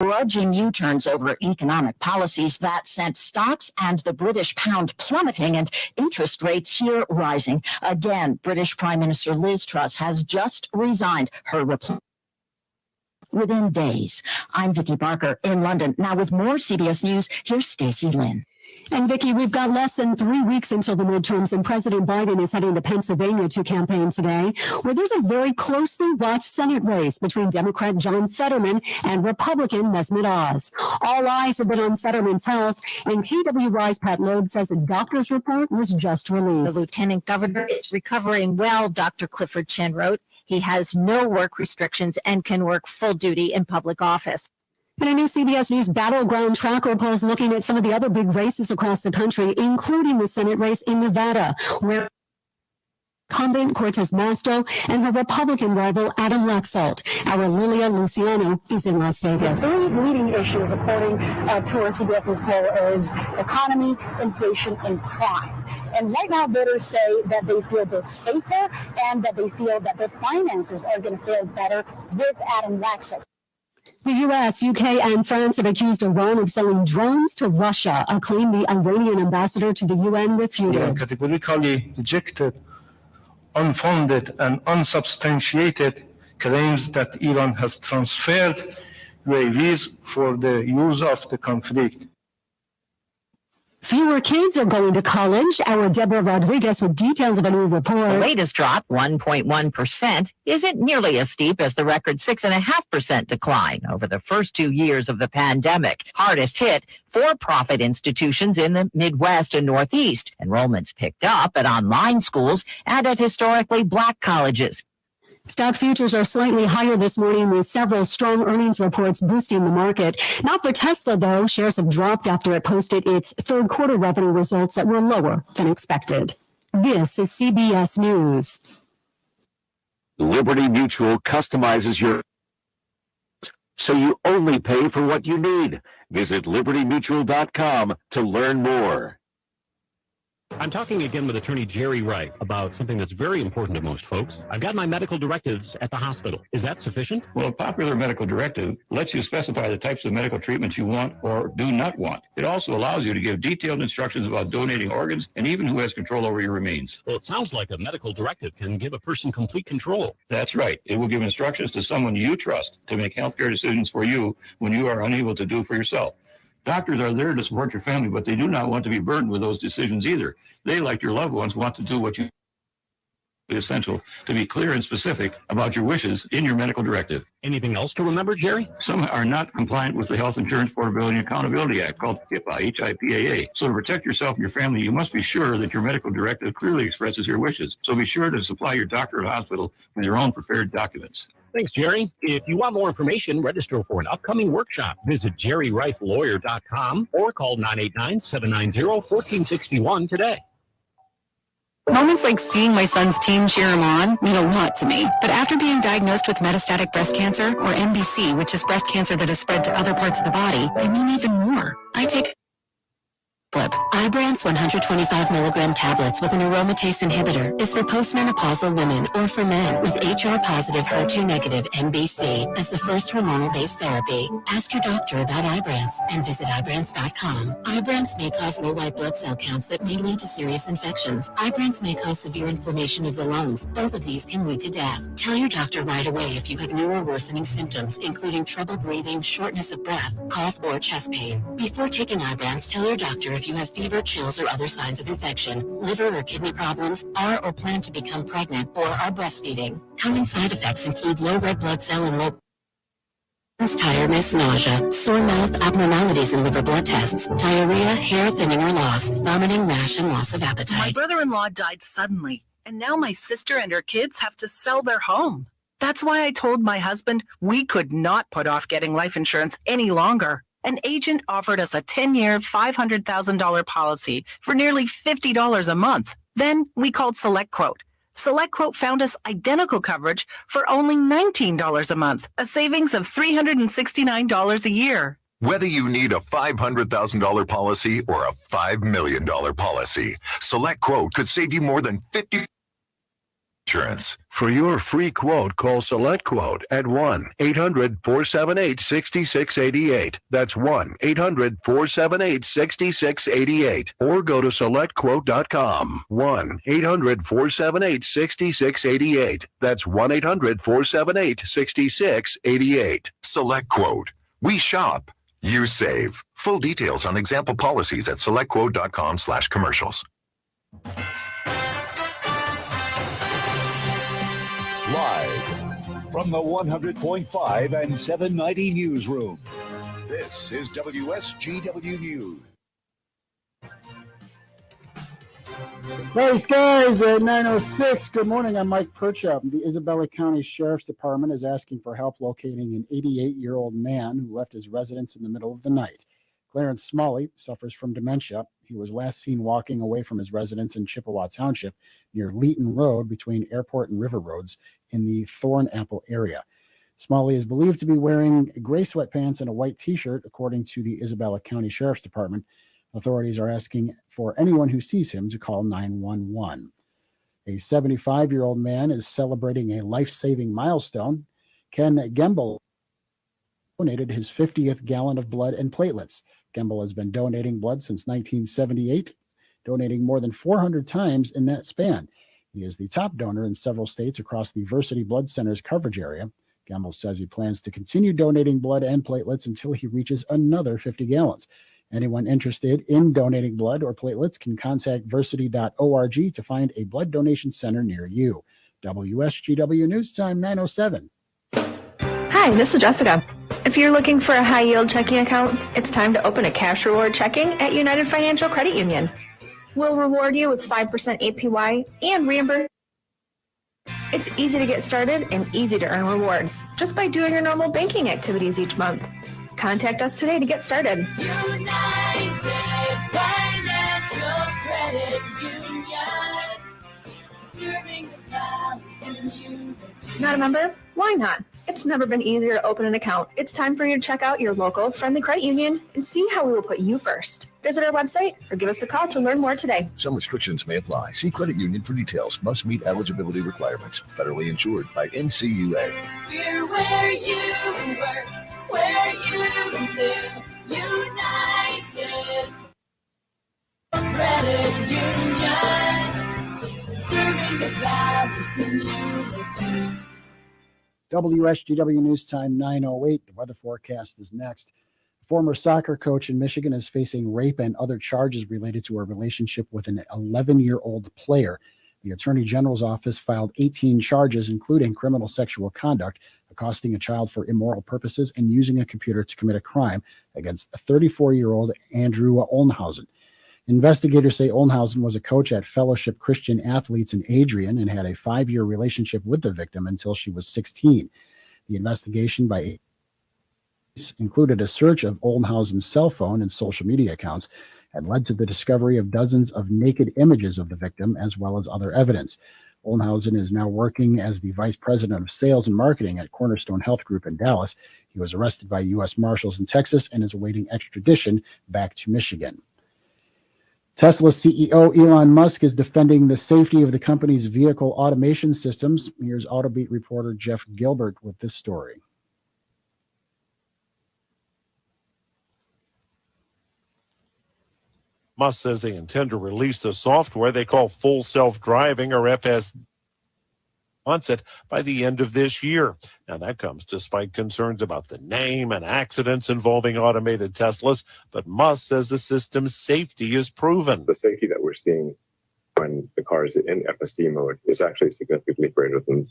grudging U-turns over economic policies that sent stocks and the British pound plummeting and interest rates here rising. Again, British Prime Minister Liz Truss has just resigned. Her reply within days. I'm Vicki Barker in London. Now with more CBS News, here's Stacey Lynn. And Vicki, we've got less than 3 weeks until the midterms, and President Biden is heading to Pennsylvania to campaign today, where there's a very closely watched Senate race between Democrat John Fetterman and Republican Mesmet Oz. All eyes have been on Fetterman's health, and KWY's Pat Loeb says a doctor's report was just released. The lieutenant governor is recovering well, Dr. Clifford Chen wrote. He has no work restrictions and can work full duty in public office. And a new CBS News Battleground Tracker poll is looking at some of the other big races across the country, including the Senate race in Nevada, where incumbent Cortez Masto and her Republican rival Adam Laxalt. Our Lilia Luciano is in Las Vegas. The three leading issues, according to a CBS News poll, is economy, inflation, and crime. And right now, voters say that they feel both safer and that they feel that their finances are going to feel better with Adam Laxalt. The U.S., U.K., and France have accused Iran of selling drones to Russia, a claim the Iranian ambassador to the UN refuted. Categorically rejected unfounded and unsubstantiated claims that Iran has transferred UAVs for the use of the conflict. Fewer kids are going to college. Our Deborah Rodriguez with details of a new report. The latest drop, 1.1%, isn't nearly as steep as the record 6.5% decline over the first 2 years of the pandemic. Hardest hit, for-profit institutions in the Midwest and Northeast. Enrollments picked up at online schools and at historically black colleges. Stock futures are slightly higher this morning with several strong earnings reports boosting the market. Not for Tesla, though. Shares have dropped after it posted its third quarter revenue results that were lower than expected. This is CBS News. Liberty Mutual customizes your so you only pay for what you need. Visit libertymutual.com to learn more. I'm talking again with attorney Jerry Wright about something that's very important to most folks. I've got my medical directives at the hospital. Is that sufficient? Well, a popular medical directive lets you specify the types of medical treatments you want or do not want. It also allows you to give detailed instructions about donating organs and even who has control over your remains. Well, it sounds like a medical directive can give a person complete control. That's right. It will give instructions to someone you trust to make healthcare decisions for you when you are unable to do for yourself. Doctors are there to support your family, but they do not want to be burdened with those decisions either. They, like your loved ones, want to do what you essential to be clear and specific about your wishes in your medical directive. Anything else to remember, Jerry? Some are not compliant with the Health Insurance Portability and Accountability Act, called HIPAA, H-I-P-A-A. So to protect yourself and your family, you must be sure that your medical directive clearly expresses your wishes. So be sure to supply your doctor or hospital with your own prepared documents. Thanks, Jerry. If you want more information, register for an upcoming workshop. Visit jerrywrighthlawyer.com or call 989-790-1461 today. Moments like seeing my son's team cheer him on mean a lot to me. But after being diagnosed with metastatic breast cancer, or MBC, which is breast cancer that has spread to other parts of the body, they mean even more. I take Ibrance 125 milligram tablets with an aromatase inhibitor is for postmenopausal women or for men with HR-positive, HER2-negative MBC as the first hormonal-based therapy. Ask your doctor about Ibrance and visit Ibrance.com. Ibrance may cause low white blood cell counts that may lead to serious infections. Ibrance may cause severe inflammation of the lungs. Both of these can lead to death. Tell your doctor right away if you have new or worsening symptoms, including trouble breathing, shortness of breath, cough, or chest pain. Before taking Ibrance, tell your doctor if you have fever, chills, or other signs of infection, liver or kidney problems, are or plan to become pregnant, or are breastfeeding. Common side effects include low red blood cell and low tiredness, nausea, sore mouth, abnormalities in liver blood tests, diarrhea, hair thinning or loss, vomiting, rash, and loss of appetite. My brother-in-law died suddenly, and now my sister and her kids have to sell their home. That's why I told my husband we could not put off getting life insurance any longer. An agent offered us a 10-year, $500,000 policy for nearly $50 a month. Then we called SelectQuote. SelectQuote found us identical coverage for only $19 a month, a savings of $369 a year. Whether you need a $500,000 policy or a $5 million policy, SelectQuote could save you more than 50 Insurance. For your free quote, call Select Quote at 1-800-478-6688. That's 1-800-478-6688. Or go to SelectQuote.com. 1-800-478-6688. That's 1-800-478-6688. Select Quote. We shop. You save. Full details on example policies at SelectQuote.com/commercials. Live from the 100.5 and 790 newsroom, this is WSGW News. Hey, skies at 9:06. Good morning. I'm Mike Percha. The Isabella County Sheriff's Department is asking for help locating an 88-year-old man who left his residence in the middle of the night. Clarence Smalley suffers from dementia. He was last seen walking away from his residence in Chippewa Township near Leeton Road between Airport and River Roads in the Thornapple area. Smalley is believed to be wearing gray sweatpants and a white T-shirt, according to the Isabella County Sheriff's Department. Authorities are asking for anyone who sees him to call 911. A 75-year-old man is celebrating a life-saving milestone. Ken Gemble donated his 50th gallon of blood and platelets. Gemble has been donating blood since 1978, donating more than 400 times in that span. He is the top donor in several states across the Versity Blood Center's coverage area. Gemble says he plans to continue donating blood and platelets until he reaches another 50 gallons. Anyone interested in donating blood or platelets can contact versity.org to find a blood donation center near you. WSGW News Time 9:07. Hi, this is Jessica. If you're looking for a high-yield checking account, it's time to open a cash reward checking at United Financial Credit Union. We'll reward you with 5% APY and reimburse. It's easy to get started and easy to earn rewards just by doing your normal banking activities each month. Contact us today to get started. United Financial Credit Union. Serving the valley and music. Not a member? Why not? It's never been easier to open an account. It's time for you to check out your local friendly credit union and see how we will put you first. Visit our website or give us a call to learn more today. Some restrictions may apply. See credit union for details. Must meet eligibility requirements. Federally insured by NCUA. We're where you work, where you live. United Credit Union. Serving the valley community. WSGW News Time 9:08. The weather forecast is next. A former soccer coach in Michigan is facing rape and other charges related to a relationship with an 11-year-old player. The Attorney General's office filed 18 charges, including criminal sexual conduct, accosting a child for immoral purposes, and using a computer to commit a crime against a 34-year-old Andrew Olnhausen. Investigators say Olnhausen was a coach at Fellowship Christian Athletes in Adrian and had a 5-year relationship with the victim until she was 16. The investigation by included a search of Olnhausen's cell phone and social media accounts and led to the discovery of dozens of naked images of the victim, as well as other evidence. Olnhausen is now working as the vice president of sales and marketing at Cornerstone Health Group in Dallas. He was arrested by U.S. Marshals in Texas and is awaiting extradition back to Michigan. Tesla CEO Elon Musk is defending the safety of the company's vehicle automation systems. Here's Autobeat reporter Jeff Gilbert with this story. Musk says they intend to release the software they call full self-driving, or FS, onset by the end of this year. Now, that comes despite concerns about the name and accidents involving automated Teslas, but Musk says the system's safety is proven. The safety that we're seeing when the car is in FSD mode is actually significantly greater than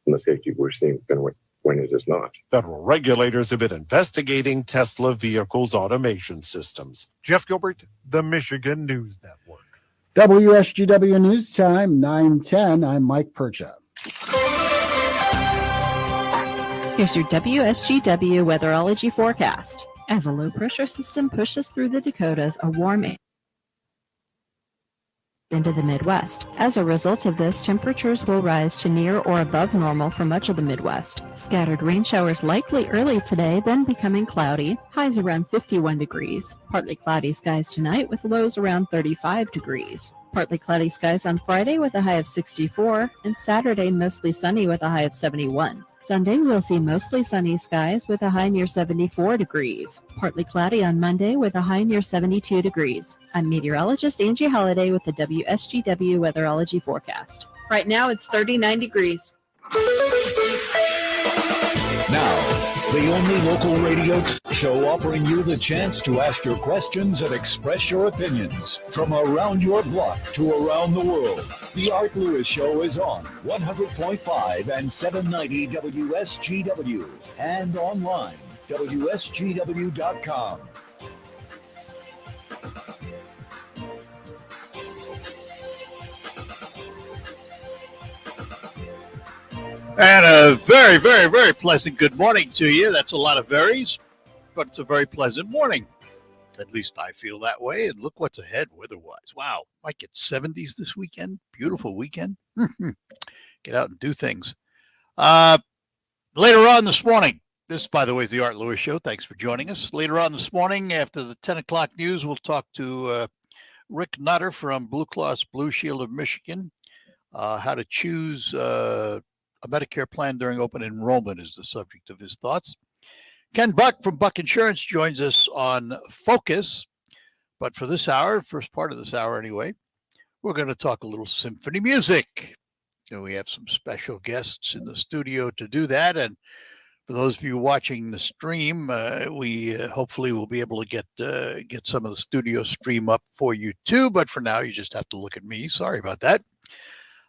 the safety we're seeing when it is not. Federal regulators have been investigating Tesla vehicles' automation systems. Jeff Gilbert, the Michigan News Network. WSGW News Time 9:10. I'm Mike Percha. Here's your WSGW Weatherology forecast. As a low-pressure system pushes through the Dakotas, a warm air into the Midwest. As a result of this, temperatures will rise to near or above normal for much of the Midwest. Scattered rain showers likely early today, then becoming cloudy, highs around 51 degrees. Partly cloudy skies tonight with lows around 35 degrees. Partly cloudy skies on Friday with a high of 64, and Saturday mostly sunny with a high of 71. Sunday we'll see mostly sunny skies with a high near 74 degrees. Partly cloudy on Monday with a high near 72 degrees. I'm meteorologist Angie Holliday with the WSGW Weatherology forecast. Right now it's 39 degrees. Now, the only local radio show offering you the chance to ask your questions and express your opinions from around your block to around the world. The Art Lewis Show is on 100.5 and 790 WSGW and online, WSGW.com. And a very, very, very pleasant good morning to you. That's a lot of varies, but it's a very pleasant morning. At least I feel that way. And look what's ahead weather-wise. Wow, might get 70s this weekend. Beautiful weekend. Get out and do things. Later on this morning, this, by the way, is the Art Lewis Show. Thanks for joining us. Later on this morning, after the 10 o'clock news, we'll talk to Rick Nutter from Blue Cross Blue Shield of Michigan. How to choose a Medicare plan during open enrollment is the subject of his thoughts. Ken Buck from Buck Insurance joins us on Focus. But for this hour, first part of this hour anyway, we're going to talk a little symphony music. And we have some special guests in the studio to do that. And for those of you watching the stream, we hopefully will be able to get some of the studio stream up for you too. But for now, you just have to look at me. Sorry about that.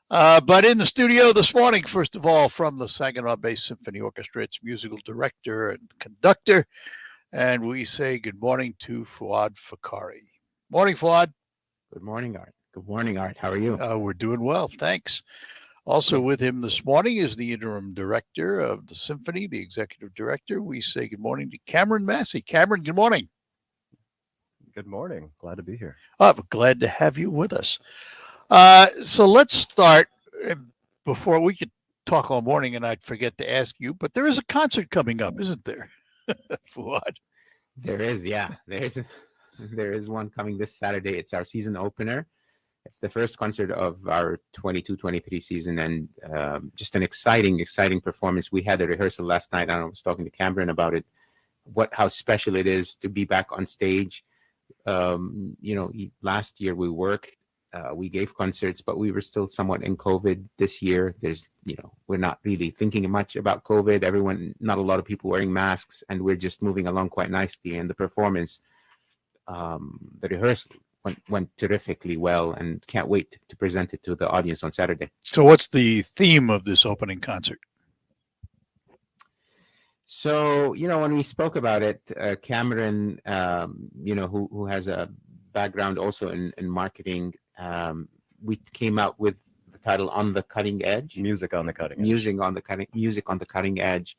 But in the studio this morning, first of all, from the Saginaw-based Symphony Orchestra, its musical director and conductor. And we say good morning to Fouad Fakhouri. Morning, Fouad. Good morning, Art. Good morning, Art. How are you? We're doing well, thanks. Also with him this morning is the interim director of the symphony, the executive director. We say good morning to Cameron Massey. Cameron, good morning. Good morning. Glad to be here. I'm glad to have you with us. So let's start before we could talk all morning and I'd forget to ask you, but there is a concert coming up, isn't there? Fouad? There is, yeah. There is one coming this Saturday. It's our season opener. It's the first concert of our 22-23 season, and just an exciting performance. We had a rehearsal last night, and I was talking to Cameron about it, how special it is to be back on stage. Last year we worked. We gave concerts, but we were still somewhat in COVID. This year, we're not really thinking much about COVID. Not a lot of people wearing masks, and we're just moving along quite nicely. And the performance, the rehearsal went terrifically well, and can't wait to present it to the audience on Saturday. So what's the theme of this opening concert? So, when we spoke about it, Cameron, who has a background also in marketing, we came out with the title On the Cutting Edge. Music on the Cutting Edge. Music on the Cutting Edge.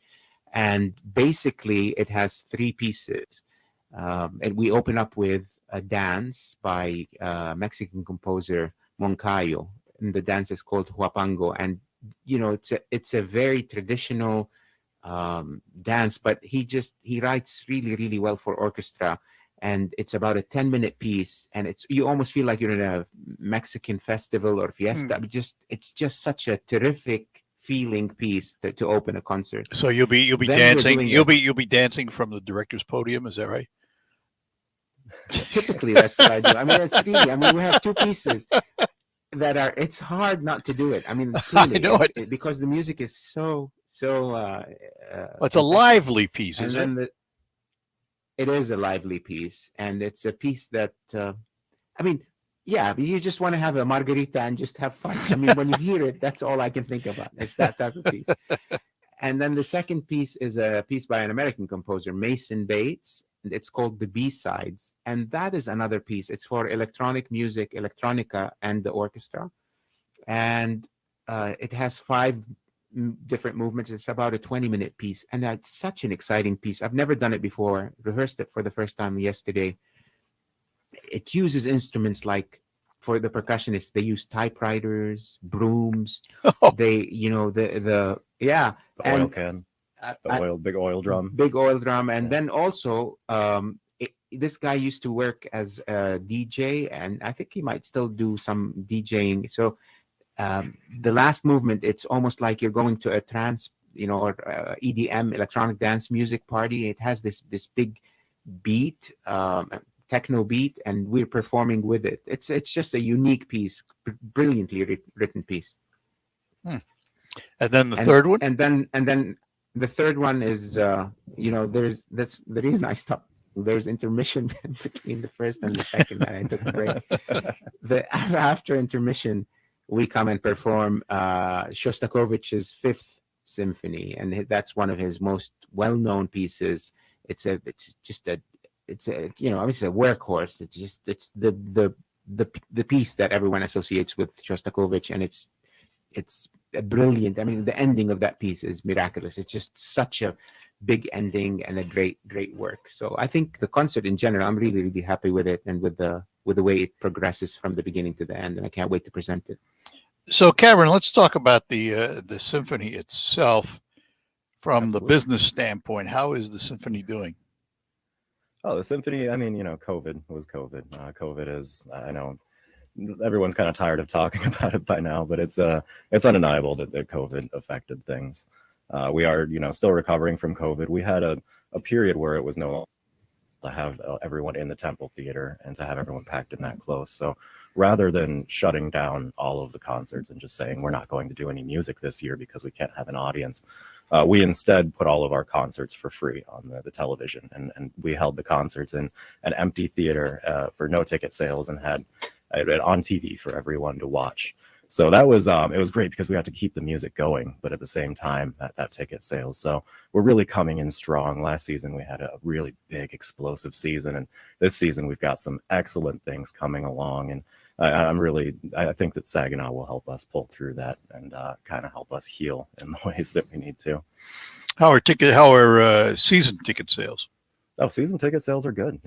And basically it has three pieces. And we open up with a dance by Mexican composer Moncayo. And the dance is called Huapango. And, it's a very traditional dance, but he writes really, really well for orchestra. And it's about a 10-minute piece, and you almost feel like you're in a Mexican festival or fiesta. It's just such a terrific feeling piece to open a concert. So you'll be dancing. You'll be dancing from the director's podium. Is that right? Typically, that's what I do. We have two pieces that are. It's hard not to do it. Truly, I know it because the music is so. It's a lively piece, isn't it? It is a lively piece, and it's a piece that, you just want to have a margarita and just have fun. When you hear it, that's all I can think about. It's that type of piece. And then the second piece is a piece by an American composer, Mason Bates. It's called The B-Sides. And that is another piece. It's for electronic music, electronica, and the orchestra. And it has 5 different movements. It's about a 20-minute piece, and that's such an exciting piece. I've never done it before. Rehearsed it for the first time yesterday. It uses instruments like, for the percussionists, they use typewriters, brooms. They, the oil can, big oil drum, and then also this guy used to work as a DJ, and I think he might still do some DJing. So the last movement, it's almost like you're going to a trance, or EDM, electronic dance music party. It has this big beat, techno beat, and we're performing with it. It's just a unique piece, brilliantly written piece. And then the third one, and then the third one is that's the reason I stopped. There's intermission between the first and the second, and I took a break. After intermission, we come and perform Shostakovich's Fifth Symphony, and that's one of his most well-known pieces. It's a workhorse. It's the piece that everyone associates with Shostakovich, and it's a brilliant. I mean, the ending of that piece is miraculous. It's just such a big ending and a great work. So I think the concert in general, I'm really, really happy with it, and with the way it progresses from the beginning to the end, and I can't wait to present it. So, Cameron, let's talk about the symphony itself from the business standpoint. How is the symphony doing? Oh, the symphony, I mean, COVID was COVID. COVID is, I know everyone's kind of tired of talking about it by now, but it's undeniable that COVID affected things. We are, still recovering from COVID. We had a period where it was no longer to have everyone in the Temple Theater and to have everyone packed in that close. So rather than shutting down all of the concerts and just saying we're not going to do any music this year because we can't have an audience, we instead put all of our concerts for free on the television, and we held the concerts in an empty theater for no ticket sales, and had it on TV for everyone to watch. So that was it was great because we had to keep the music going, but at the same time that ticket sales. So we're really coming in strong. Last season we had a really big explosive season, and this season we've got some excellent things coming along, and I think that Saginaw will help us pull through that and kind of help us heal in the ways that we need to. How are season ticket sales? Oh, season ticket sales are good.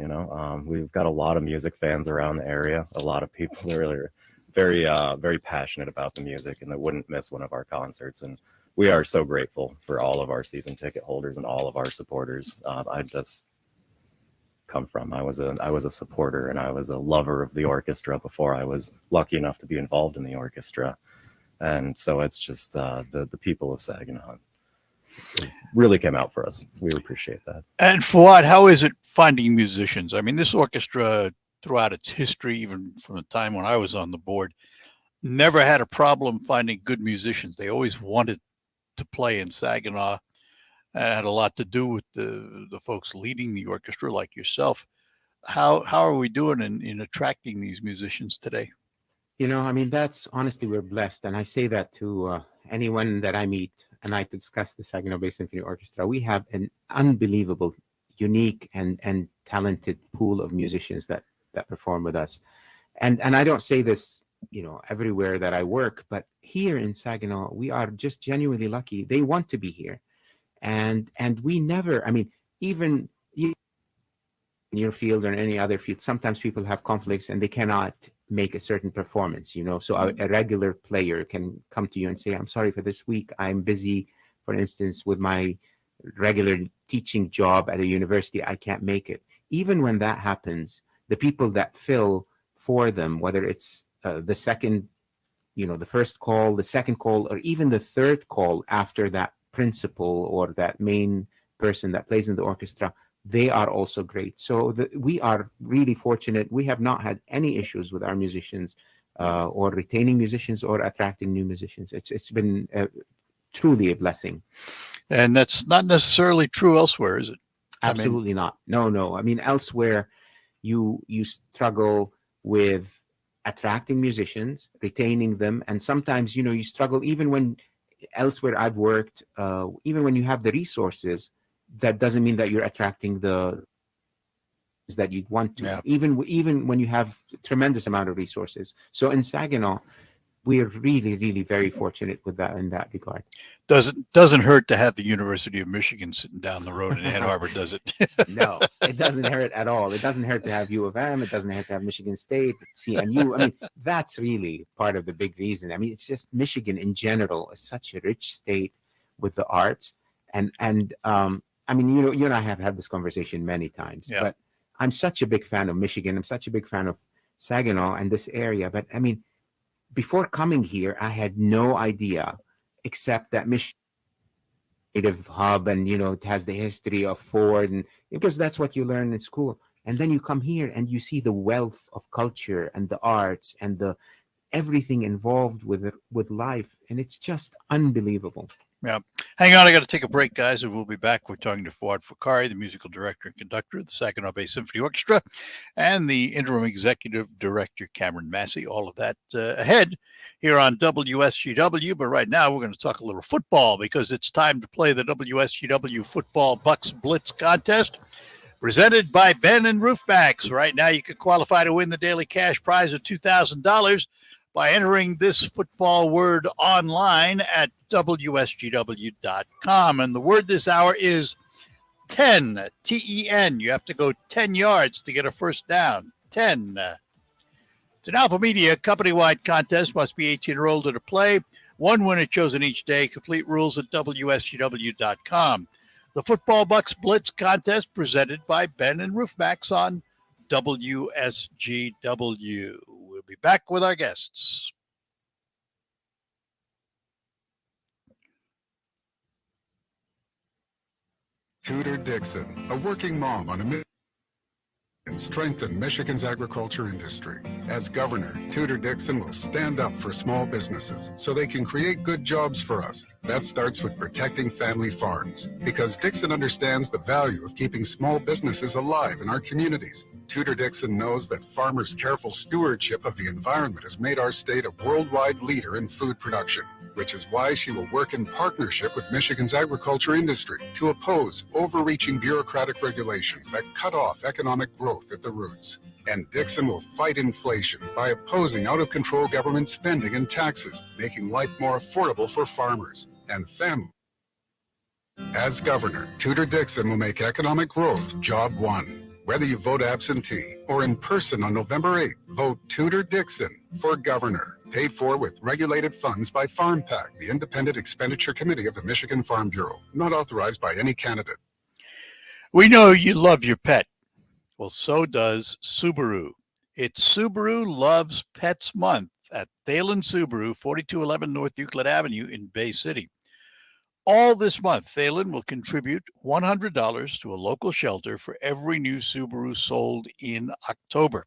We've got a lot of music fans around the area. A lot of people that are very, very passionate about the music and that wouldn't miss one of our concerts. And we are so grateful for all of our season ticket holders and all of our supporters. I just come from, I was a supporter, and I was a lover of the orchestra before I was lucky enough to be involved in the orchestra. And so it's just the people of Saginaw really came out for us. We appreciate that. And Fouad, how is it finding musicians? I mean, this orchestra, throughout its history, even from the time when I was on the board, never had a problem finding good musicians. They always wanted to play in Saginaw, and it had a lot to do with the folks leading the orchestra, like yourself. How are we doing in attracting these musicians today? I mean, that's honestly, we're blessed. And I say that to anyone that I meet and I discuss the Saginaw Bay Symphony Orchestra. We have an unbelievable, unique and talented pool of musicians that perform with us. And I don't say this, everywhere that I work, but here in Saginaw, we are just genuinely lucky. They want to be here. And we never, I mean, even in your field or in any other field, sometimes people have conflicts and they cannot make a certain performance, so a regular player can come to you and say, I'm sorry, for this week I'm busy, for instance, with my regular teaching job at a university, I can't make it. Even when that happens, the people that fill for them, whether it's the second, the first call, the second call, or even the third call after that principal or that main person that plays in the orchestra, they are also great. So we are really fortunate. We have not had any issues with our musicians or retaining musicians or attracting new musicians. It's been truly a blessing. And that's not necessarily true elsewhere, is it? Absolutely not. No. I mean, elsewhere, you struggle with attracting musicians, retaining them, and sometimes, you struggle even when elsewhere I've worked, even when you have the resources, that doesn't mean that you're attracting the that you'd want to, even when you have tremendous amount of resources. So in Saginaw, we're really, really very fortunate with that in that regard. Doesn't hurt to have the University of Michigan sitting down the road in Ann Arbor, does it? No, it doesn't hurt at all. It doesn't hurt to have U of M. It doesn't hurt to have Michigan State, CMU. I mean, that's really part of the big reason. I mean, it's just Michigan in general is such a rich state with the arts, and I mean, you and I have had this conversation many times, but I'm such a big fan of Michigan. I'm such a big fan of Saginaw and this area. But I mean, before coming here, I had no idea, except that Michigan native hub, and it has the history of Ford, and because that's what you learn in school. And then you come here and you see the wealth of culture and the arts and the everything involved with life, and it's just unbelievable. Yeah. Hang on, I got to take a break, guys, and we'll be back. We're talking to Fouad Fakhouri, the musical director and conductor of the Saginaw Symphony Orchestra, and the interim executive director, Cameron Massey. All of that ahead here on WSGW. But right now, we're going to talk a little football because it's time to play the WSGW Football Bucks Blitz contest, presented by Ben and Roofbacks. Right now, you can qualify to win the daily cash prize of $2,000 by entering this football word online at WSGW.com. And the word this hour is 10, T-E-N. You have to go 10 yards to get a first down. 10. It's an Alpha Media company-wide contest. Must be 18 or older to play. One winner chosen each day. Complete rules at WSGW.com. The Football Bucks Blitz contest presented by Ben and Roofbacks on WSGW. We'll be back with our guests. Tudor Dixon, a working mom on a mission to strengthen Michigan's agriculture industry. As governor, Tudor Dixon will stand up for small businesses so they can create good jobs for us. That starts with protecting family farms, because Dixon understands the value of keeping small businesses alive in our communities. Tudor Dixon knows that farmers' careful stewardship of the environment has made our state a worldwide leader in food production, which is why she will work in partnership with Michigan's agriculture industry to oppose overreaching bureaucratic regulations that cut off economic growth at the roots. And Dixon will fight inflation by opposing out-of-control government spending and taxes, making life more affordable for farmers and families. As governor, Tudor Dixon will make economic growth job one. Whether you vote absentee or in person on November 8th, vote Tudor Dixon for governor. Paid for with regulated funds by Farm PAC, the Independent Expenditure Committee of the Michigan Farm Bureau. Not authorized by any candidate. We know you love your pet. Well, so does Subaru. It's Subaru Loves Pets Month at Thalen Subaru, 4211 North Euclid Avenue in Bay City. All this month, Thalen will contribute $100 to a local shelter for every new Subaru sold in October.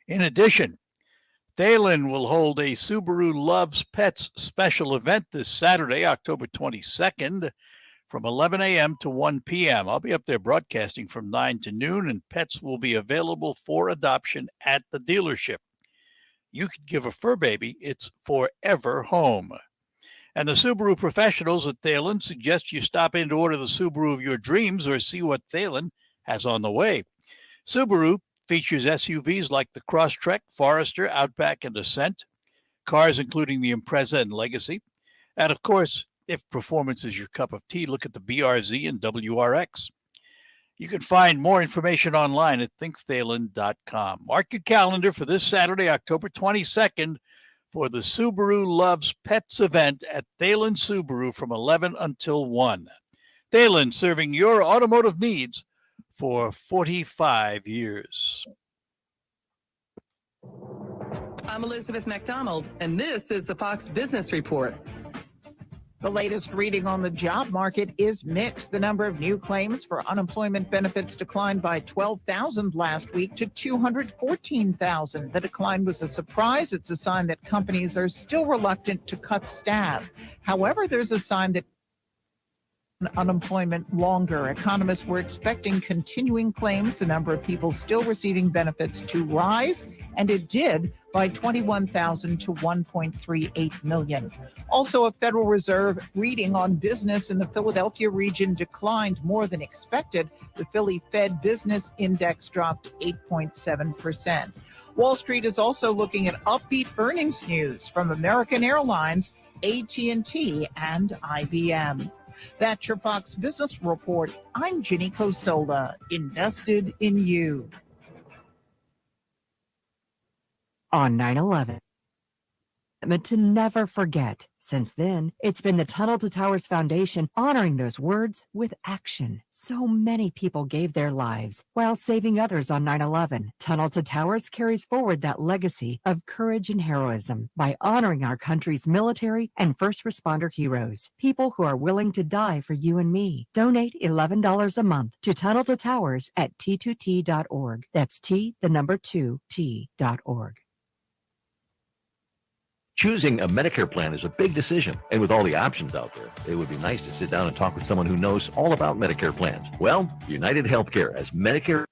In addition, Thalen will hold a Subaru Loves Pets special event this Saturday, October 22nd, from 11 a.m. to 1 p.m. I'll be up there broadcasting from 9 to noon, and pets will be available for adoption at the dealership. You could give a fur baby its forever home. And the Subaru professionals at Thalen suggest you stop in to order the Subaru of your dreams or see what Thalen has on the way. Subaru features SUVs like the Crosstrek, Forester, Outback, and Ascent, cars including the Impreza and Legacy. And of course, if performance is your cup of tea, look at the BRZ and WRX. You can find more information online at thinkthalen.com. Mark your calendar for this Saturday, October 22nd, for the Subaru Loves Pets event at Thalen Subaru from 11 until 1. Thalen, serving your automotive needs for 45 years. I'm Elizabeth McDonald, and this is the Fox Business Report. The latest reading on the job market is mixed. The number of new claims for unemployment benefits declined by 12,000 last week to 214,000. The decline was a surprise. It's a sign that companies are still reluctant to cut staff. However, there's a sign that unemployment longer. Economists were expecting continuing claims, the number of people still receiving benefits, to rise, and it did by 21,000 to 1.38 million. Also, a Federal Reserve reading on business in the Philadelphia region declined more than expected. The Philly Fed Business Index dropped 8.7%. Wall Street is also looking at upbeat earnings news from American Airlines, AT&T, and IBM. That's your Fox Business Report. I'm Ginny Cosola, invested in you. On 9/11, To never forget. Since then, it's been the Tunnel to Towers Foundation honoring those words with action. So many people gave their lives while saving others on 9/11. Tunnel to Towers carries forward that legacy of courage and heroism by honoring our country's military and first responder heroes, people who are willing to die for you and me. Donate $11 a month to Tunnel to Towers at t2t.org. That's T2t.org. Choosing a Medicare plan is a big decision, and with all the options out there, it would be nice to sit down and talk with someone who knows all about Medicare plans. Well, United Healthcare has Medicare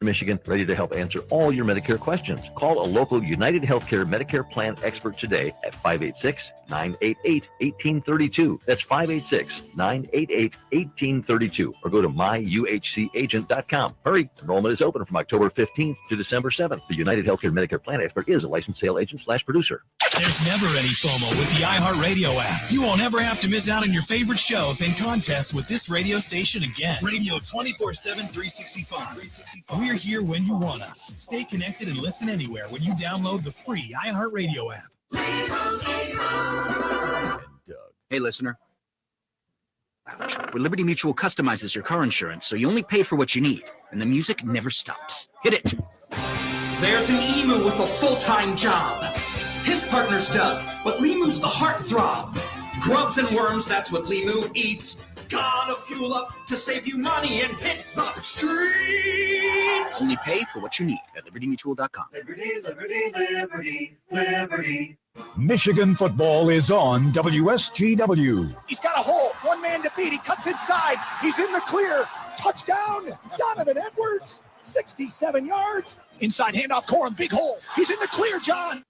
Michigan, ready to help answer all your Medicare questions. Call a local United Healthcare Medicare plan expert today at 586-988-1832. That's 586-988-1832. Or go to myuhcagent.com. Hurry, enrollment is open from October 15th to December 7th. The United Healthcare Medicare plan expert is a licensed sales agent / producer. There's never any FOMO with the iHeartRadio app. You won't ever have to miss out on your favorite shows and contests with this radio station again. Radio 24/7, 365. We're here when you want us. Stay connected and listen anywhere when you download the free iHeartRadio app. Hey, listener. Where Liberty Mutual customizes your car insurance so you only pay for what you need, and the music never stops. Hit it. There's an emu with a full-time job. His partner's Doug, but Lemu's the heartthrob. Grubs and worms, that's what Lemu eats. Gotta fuel up to save you money and hit the streets. Only pay for what you need at libertymutual.com. Liberty, liberty, liberty, liberty. Michigan football is on WSGW. He's got a hole. One man to beat. He cuts inside. He's in the clear. Touchdown. Donovan Edwards. 67 yards. Inside handoff, Corum. Big hole. He's in the clear, John.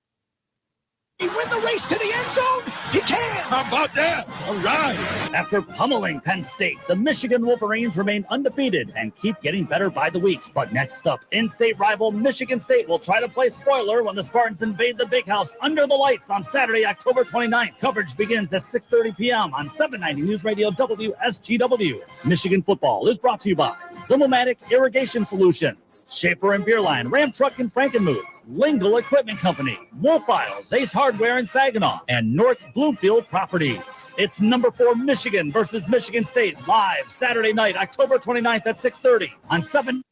He win the race to the end zone? He can! How about that? All right! After pummeling Penn State, the Michigan Wolverines remain undefeated and keep getting better by the week. But next up, in-state rival Michigan State will try to play spoiler when the Spartans invade the Big House under the lights on Saturday, October 29th. Coverage begins at 6:30 p.m. on 790 News Radio WSGW. Michigan football is brought to you by Zimmelmatic Irrigation Solutions, Schaefer and Beerline, Ram Truck and Frankenmuth, Lingle Equipment Company, Wolfiles, Ace Hardware in Saginaw, and North Bloomfield Properties. It's number 4 Michigan versus Michigan State live Saturday night, October 29th at 6:30 on 7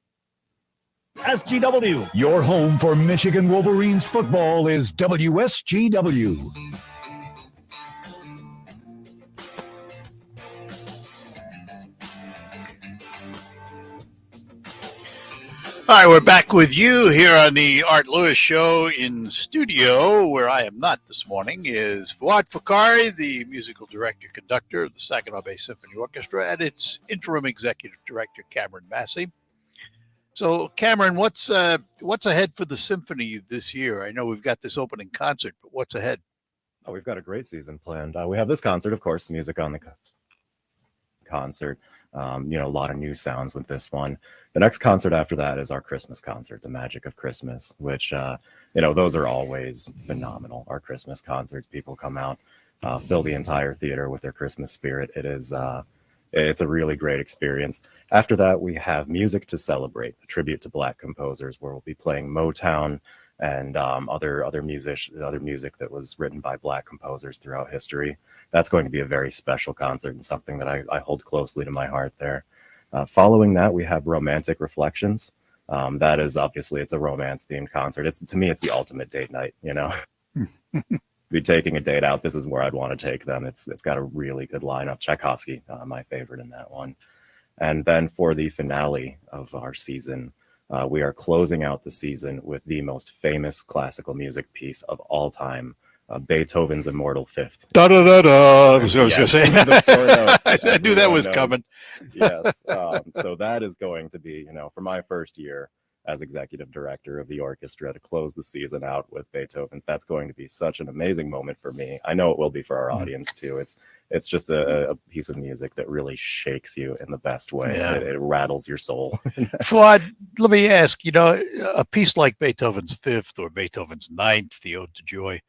SGW. Your home for Michigan Wolverines football is WSGW. All right, we're back with you here on the Art Lewis Show in studio, where I am not this morning, is Fouad Fakhouri, the musical director, conductor of the Saginaw Symphony Orchestra, and its interim executive director, Cameron Massey. So, Cameron, what's ahead for the symphony this year? I know we've got this opening concert, but what's ahead? Oh, we've got a great season planned. We have this concert, of course, music on the concert. A lot of new sounds with this one. The next concert after that is our Christmas concert, The Magic of Christmas, which, those are always phenomenal. Our Christmas concerts, people come out, fill the entire theater with their Christmas spirit. It's a really great experience. After that, we have Music to Celebrate, a tribute to Black composers, where we'll be playing Motown and other music that was written by Black composers throughout history. That's going to be a very special concert and something that I hold closely to my heart there. Following that, we have Romantic Reflections. That is obviously, it's a romance-themed concert. To me, it's the ultimate date night, Be taking a date out, this is where I'd want to take them. It's got a really good lineup. Tchaikovsky, my favorite in that one. And then for the finale of our season, we are closing out the season with the most famous classical music piece of all time, Beethoven's Immortal Fifth. Da da da da. I was going to say. I knew that was coming. Yes. So that is going to be, for my first year as executive director of the orchestra, to close the season out with Beethoven. That's going to be such an amazing moment for me. I know it will be for our audience too. It's just a piece of music that really shakes you in the best way. Yeah. It rattles your soul. Fouad, let me ask, a piece like Beethoven's Fifth or Beethoven's Ninth, the Ode to Joy,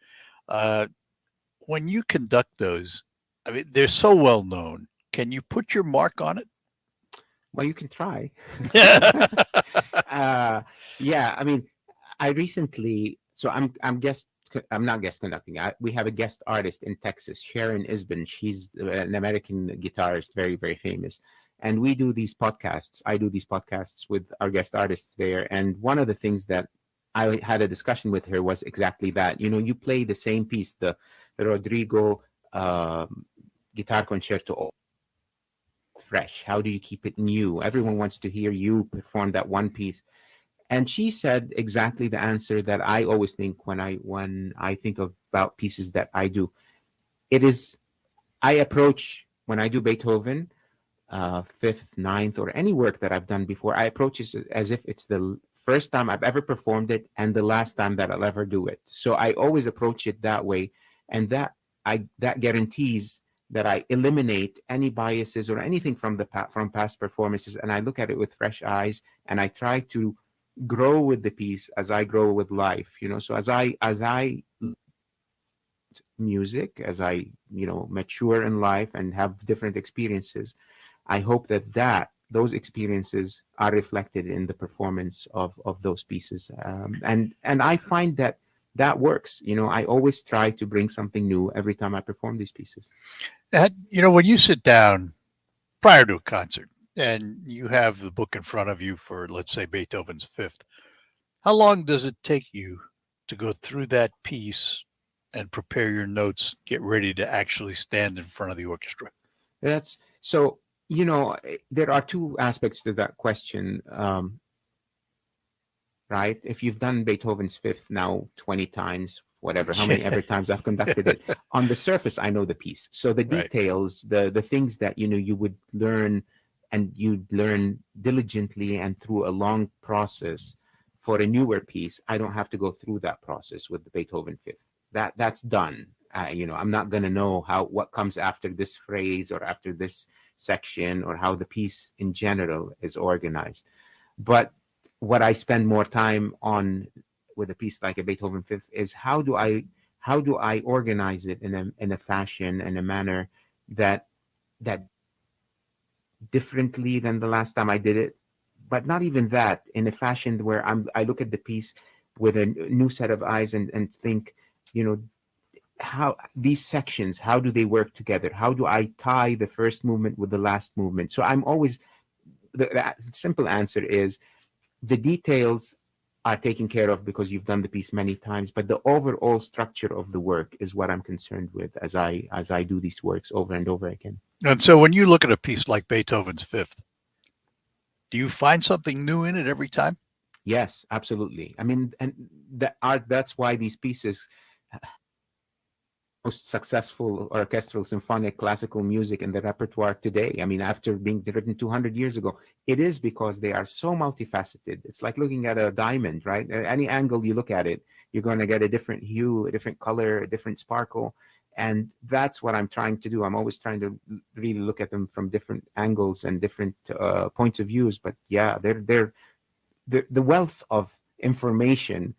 when you conduct those, I mean, they're so well known. Can you put your mark on it? Well, you can try. I recently, I'm guest I'm not guest conducting. We have a guest artist in Texas, Sharon Isbin. She's an American guitarist, very, very famous. And we do these podcasts. I do these podcasts with our guest artists there. And one of the things that I had a discussion with her was exactly that. You know, you play the same piece, the Rodrigo guitar concerto, fresh. How do you keep it new? Everyone wants to hear you perform that one piece. And she said exactly the answer that I always think when I think about pieces that I do. It is, I approach, when I do Beethoven, fifth, ninth, or any work that I've done before, I approach it as if it's the first time I've ever performed it and the last time that I'll ever do it. So I always approach it that way. And that guarantees that I eliminate any biases or anything from past performances. And I look at it with fresh eyes, and I try to grow with the piece as I grow with life, you know. So as I music, as I, you know, mature in life and have different experiences, I hope that those experiences are reflected in the performance of those pieces. And I find that works. You know, I always try to bring something new every time I perform these pieces. You know, when you sit down prior to a concert, and you have the book in front of you for, let's say, Beethoven's Fifth, how long does it take you to go through that piece and prepare your notes, get ready to actually stand in front of the orchestra? That's so, you know, there are two aspects to that question, right? If you've done Beethoven's Fifth now 20 times, whatever, how many ever times I've conducted it, on the surface, I know the piece. So the details, the things that, you know, you would learn, and you learn diligently and through a long process for a newer piece, I don't have to go through that process with the Beethoven Fifth. That's done. You know, I'm not going to know what comes after this phrase or after this section, or how the piece in general is organized. But what I spend more time on with a piece like a Beethoven Fifth is how do I organize it in a fashion and a manner that differently than the last time I did it, but not even that, in a fashion where I look at the piece with a new set of eyes and think, you know, how these sections, how do they work together? How do I tie the first movement with the last movement? So I'm always, the simple answer is the details are taken care of because you've done the piece many times, but the overall structure of the work is what I'm concerned with as I do these works over and over again. And so when you look at a piece like Beethoven's Fifth, do you find something new in it every time? Yes, absolutely. I mean, and that's why these pieces, most successful orchestral, symphonic, classical music in the repertoire today, I mean, after being written 200 years ago, it is because they are so multifaceted. It's like looking at a diamond, right? Any angle you look at it, you're going to get a different hue, a different color, a different sparkle. And that's what I'm trying to do. I'm always trying to really look at them from different angles and different points of views. But yeah, they're the wealth of information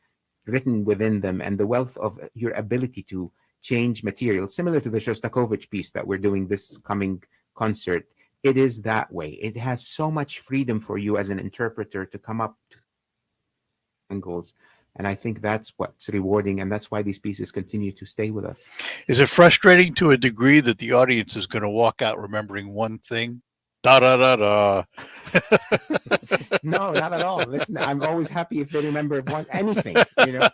written within them, and the wealth of your ability to change material, similar to the Shostakovich piece that we're doing this coming concert. It is that way. It has so much freedom for you as an interpreter to come up to angles. And I think that's what's rewarding, and that's why these pieces continue to stay with us. Is it frustrating to a degree that the audience is going to walk out remembering one thing? Da da da da. No, not at all. Listen, I'm always happy if they remember anything. You know,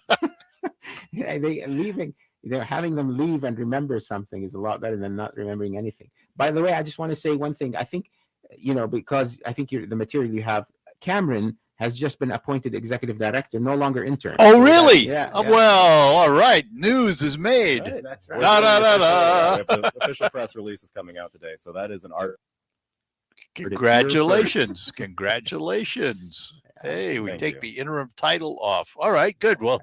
they're having them leave and remember something is a lot better than not remembering anything. By the way, I just want to say one thing. I think, you know, because I think the material you have, Cameron has just been appointed executive director, no longer intern. Oh, really? Yeah. Well, all right. News is made. Right, that's right. Da, da, da, da. The official press release is coming out today. So that is an art. Congratulations. Congratulations. Hey, we take the interim title off. All right, good. Well,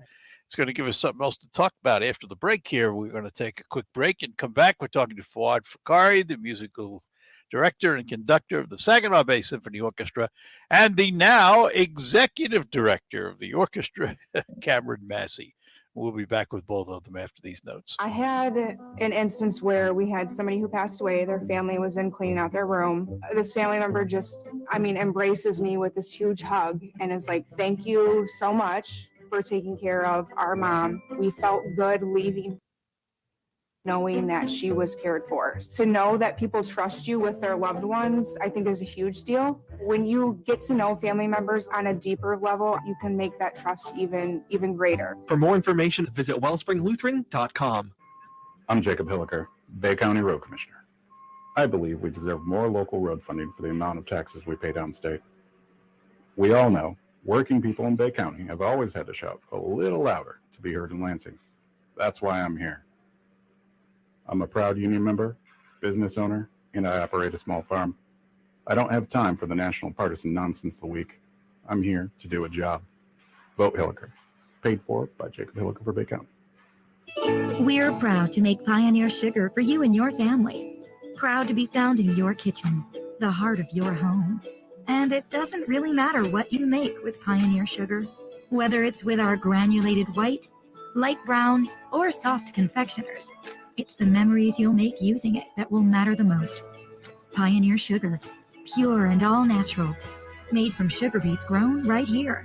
it's going to give us something else to talk about after the break here. We're going to take a quick break and come back. We're talking to Fouad Fakhouri, the musical director and conductor of the Saginaw Symphony Orchestra, and the now executive director of the orchestra, Cameron Massey. We'll be back with both of them after these notes. I had an instance where we had somebody who passed away. Their family was in cleaning out their room. This family member just, embraces me with this huge hug and is like, thank you so much. for taking care of our mom. We felt good leaving, knowing that she was cared for. To know that people trust you with their loved ones, I think is a huge deal. When you get to know family members on a deeper level, you can make that trust even greater. For more information, visit wellspringlutheran.com. I'm Jacob Hilliker, Bay County Road Commissioner. I believe we deserve more local road funding for the amount of taxes we pay downstate. We all know working people in Bay County have always had to shout a little louder to be heard in Lansing. That's why I'm here. I'm a proud union member, business owner, and I operate a small farm. I don't have time for the national partisan nonsense of the week. I'm here to do a job. Vote Hilliker. Paid for by Jacob Hilliker for Bay County. We're proud to make Pioneer Sugar for you and your family. Proud to be found in your kitchen, the heart of your home. And it doesn't really matter what you make with Pioneer Sugar, whether it's with our granulated white, light brown, or soft confectioners. It's the memories you'll make using it that will matter the most. Pioneer Sugar, pure and all natural, made from sugar beets grown right here.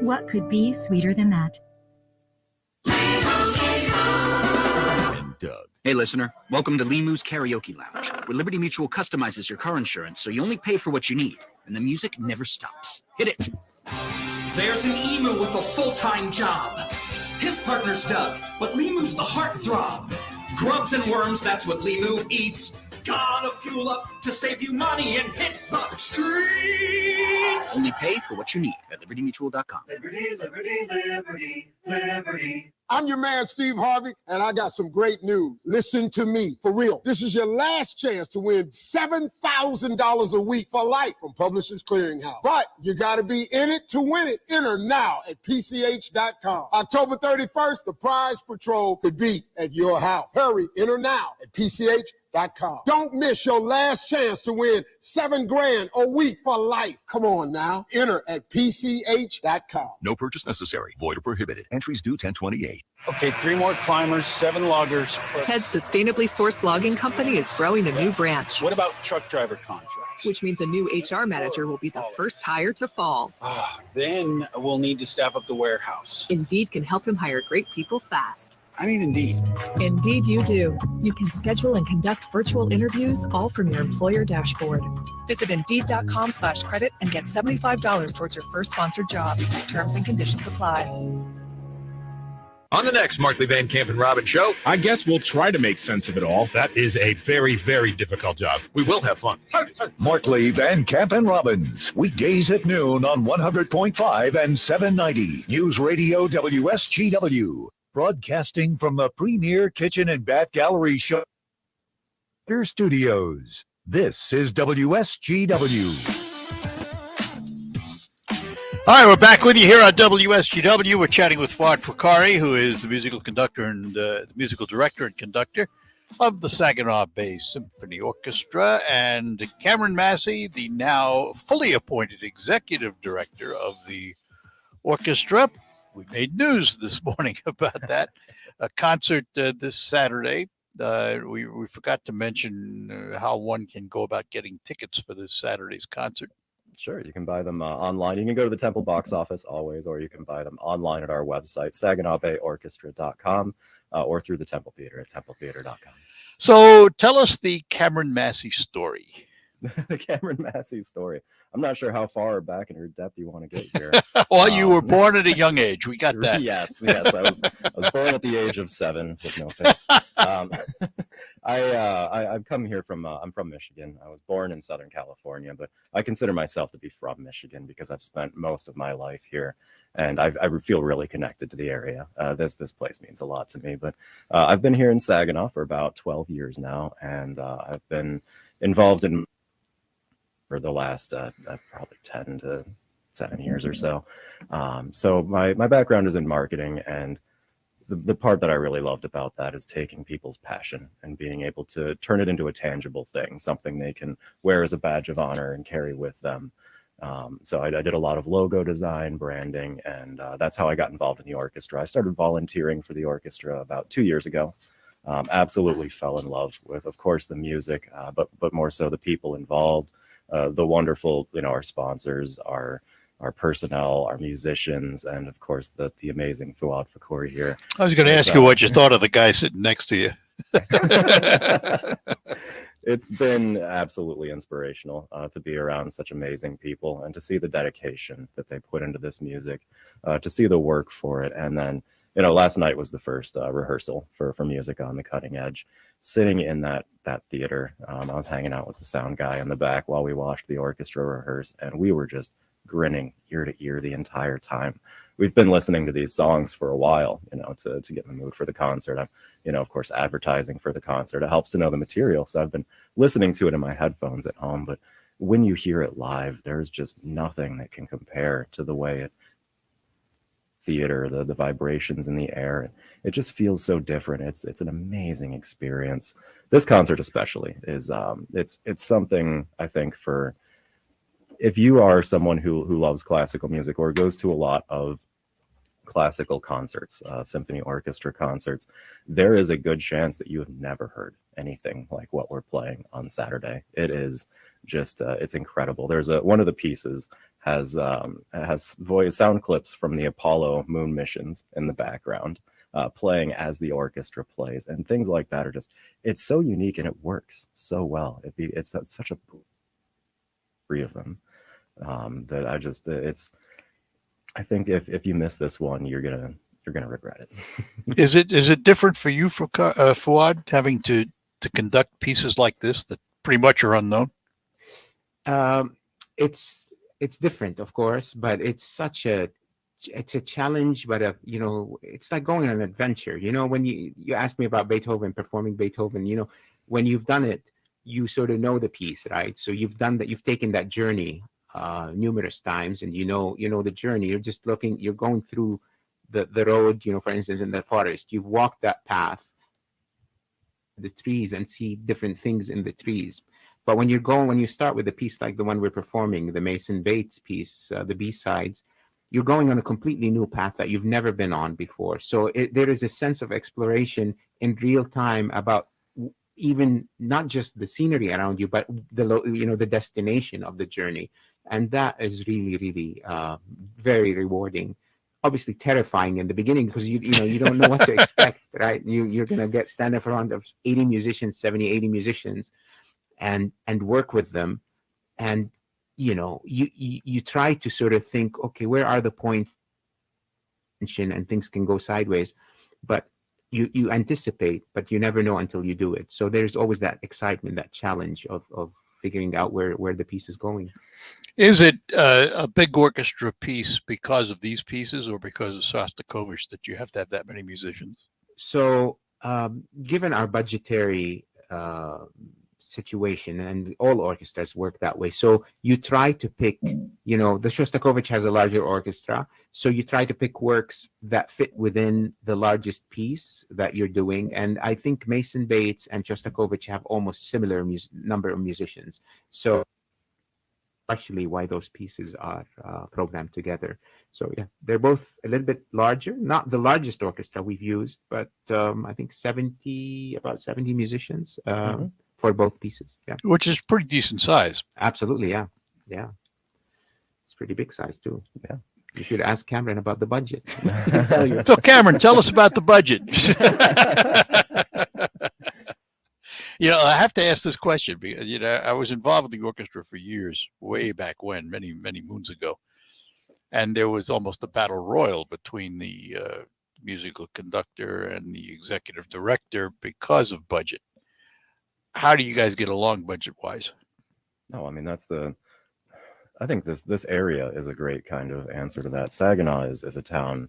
What could be sweeter than that? Doug. Hey, listener. Welcome to Limu's Karaoke Lounge, where Liberty Mutual customizes your car insurance so you only pay for what you need, and the music never stops. Hit it. There's an emu with a full-time job. His partner's Doug, but Limu's the heartthrob. Grubs and worms, that's what Limu eats. Gotta fuel up to save you money and hit the streets. Only pay for what you need at libertymutual.com. Liberty, liberty, liberty, liberty. I'm your man, Steve Harvey, and I got some great news. Listen to me, for real. This is your last chance to win $7,000 a week for life from Publishers Clearinghouse. But you got to be in it to win it. Enter now at PCH.com. October 31st, the prize patrol could be at your house. Hurry, enter now at PCH.com. Don't miss your last chance to win $7,000 a week for life. Come on now. Enter at PCH.com. No purchase necessary. Void or prohibited. Entries due 10/28. Okay, 3 more climbers, 7 loggers. Ted's sustainably sourced logging company is growing a new branch. What about truck driver contracts? Which means a new HR manager will be the first hire to fall. Then we'll need to staff up the warehouse. Indeed can help him hire great people fast. I need Indeed. Indeed you do. You can schedule and conduct virtual interviews all from your employer dashboard. Visit Indeed.com/credit and get $75 towards your first sponsored job. Terms and conditions apply. On the next Markley Van Camp and Robbins show, I guess we'll try to make sense of it all. That is a very, very difficult job. We will have fun. Markley, Van Camp, and Robbins. Weekdays at noon on 100.5 and 790. News Radio WSGW. Broadcasting from the premier kitchen and bath gallery show studios. This is WSGW. All right, we're back with you here on WSGW. We're chatting with Fouad Fakhouri, who is the musical conductor and the musical director and conductor of the Saginaw Symphony Orchestra, and Cameron Massey, the now fully appointed executive director of the orchestra. We made news this morning about that. A concert this Saturday. We forgot to mention how one can go about getting tickets for this Saturday's concert. Sure, you can buy them online. You can go to the Temple box office always, or you can buy them online at our website, SaginawBayOrchestra.com, or through the Temple Theater at TempleTheater.com. So tell us the Cameron Massey story. The Cameron Massey story. I'm not sure how far back in her depth you want to get here. Well, you were born at a young age. We got that. Yes. I was born at the age of 7 with no face. I've come here from. I'm from Michigan. I was born in Southern California, but I consider myself to be from Michigan because I've spent most of my life here, and I feel really connected to the area. This place means a lot to me. But I've been here in Saginaw for about 12 years now, and I've been involved in for the last probably 10 to 7 years or so. So my background is in marketing, and the part that I really loved about that is taking people's passion and being able to turn it into a tangible thing, something they can wear as a badge of honor and carry with them. So I did a lot of logo design, branding, and that's how I got involved in the orchestra. I started volunteering for the orchestra about 2 years ago. Absolutely fell in love with, of course, the music, but more so the people involved. The wonderful, our sponsors, our our personnel, our musicians, and of course the amazing Fouad Fakhouri here. I was going to ask you what you thought of the guy sitting next to you. It's been absolutely inspirational to be around such amazing people and to see the dedication that they put into this music, to see the work for it. And then, last night was the first rehearsal for Music on the Cutting Edge. Sitting in that theater, I was hanging out with the sound guy in the back while we watched the orchestra rehearse, and we were just grinning ear to ear the entire time. We've been listening to these songs for a while, to get in the mood for the concert. I'm, of course, advertising for the concert. It helps to know the material. So I've been listening to it in my headphones at home. But when you hear it live, there's just nothing that can compare to the way it theater, the vibrations in the air. It just feels so different. It's an amazing experience. This concert especially is it's something, I think, for if you are someone who loves classical music or goes to a lot of classical concerts, symphony orchestra concerts, there is a good chance that you have never heard anything like what we're playing on Saturday. It is just it's incredible. There's one of the pieces has voice sound clips from the Apollo moon missions in the background, playing as the orchestra plays, and things like that are just, it's so unique and it works so well. It's such a three of them that I think if you miss this one, you're gonna regret it. Is it different for you, for Fouad, having to conduct pieces like this that pretty much are unknown? It's different, of course, but it's a challenge, but it's like going on an adventure. When you asked me about Beethoven, performing Beethoven, when you've done it, you sort of know the piece, right? So you've done that, you've taken that journey numerous times, and you know the journey. You're just you're going through the road, for instance, in the forest. You've walked that path, the trees, and see different things in the trees. But when you start with a piece like the one we're performing, the Mason Bates piece, the B-sides, you're going on a completely new path that you've never been on before. So there is a sense of exploration in real time about even not just the scenery around you, but the destination of the journey. And that is really, really very rewarding. Obviously terrifying in the beginning because you don't know what to expect, right? You're going to stand in front of 80 musicians and work with them, and you try to sort of think, okay, where are the points, and things can go sideways, but you anticipate, but you never know until you do it. So there's always that excitement, that challenge of figuring out where the piece is going. Is it a big orchestra piece because of these pieces, or because of Shostakovich that you have to have that many musicians? So given our budgetary situation, and all orchestras work that way, so you try to pick, the Shostakovich has a larger orchestra, so you try to pick works that fit within the largest piece that you're doing. And I think Mason Bates and Shostakovich have almost similar number of musicians, so actually why those pieces are programmed together. So yeah, they're both a little bit larger, not the largest orchestra we've used, but I think about 70 musicians for both pieces. Yeah, which is pretty decent size. Absolutely, yeah. It's pretty big size too. Yeah, you should ask Cameron about the budget. He'll tell you. So Cameron, tell us about the budget. I have to ask this question because, I was involved in the orchestra for years, way back when, many, many moons ago. And there was almost a battle royal between the musical conductor and the executive director because of budget. How do you guys get along budget-wise? No, I mean, I think this area is a great kind of answer to that. Saginaw is a town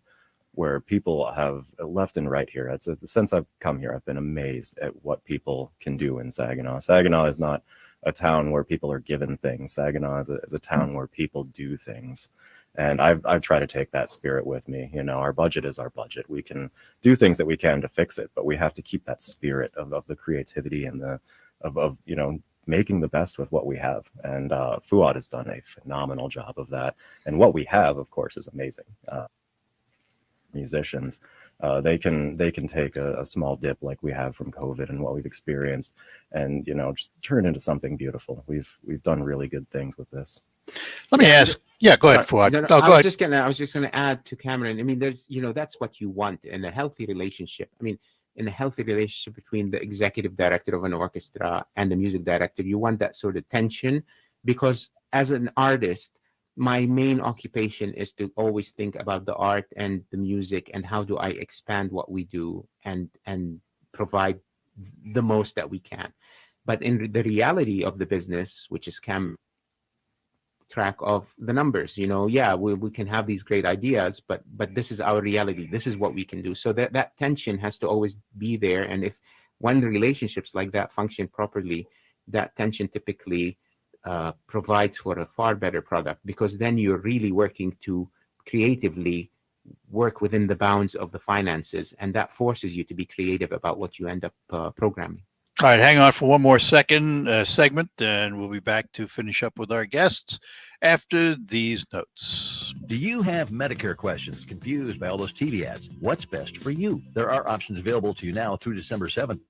where people have left and right here. Since I've come here, I've been amazed at what people can do in Saginaw. Saginaw is not a town where people are given things. Saginaw is a town where people do things. And I've tried to take that spirit with me. Our budget is our budget. We can do things that we can to fix it, but we have to keep that spirit of the creativity and of making the best with what we have. And Fouad has done a phenomenal job of that. And what we have, of course, is amazing. Musicians, they can take a small dip like we have from COVID and what we've experienced, and just turn it into something beautiful. We've done really good things with this. Let me ask Yeah, go ahead, Sorry. Fouad. No, no, Go I ahead. was just gonna add to Cameron. I mean, that's what you want in a healthy relationship. I mean, in a healthy relationship between the executive director of an orchestra and the music director, you want that sort of tension, because as an artist, my main occupation is to always think about the art and the music and how do I expand what we do and provide the most that we can. But in the reality of the business, which is track of the numbers, we can have these great ideas, but this is our reality. This is what we can do. So that tension has to always be there. And when the relationships like that function properly, that tension typically provides for a far better product, because then you're really working to creatively work within the bounds of the finances, and that forces you to be creative about what you end up programming. All right, hang on for one more segment, and we'll be back to finish up with our guests after these notes. Do you have Medicare questions? Confused by all those TV ads? What's best for you? There are options available to you now through December 7th.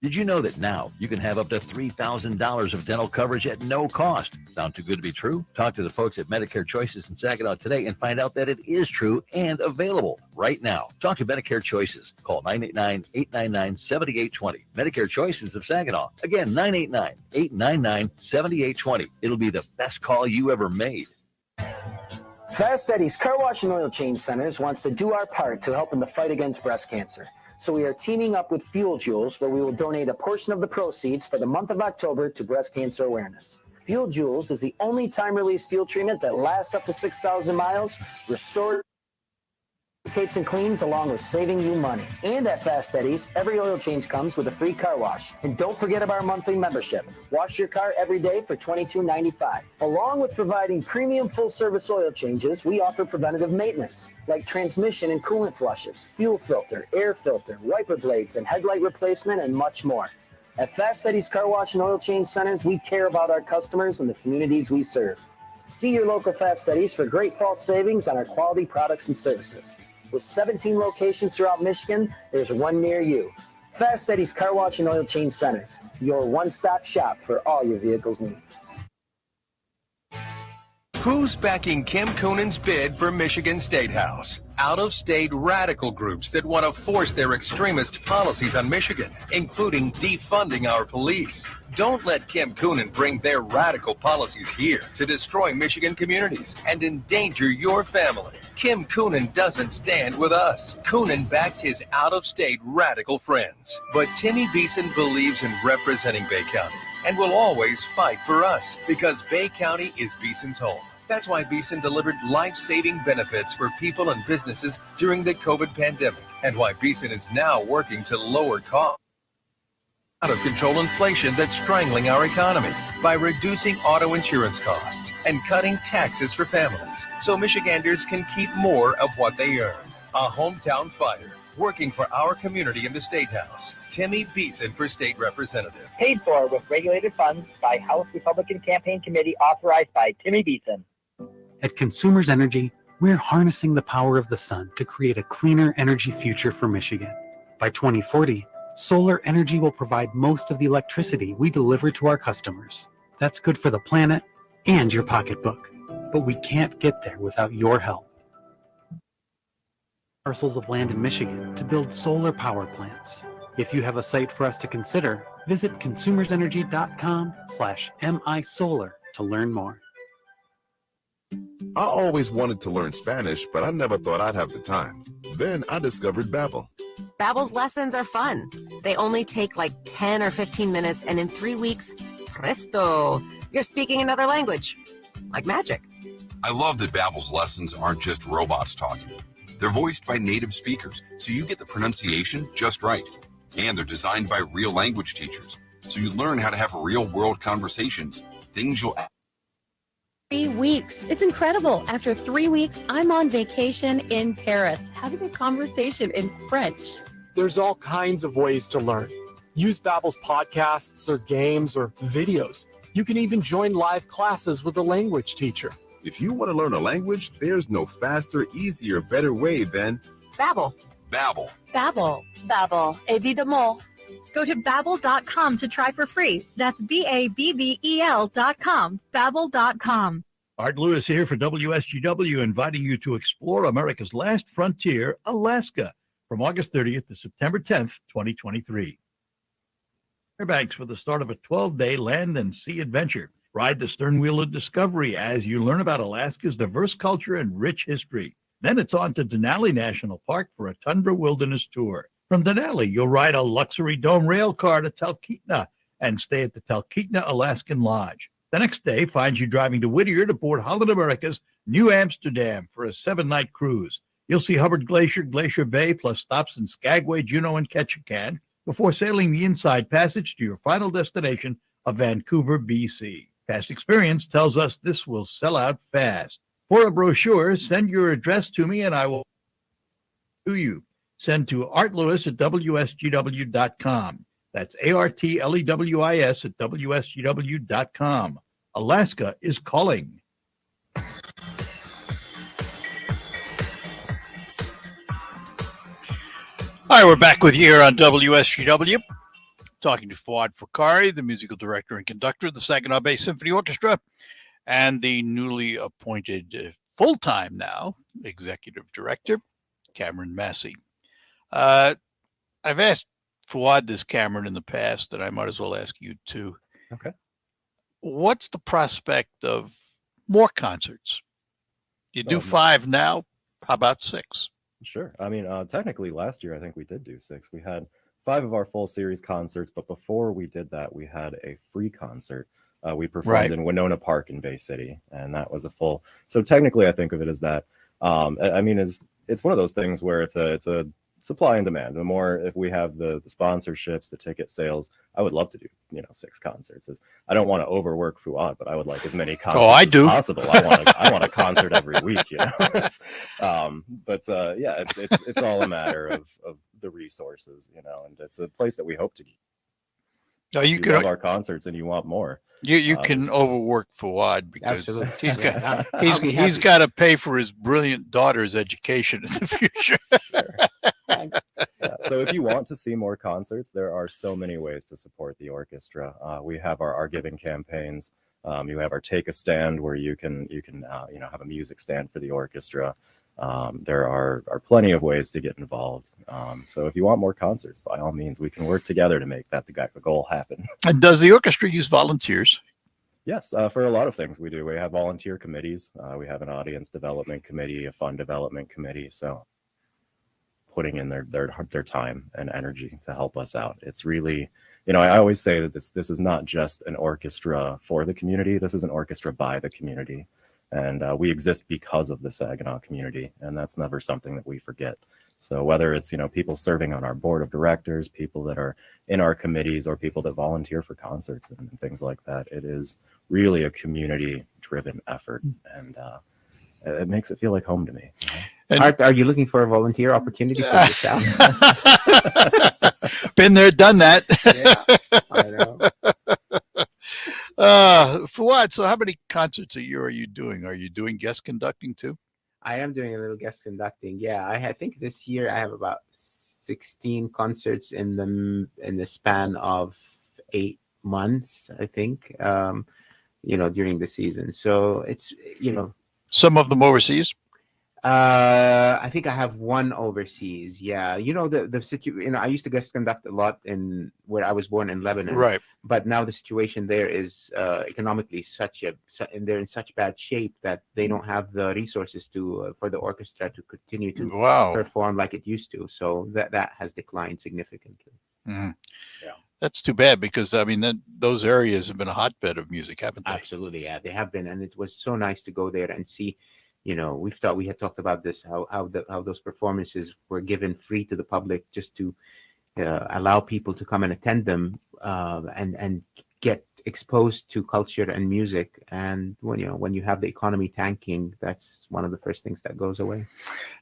Did you know that now you can have up to $3,000 of dental coverage at no cost? Sound too good to be true? Talk to the folks at Medicare Choices in Saginaw today and find out that it is true and available right now. Talk to Medicare Choices. Call 989-899-7820. Medicare Choices of Saginaw. Again, 989-899-7820. It'll be the best call you ever made. Fast Eddie's Car Wash and Oil Change Centers wants to do our part to help in the fight against breast cancer. So we are teaming up with Fuel Jewels, where we will donate a portion of the proceeds for the month of October to breast cancer awareness. Fuel Jewels is the only time-release fuel treatment that lasts up to 6,000 miles, restores and cleans, along with saving you money. And at Fast Eddie's, every oil change comes with a free car wash. And don't forget about our monthly membership. Wash your car every day for $22.95. Along with providing premium full-service oil changes, we offer preventative maintenance, like transmission and coolant flushes, fuel filter, air filter, wiper blades, and headlight replacement, and much more. At Fast Eddie's Car Wash and Oil Change Centers, we care about our customers and the communities we serve. See your local Fast Eddie's for great fall savings on our quality products and services. With 17 locations throughout Michigan, there's one near you. Fast Eddie's Car Wash and Oil Change Centers, your one-stop shop for all your vehicle's needs. Who's backing Kim Coonan's bid for Michigan State House? Out-of-state radical groups that want to force their extremist policies on Michigan, including defunding our police. Don't let Kim Coonan bring their radical policies here to destroy Michigan communities and endanger your family. Kim Coonan doesn't stand with us. Coonan backs his out-of-state radical friends. But Timmy Beeson believes in representing Bay County and will always fight for us because Bay County is Beeson's home. That's why Beeson delivered life-saving benefits for people and businesses during the COVID pandemic, and why Beeson is now working to lower costs. Out-of-control inflation that's strangling our economy by reducing auto insurance costs and cutting taxes for families so Michiganders can keep more of what they earn. A hometown fighter working for our community in the State House. Timmy Beeson for State Representative. Paid for with regulated funds by House Republican Campaign Committee authorized by Timmy Beeson. At Consumers Energy, we're harnessing the power of the sun to create a cleaner energy future for Michigan. By 2040, solar energy will provide most of the electricity we deliver to our customers. That's good for the planet and your pocketbook. But we can't get there without your help. Parcels of land in Michigan to build solar power plants. If you have a site for us to consider, visit consumersenergy.com/misolar to learn more. I always wanted to learn Spanish, but I never thought I'd have the time. Then I discovered Babbel. Babbel's lessons are fun. They only take like 10 or 15 minutes, and in 3 weeks, presto, you're speaking another language. Like magic. I love that Babbel's lessons aren't just robots talking. They're voiced by native speakers, so you get the pronunciation just right. And they're designed by real language teachers, so you learn how to have real-world conversations, things you'll... 3 weeks. It's incredible. After 3 weeks, I'm on vacation in Paris, having a conversation in French. There's all kinds of ways to learn. Use Babbel's podcasts or games or videos. You can even join live classes with a language teacher. If you want to learn a language, there's no faster, easier, better way than Babbel. Babbel. Babbel. Babbel. Évidemment. Go to Babbel.com to try for free. That's Babbel.com. Babbel.com. Art Lewis here for WSGW, inviting you to explore America's last frontier, Alaska, from August 30th to September 10th, 2023. Fairbanks for the start of a 12-day land and sea adventure. Ride the stern wheel of discovery as you learn about Alaska's diverse culture and rich history. Then it's on to Denali National Park for a tundra wilderness tour. From Denali, you'll ride a luxury dome rail car to Talkeetna and stay at the Talkeetna Alaskan Lodge. The next day finds you driving to Whittier to board Holland America's New Amsterdam for a 7-night cruise. You'll see Hubbard Glacier, Glacier Bay, plus stops in Skagway, Juneau, and Ketchikan before sailing the Inside Passage to your final destination of Vancouver, BC. Past experience tells us this will sell out fast. For a brochure, send your address to me and I will to you. Send to artlewis@wsgw.com. That's ARTLEWIS at WSGW.com. Alaska is calling. All right, we're back with you here on WSGW, talking to Fouad Fakhouri, the musical director and conductor of the Saginaw Symphony Orchestra, and the newly appointed full-time now executive director, Cameron Massey. I've asked Fouad this, Cameron, in the past, and I might as well ask you too. Okay. What's the prospect of more concerts? You do 5 now. How about 6? Sure. I mean, technically last year, I think we did do 6. We had 5 of our full series concerts, but before we did that, we had a free concert. We performed in Winona Park in Bay City, and that was a full. So technically, I think of it as that. I mean, it's one of those things where it's a supply and demand. The more, if we have the sponsorships, the ticket sales, I would love to do 6 concerts. I don't want to overwork Fouad, but I would like as many concerts as possible. I want a concert every week, But yeah, it's all a matter of the resources, and it's a place that we hope to. No, you can love our concerts and you want more. You can overwork Fouad because Absolutely. he's got to pay for his brilliant daughter's education in the future. Sure. Yeah. So if you want to see more concerts, there are so many ways to support the orchestra. We have our giving campaigns. You have our Take a Stand, where you can have a music stand for the orchestra. There are plenty of ways to get involved. So if you want more concerts, by all means, we can work together to make that the goal happen. And does the orchestra use volunteers? Yes, for a lot of things we do. We have volunteer committees. We have an audience development committee, a fund development committee. So putting in their time and energy to help us out. It's really, I always say that this is not just an orchestra for the community. This is an orchestra by the community. And we exist because of the Saginaw community, and that's never something that we forget. So whether it's, people serving on our board of directors, people that are in our committees, or people that volunteer for concerts and things like that, it is really a community-driven effort, and it makes it feel like home to me. Art, are you looking for a volunteer opportunity for yourself? Been there, done that. Yeah, I know. Fouad, so how many concerts a year are you doing? Are you doing guest conducting too? I am doing a little guest conducting. Yeah, I think this year I have about 16 concerts in the span of 8 months, I think, during the season. So it's, Some of them overseas? I think I have one overseas. Yeah, the situation. I used to guest conduct a lot in where I was born in Lebanon. Right. But now the situation there is economically and they're in such bad shape that they don't have the resources for the orchestra to continue to perform like it used to. So that has declined significantly. Mm-hmm. Yeah. That's too bad because those areas have been a hotbed of music, haven't they? Absolutely, yeah, they have been, and it was so nice to go there and see. We had talked about this, how those performances were given free to the public just to allow people to come and attend them and get exposed to culture and music. And when you have the economy tanking, that's one of the first things that goes away.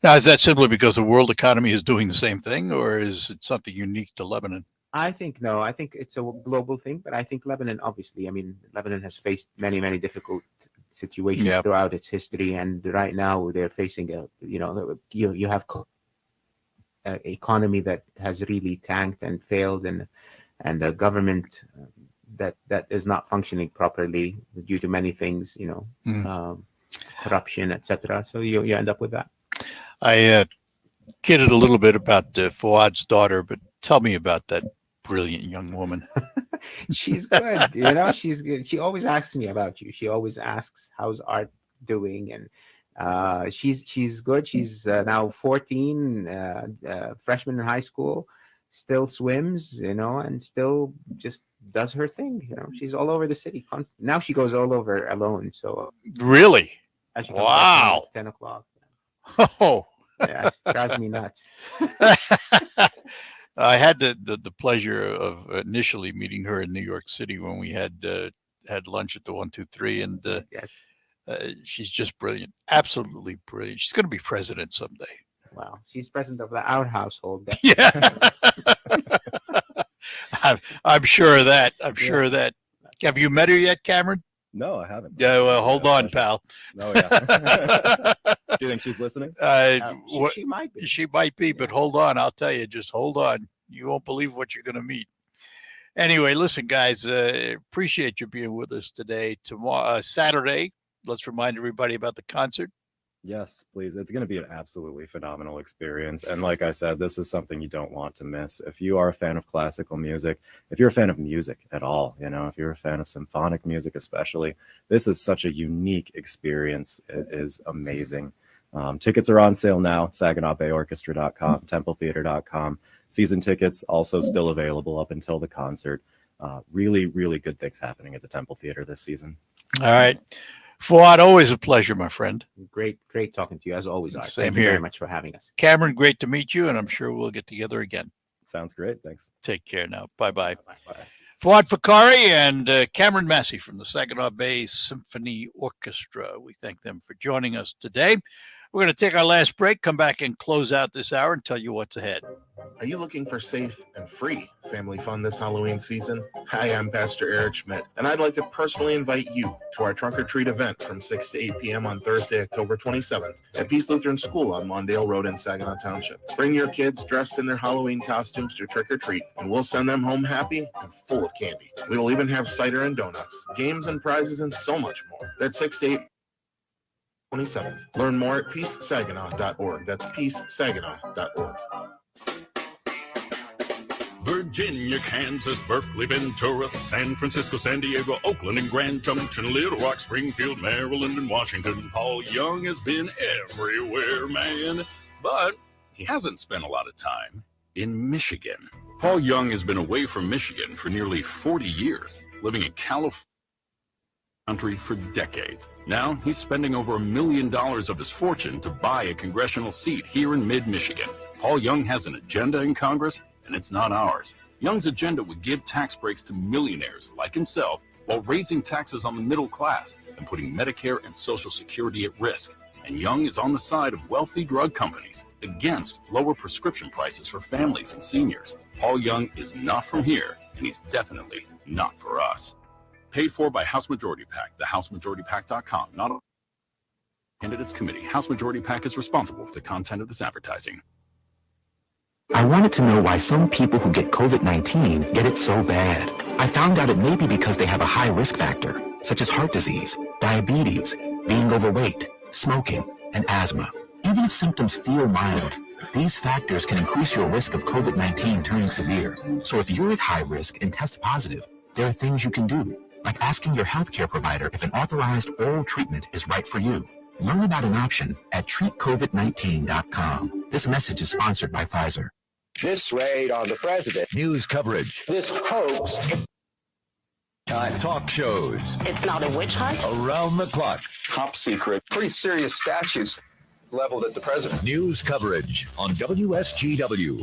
Now, is that simply because the world economy is doing the same thing, or is it something unique to Lebanon? I think it's a global thing, but I think Lebanon, obviously, Lebanon has faced many, many difficult situations throughout its history, and right now they're facing you have an economy that has really tanked and failed, and the government that is not functioning properly due to many things, corruption, etc. So you end up with that. I kidded a little bit about Fouad's daughter, but tell me about that brilliant young woman. She's good. She's good. She always asks me about you. She always asks, how's Art doing? And she's good. She's now 14, freshman in high school, still swims, and still just does her thing. She's all over the city. Now she goes all over alone. So really? Wow. 10 o'clock. Oh. Yeah, it drives me nuts. I had the pleasure of initially meeting her in New York City when we had lunch at the 123, and yes, she's just brilliant, absolutely brilliant. She's going to be president someday. Wow, she's president of our household. Yeah, I'm sure of that. I'm sure of that. Have you met her yet, Cameron? No, I haven't. Yeah, well, hold on, pal. Oh, yeah. Do you think she's listening? She might be. She might be, but hold on. I'll tell you, just hold on. You won't believe what you're going to meet. Anyway, listen, guys, appreciate you being with us today. Tomorrow, Saturday, let's remind everybody about the concert. Yes, please. It's going to be an absolutely phenomenal experience. And like I said, this is something you don't want to miss. If you are a fan of classical music, if you're a fan of music at all, if you're a fan of symphonic music especially, this is such a unique experience. It is amazing. Tickets are on sale now, SaginawBayOrchestra.com, TempleTheater.com. Season tickets also still available up until the concert. Really, really good things happening at the Temple Theater this season. All right. Fouad, always a pleasure, my friend. Great talking to you as always. Art. Same Thank here. you very much for having us. Cameron, great to meet you, and I'm sure we'll get together again. Sounds great. Thanks. Take care now. Bye-bye. Fouad Fakhouri and Cameron Massey from the Saginaw Bay Symphony Orchestra. We thank them for joining us today. We're going to take our last break, come back and close out this hour and tell you what's ahead. Are you looking for safe and free family fun this Halloween season? Hi, I'm Pastor Eric Schmidt, and I'd like to personally invite you to our Trunk or Treat event from 6 to 8 p.m. on Thursday, October 27th at Peace Lutheran School on Mondale Road in Saginaw Township. Bring your kids dressed in their Halloween costumes to trick or treat, and we'll send them home happy and full of candy. We will even have cider and donuts, games and prizes, and so much more. That's 6 to 8 27th. Learn more at peacesaginaw.org. That's peacesaginaw.org. Virginia, Kansas, Berkeley, Ventura, San Francisco, San Diego, Oakland, and Grand Junction, Little Rock, Springfield, Maryland, and Washington. Paul Young has been everywhere, man. But he hasn't spent a lot of time in Michigan. Paul Young has been away from Michigan for nearly 40 years, living in California for decades. Now he's spending over $1 million of his fortune to buy a congressional seat here in mid-Michigan. Paul Young has an agenda in Congress, and it's not ours. Young's agenda would give tax breaks to millionaires like himself while raising taxes on the middle class and putting Medicare and Social Security at risk. And Young is on the side of wealthy drug companies against lower prescription prices for families and seniors. Paul Young is not from here, and he's definitely not for us. Paid for by House Majority PAC, theHouseMajorityPAC.com, not a candidates committee. House Majority PAC is responsible for the content of this advertising. I wanted to know why some people who get COVID-19 get it so bad. I found out it may be because they have a high risk factor, such as heart disease, diabetes, being overweight, smoking, and asthma. Even if symptoms feel mild, these factors can increase your risk of COVID-19 turning severe. So if you're at high risk and test positive, there are things you can do, like asking your healthcare provider if an authorized oral treatment is right for you. Learn about an option at treatcovid19.com. This message is sponsored by Pfizer. This raid on the president. News coverage. This hoax. Talk shows. It's not a witch hunt. Around the clock. Top secret. Pretty serious statutes leveled at the president. News coverage on WSGW.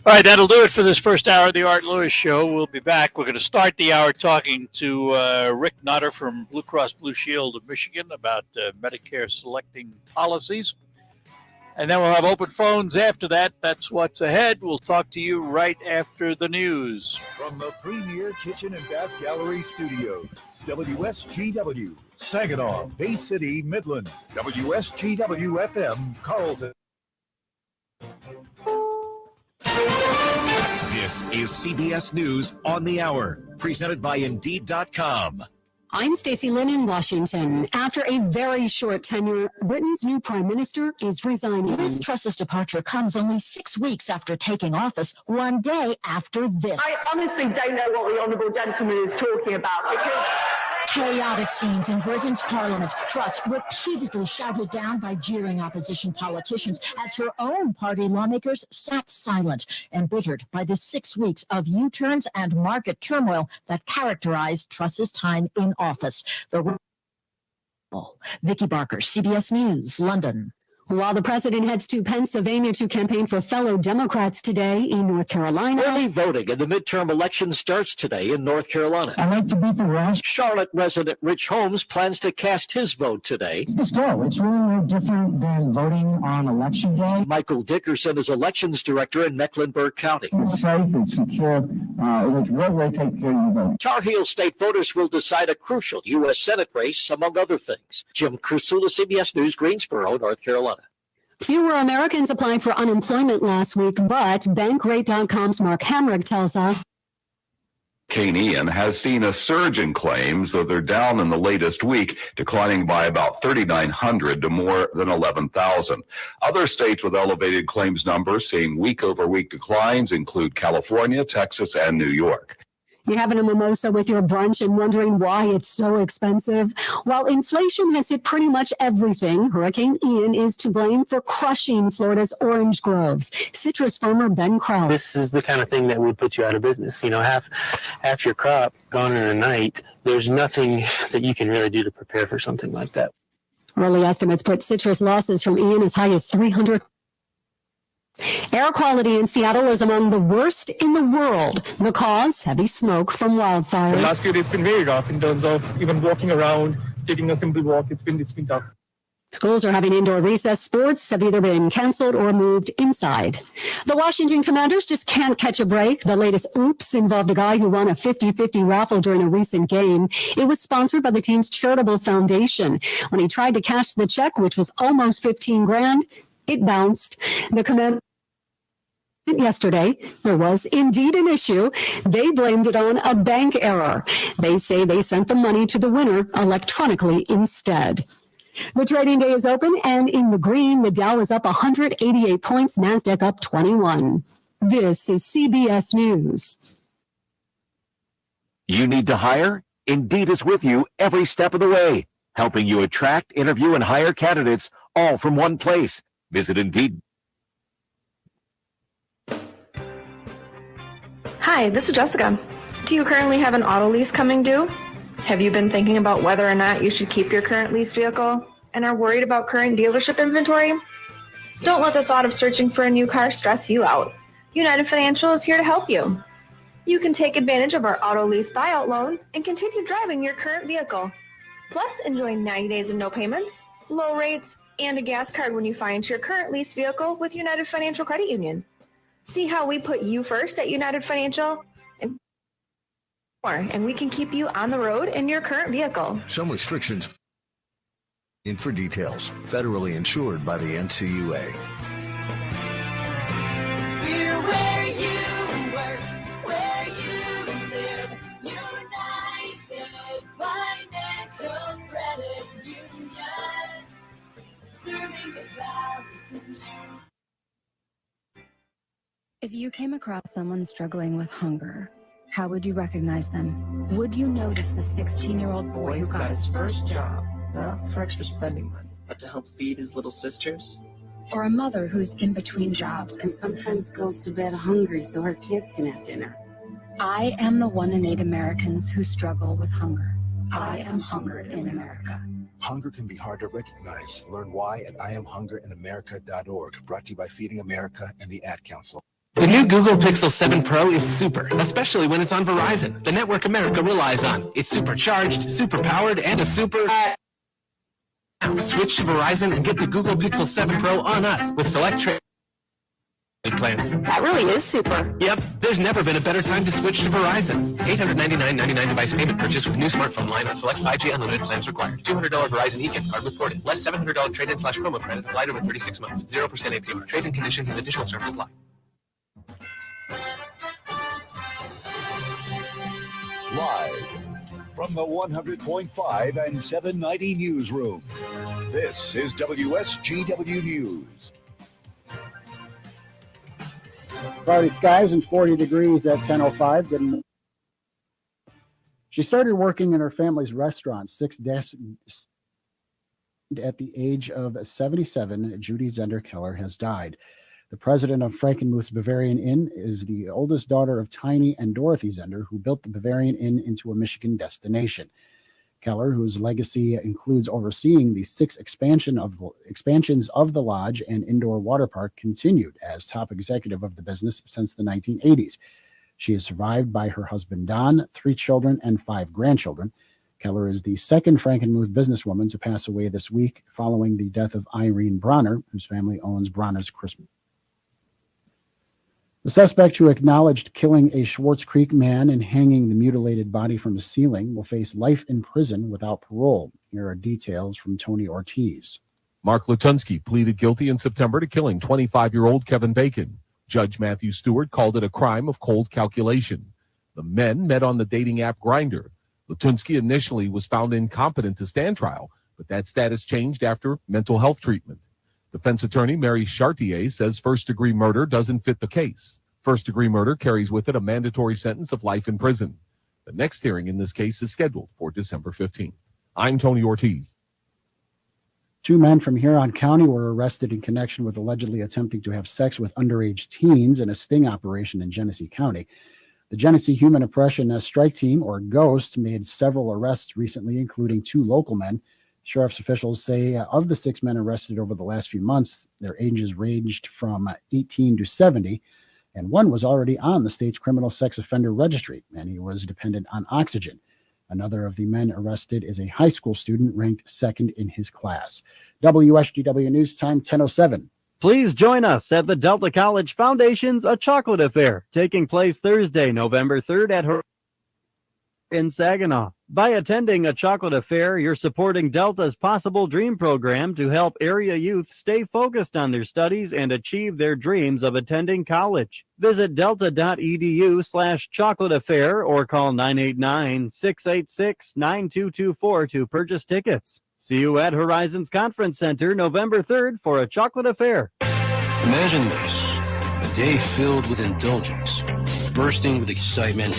All right, that'll do it for this first hour of the Art Lewis Show. We'll be back. We're going to start the hour talking to Rick Nutter from Blue Cross Blue Shield of Michigan about Medicare selecting policies. And then we'll have open phones after that. That's what's ahead. We'll talk to you right after the news. From the Premier Kitchen and Bath Gallery Studios, WSGW, Saginaw, Bay City, Midland, WSGW FM, Carlton. The This is CBS News on the Hour, presented by Indeed.com. I'm Stacey Lynn in Washington. After a very short tenure, Britain's new prime minister is resigning. Liz Truss's departure comes only 6 weeks after taking office, one day after this. I honestly don't know what the honourable gentleman is talking about because... Chaotic scenes in Britain's parliament. Truss repeatedly shouted down by jeering opposition politicians as her own party lawmakers sat silent, embittered by the 6 weeks of U-turns and market turmoil that characterized Truss's time in office. Vicky Barker, CBS News, London. While the president heads to Pennsylvania to campaign for fellow Democrats today in North Carolina. Early voting in the midterm election starts today in North Carolina. I like to beat the rush. Charlotte resident Rich Holmes plans to cast his vote today. Just go. It's really no different than voting on election day. Michael Dickerson is elections director in Mecklenburg County. It's safe, it's secure, it's a great way to take care of your vote. Tar Heel State voters will decide a crucial U.S. Senate race, among other things. Jim Krasula, CBS News, Greensboro, North Carolina. Fewer Americans applied for unemployment last week, but Bankrate.com's Mark Hamrick tells us. Hurricane Ian has seen a surge in claims, though they're down in the latest week, declining by about 3,900 to more than 11,000. Other states with elevated claims numbers seeing week-over-week declines include California, Texas, and New York. You're having a mimosa with your brunch and wondering why it's so expensive? While inflation has hit pretty much everything, Hurricane Ian is to blame for crushing Florida's orange groves. Citrus farmer Ben Krause. This is the kind of thing that would put you out of business. You know, half your crop gone in a night. There's nothing that you can really do to prepare for something like that. Early estimates put citrus losses from Ian as high as 300. Air quality in Seattle is among the worst in the world. The cause, heavy smoke from wildfires. The last few days have been very rough in terms of even walking around, taking a simple walk. It's been tough. Schools are having indoor recess. Sports have either been canceled or moved inside. The Washington Commanders just can't catch a break. The latest oops involved a guy who won a 50-50 raffle during a recent game. It was sponsored by the team's charitable foundation. When he tried to cash the check, which was almost $15,000, it bounced. The Commanders yesterday, there was indeed an issue. They blamed it on a bank error. They say they sent the money to the winner electronically instead. The trading day is open and in the green. The Dow is up 188 points, NASDAQ up 21. This is CBS News. You need to hire? Indeed is with you every step of the way, helping you attract, interview, and hire candidates all from one place. Visit Indeed. Hi, this is Jessica. Do you currently have an auto lease coming due? Have you been thinking about whether or not you should keep your current lease vehicle and are worried about current dealership inventory? Don't let the thought of searching for a new car stress you out. United Financial is here to help you. You can take advantage of our auto lease buyout loan and continue driving your current vehicle. Plus, enjoy 90 days of no payments, low rates, and a gas card when you finance your current lease vehicle with United Financial Credit Union. See how we put you first at United Financial and more, and we can keep you on the road in your current vehicle. Some restrictions for details. Federally insured by the NCUA. We're where you work, where you live. United Financial Credit Union. Serving the value. If you came across someone struggling with hunger, how would you recognize them? Would you notice a 16-year-old boy who got his first job, not for extra spending money, but to help feed his little sisters? Or a mother who's in between jobs and sometimes goes to bed hungry so her kids can have dinner? I am the 1 in 8 Americans who struggle with hunger. I am hungered in America. Hunger can be hard to recognize. Learn why at IamHungeredInAmerica.org. Brought to you by Feeding America and the Ad Council. The new Google Pixel 7 Pro is super, especially when it's on Verizon, the network America relies on. It's supercharged, super-powered, and a super... Switch to Verizon and get the Google Pixel 7 Pro on us with select trade plans. That really is super. Yep, there's never been a better time to switch to Verizon. $899.99 device payment purchase with new smartphone line on select 5G unlimited plans required. $200 Verizon e-gift card reported. Less $700 trade-in/promo credit applied over 36 months. 0% APR. Trade-in conditions and additional terms apply. Live from the 100.5 and 790 newsroom, this is WSGW News. Cloudy skies and 40 degrees at 10:05. Good morning. She started working in her family's restaurant, at the age of 77. Judy Zender Keller has died. The president of Frankenmuth's Bavarian Inn is the oldest daughter of Tiny and Dorothy Zender, who built the Bavarian Inn into a Michigan destination. Keller, whose legacy includes overseeing the 6 expansions of the lodge and indoor water park, continued as top executive of the business since the 1980s. She is survived by her husband Don, 3 children, and 5 grandchildren. Keller is the second Frankenmuth businesswoman to pass away this week, following the death of Irene Bronner, whose family owns Bronner's Christmas. The suspect who acknowledged killing a Schwartz Creek man and hanging the mutilated body from the ceiling will face life in prison without parole. Here are details from Tony Ortiz. Mark Lutunsky pleaded guilty in September to killing 25-year-old Kevin Bacon. Judge Matthew Stewart called it a crime of cold calculation. The men met on the dating app Grindr. Lutunsky initially was found incompetent to stand trial, but that status changed after mental health treatment. Defense attorney Mary Chartier says first-degree murder doesn't fit the case. First-degree murder carries with it a mandatory sentence of life in prison. The next hearing in this case is scheduled for December 15th. I'm Tony Ortiz. 2 men from Huron County were arrested in connection with allegedly attempting to have sex with underage teens in a sting operation in Genesee County. The Genesee Human Oppression Strike Team, or GHOST, made several arrests recently, including 2 local men. Sheriff's officials say of the 6 men arrested over the last few months, their ages ranged from 18 to 70, and one was already on the state's criminal sex offender registry, and he was dependent on oxygen. Another of the men arrested is a high school student ranked 2nd in his class. WSGW News Time, 10:07. Please join us at the Delta College Foundation's A Chocolate Affair, taking place Thursday, November 3rd at in Saginaw. By attending A Chocolate Affair, you're supporting Delta's Possible Dream program to help area youth stay focused on their studies and achieve their dreams of attending college. Visit delta.edu/chocolate affair or call 989-686-9224 to purchase tickets. See you at Horizons Conference Center November 3rd for A Chocolate Affair. Imagine this, a day filled with indulgence, bursting with excitement,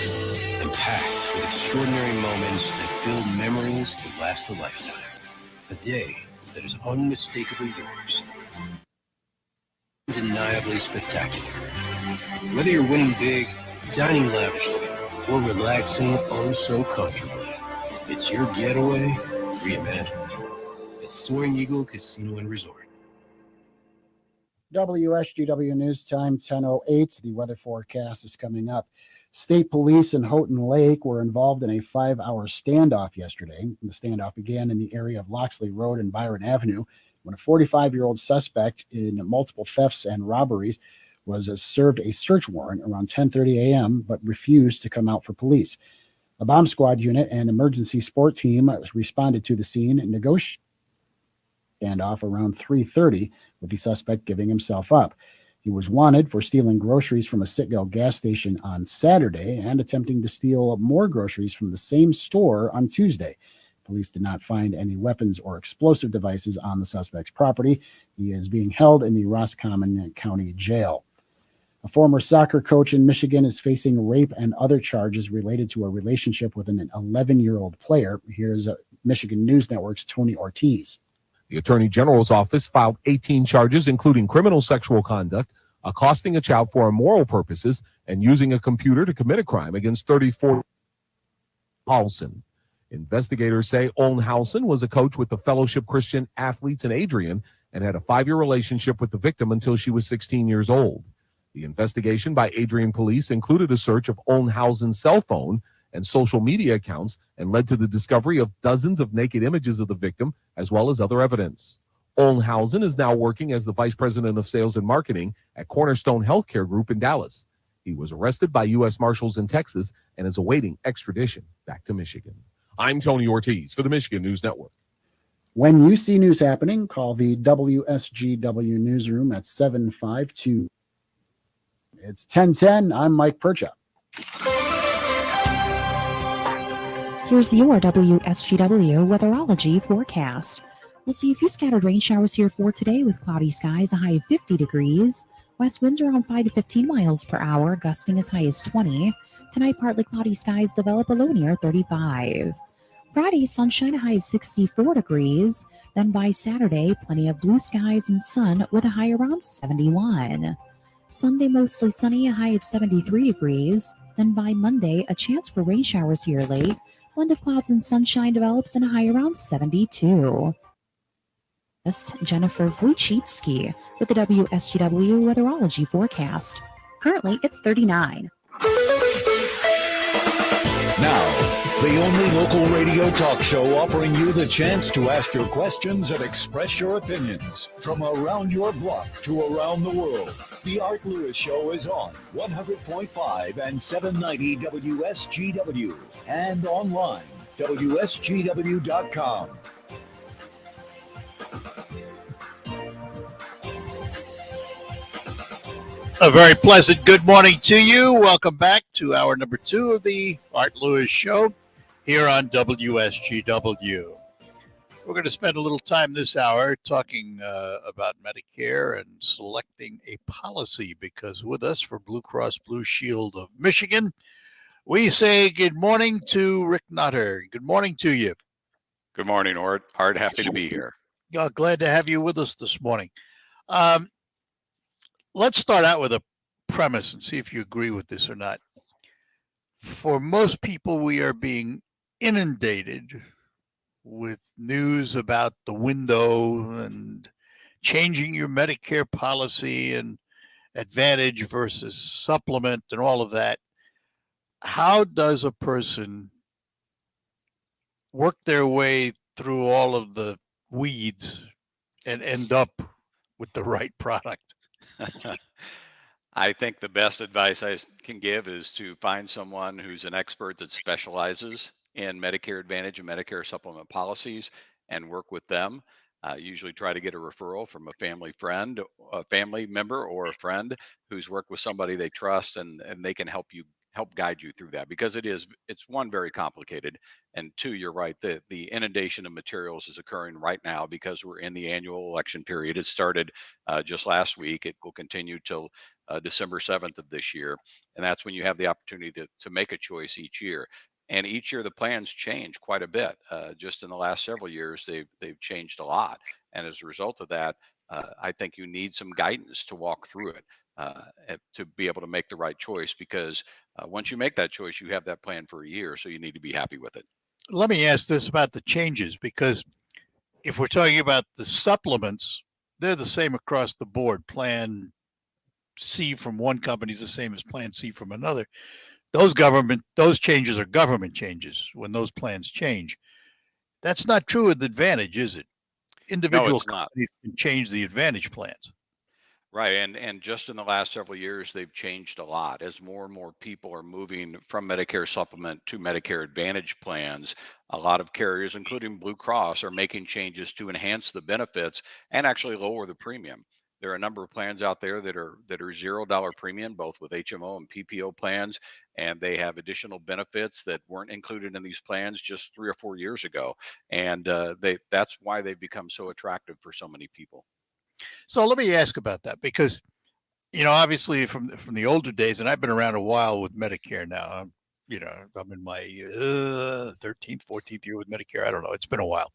and packed with extraordinary moments that build memories to last a lifetime. A day that is unmistakably yours. Undeniably spectacular. Whether you're winning big, dining lavishly, or relaxing oh so comfortably, it's your getaway reimagined. It's Soaring Eagle Casino and Resort. WSGW News Time, 10:08. The weather forecast is coming up. State police in Houghton Lake were involved in a 5-hour standoff yesterday. The standoff began in the area of Loxley Road and Byron Avenue when a 45-year-old suspect in multiple thefts and robberies was served a search warrant around 10:30 a.m. but refused to come out for police. A bomb squad unit and emergency support team responded to the scene and negotiated standoff around 3:30, with the suspect giving himself up. He was wanted for stealing groceries from a Citgo gas station on Saturday and attempting to steal more groceries from the same store on Tuesday. Police did not find any weapons or explosive devices on the suspect's property. He is being held in the Roscommon County Jail. A former soccer coach in Michigan is facing rape and other charges related to a relationship with an 11-year-old player. Here's Michigan News Network's Tony Ortiz. The Attorney General's office filed 18 charges, including criminal sexual conduct, accosting a child for immoral purposes, and using a computer to commit a crime against 34 Halson. Investigators say Olnhausen was a coach with the Fellowship Christian Athletes in Adrian and had a 5-year relationship with the victim until she was 16 years old. The investigation by Adrian police included a search of Olnhausen's cell phone and social media accounts and led to the discovery of dozens of naked images of the victim, as well as other evidence. Olnhausen is now working as the vice president of sales and marketing at Cornerstone Healthcare Group in Dallas. He was arrested by U.S. Marshals in Texas and is awaiting extradition back to Michigan. I'm Tony Ortiz for the Michigan News Network. When you see news happening, call the WSGW newsroom at 752. It's 10:10. I'm Mike Percha. Here's your WSGW Weatherology forecast. We'll see a few scattered rain showers here for today with cloudy skies, a high of 50 degrees. West winds around 5 to 15 miles per hour, gusting as high as 20. Tonight, partly cloudy skies develop a low near 35. Friday, sunshine, a high of 64 degrees. Then by Saturday, plenty of blue skies and sun with a high around 71. Sunday, mostly sunny, a high of 73 degrees. Then by Monday, a chance for rain showers here late. Blend of clouds and sunshine develops and a high around 72. Jennifer Wojcicki with the WSGW Weatherology forecast. Currently, it's 39. Now, the only local radio talk show offering you the chance to ask your questions and express your opinions from around your block to around the world. The Art Lewis Show is on 100.5 and 790 WSGW and online, WSGW.com. A very pleasant good morning to you. Welcome back to hour number 2 of the Art Lewis Show here on WSGW. We're going to spend a little time this hour talking about Medicare and selecting a policy, because with us from Blue Cross Blue Shield of Michigan, we say good morning to Rick Nutter. Good morning to you. Good morning, Art. Happy to be here. Glad to have you with us this morning. Let's start out with a premise and see if you agree with this or not. For most people, we are being inundated with news about the window and changing your Medicare policy and Advantage versus supplement and all of that. How does a person work their way through all of the weeds and end up with the right product? I think the best advice I can give is to find someone who's an expert that specializes in Medicare Advantage and Medicare supplement policies and work with them. Usually try to get a referral from a family member or a friend who's worked with somebody they trust, and they can help guide you through that, because it's one, very complicated, and two, you're right, the inundation of materials is occurring right now because we're in the annual election period. It started just last week. It will continue till December 7th of this year, and that's when you have the opportunity to make a choice each year. And each year the plans change quite a bit. Just in the last several years, they've changed a lot, and as a result of that, I think you need some guidance to walk through it to be able to make the right choice, because once you make that choice, you have that plan for a year, so you need to be happy with it. Let me ask this about the changes, because if we're talking about the supplements, they're the same across the board. Plan C from one company is the same as Plan C from another. Those changes are government changes when those plans change. That's not true with Advantage, is it? Individual companies can change the Advantage plans. Right, and just in the last several years, they've changed a lot as more and more people are moving from Medicare Supplement to Medicare Advantage plans. A lot of carriers, including Blue Cross, are making changes to enhance the benefits and actually lower the premium. There are a number of plans out there that are $0 premium, both with HMO and PPO plans, and they have additional benefits that weren't included in these plans just 3 or 4 years ago, and that's why they've become so attractive for so many people. So let me ask about that, because, obviously from the older days, and I've been around a while with Medicare now. I'm in my 13th, 14th year with Medicare. I don't know. It's been a while.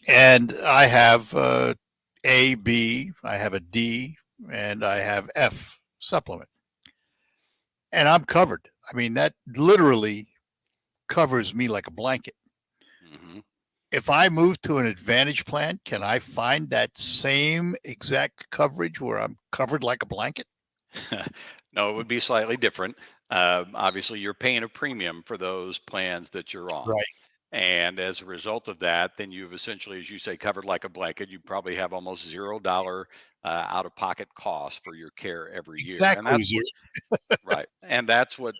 And I have A, B, I have a D, and I have F supplement. And I'm covered. I mean, that literally covers me like a blanket. Mm-hmm. If I move to an Advantage plan, can I find that same exact coverage where I'm covered like a blanket? No, it would be slightly different. Obviously, you're paying a premium for those plans that you're on. Right. And as a result of that, then you've essentially, as you say, covered like a blanket. You probably have almost $0 out-of-pocket costs for your care every year. Exactly. And that's right. And that's what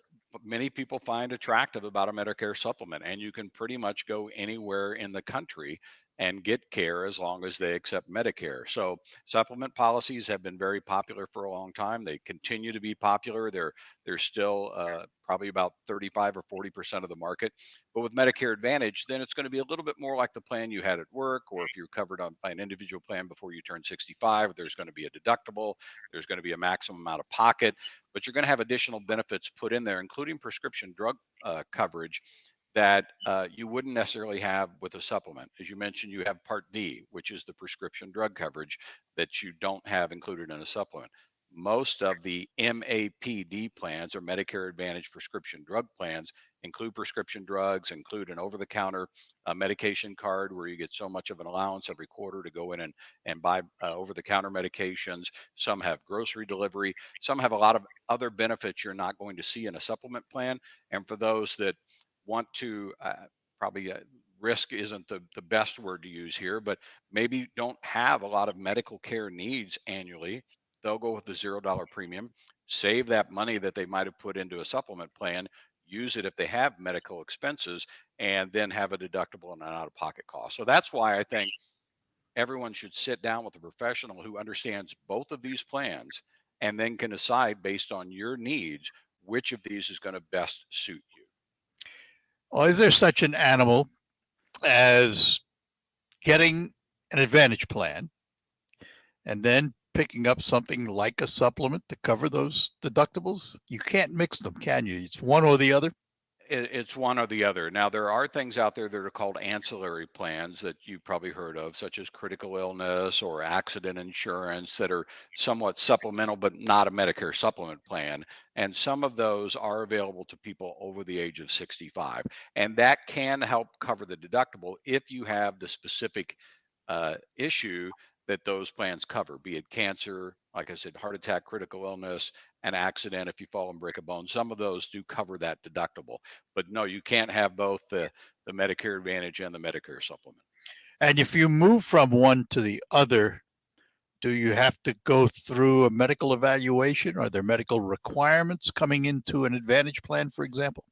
many people find attractive about a Medicare supplement. And you can pretty much go anywhere in the country and get care as long as they accept Medicare. So supplement policies have been very popular for a long time. They continue to be popular. They're still probably about 35 or 40% of the market. But with Medicare Advantage, then it's going to be a little bit more like the plan you had at work, or if you're covered by an individual plan before you turn 65, there's going to be a deductible, there's going to be a maximum out of pocket, but you're going to have additional benefits put in there, including prescription drug coverage that you wouldn't necessarily have with a supplement. As you mentioned, you have Part D, which is the prescription drug coverage that you don't have included in a supplement. Most of the MAPD plans, or Medicare Advantage prescription drug plans, include prescription drugs, include an over-the-counter medication card where you get so much of an allowance every quarter to go in and buy over-the-counter medications. Some have grocery delivery. Some have a lot of other benefits you're not going to see in a supplement plan. And for those that want to probably risk isn't the best word to use here, but maybe don't have a lot of medical care needs annually, they'll go with the $0 premium, save that money that they might have put into a supplement plan, use it if they have medical expenses, and then have a deductible and an out-of-pocket cost. So that's why I think everyone should sit down with a professional who understands both of these plans and then can decide based on your needs which of these is going to best suit you. Well, is there such an animal as getting an Advantage plan and then picking up something like a supplement to cover those deductibles? You can't mix them, can you? It's one or the other. It's one or the other. Now, there are things out there that are called ancillary plans that you've probably heard of, such as critical illness or accident insurance, that are somewhat supplemental, but not a Medicare supplement plan. And some of those are available to people over the age of 65. And that can help cover the deductible if you have the specific issue that those plans cover, be it cancer, like I said, heart attack, critical illness, an accident, if you fall and break a bone. Some of those do cover that deductible. But no, you can't have both the Medicare Advantage and the Medicare supplement. And if you move from one to the other, do you have to go through a medical evaluation? Are there medical requirements coming into an Advantage plan, for example?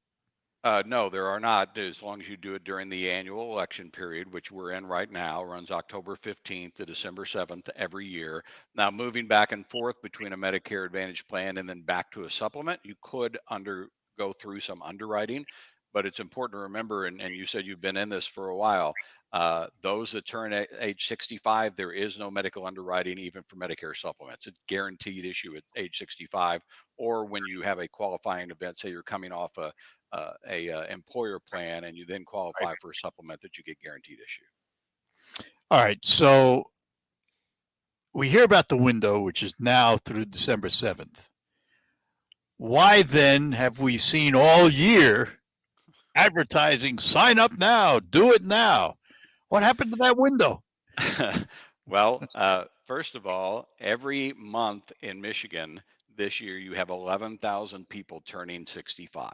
No, there are not, as long as you do it during the annual election period, which we're in right now, runs October 15th to December 7th every year. Now, moving back and forth between a Medicare Advantage plan and then back to a supplement, you could go through some underwriting, but it's important to remember, and you said you've been in this for a while, those that turn age 65, there is no medical underwriting even for Medicare supplements. It's guaranteed issue at age 65, or when you have a qualifying event, say you're coming off a employer plan and you then qualify for a supplement, that you get guaranteed issue. All right. So we hear about the window, which is now through December 7th. Why then have we seen all year advertising, sign up now, do it now? What happened to that window? Well, first of all, every month in Michigan this year, you have 11,000 people turning 65.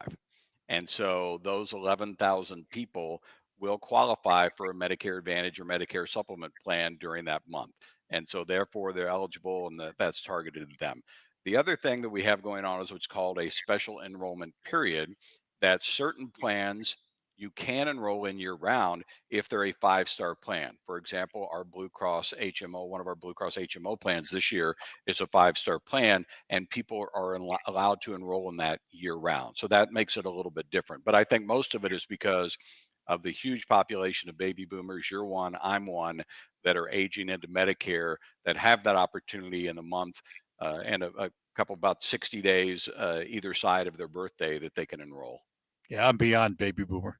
And so those 11,000 people will qualify for a Medicare Advantage or Medicare supplement plan during that month. And so therefore they're eligible, and that's targeted to them. The other thing that we have going on is what's called a special enrollment period, that certain plans you can enroll in year round if they're a 5-star plan. For example, our Blue Cross HMO, one of our Blue Cross HMO plans this year is a 5-star plan, and people are allowed to enroll in that year round. So that makes it a little bit different. But I think most of it is because of the huge population of baby boomers, you're one, I'm one, that are aging into Medicare, that have that opportunity in a month and a couple, about 60 days either side of their birthday, that they can enroll. Yeah, I'm beyond baby boomer.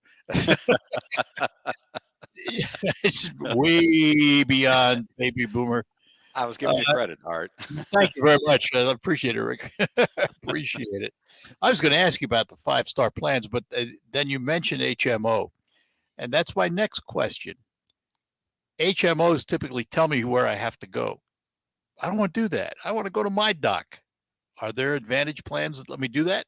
It's way beyond baby boomer. I was giving you credit, Art. Thank you very much. I appreciate it, Rick. Appreciate it. I was going to ask you about the 5-star plans, but then you mentioned HMO. And that's my next question. HMOs typically tell me where I have to go. I don't want to do that. I want to go to my doc. Are there Advantage plans that let me do that?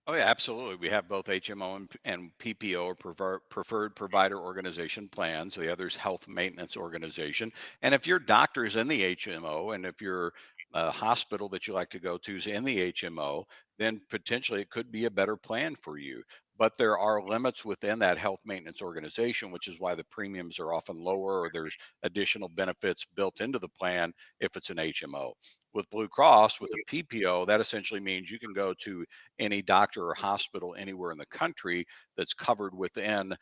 Oh, yeah, absolutely. We have both HMO and PPO, or preferred provider organization plans. The other's health maintenance organization. And if your doctor is in the HMO, and if you're hospital that you like to go to is in the HMO, then potentially it could be a better plan for you. But there are limits within that health maintenance organization, which is why the premiums are often lower, or there's additional benefits built into the plan if it's an HMO. With Blue Cross, with a PPO, that essentially means you can go to any doctor or hospital anywhere in the country that's covered within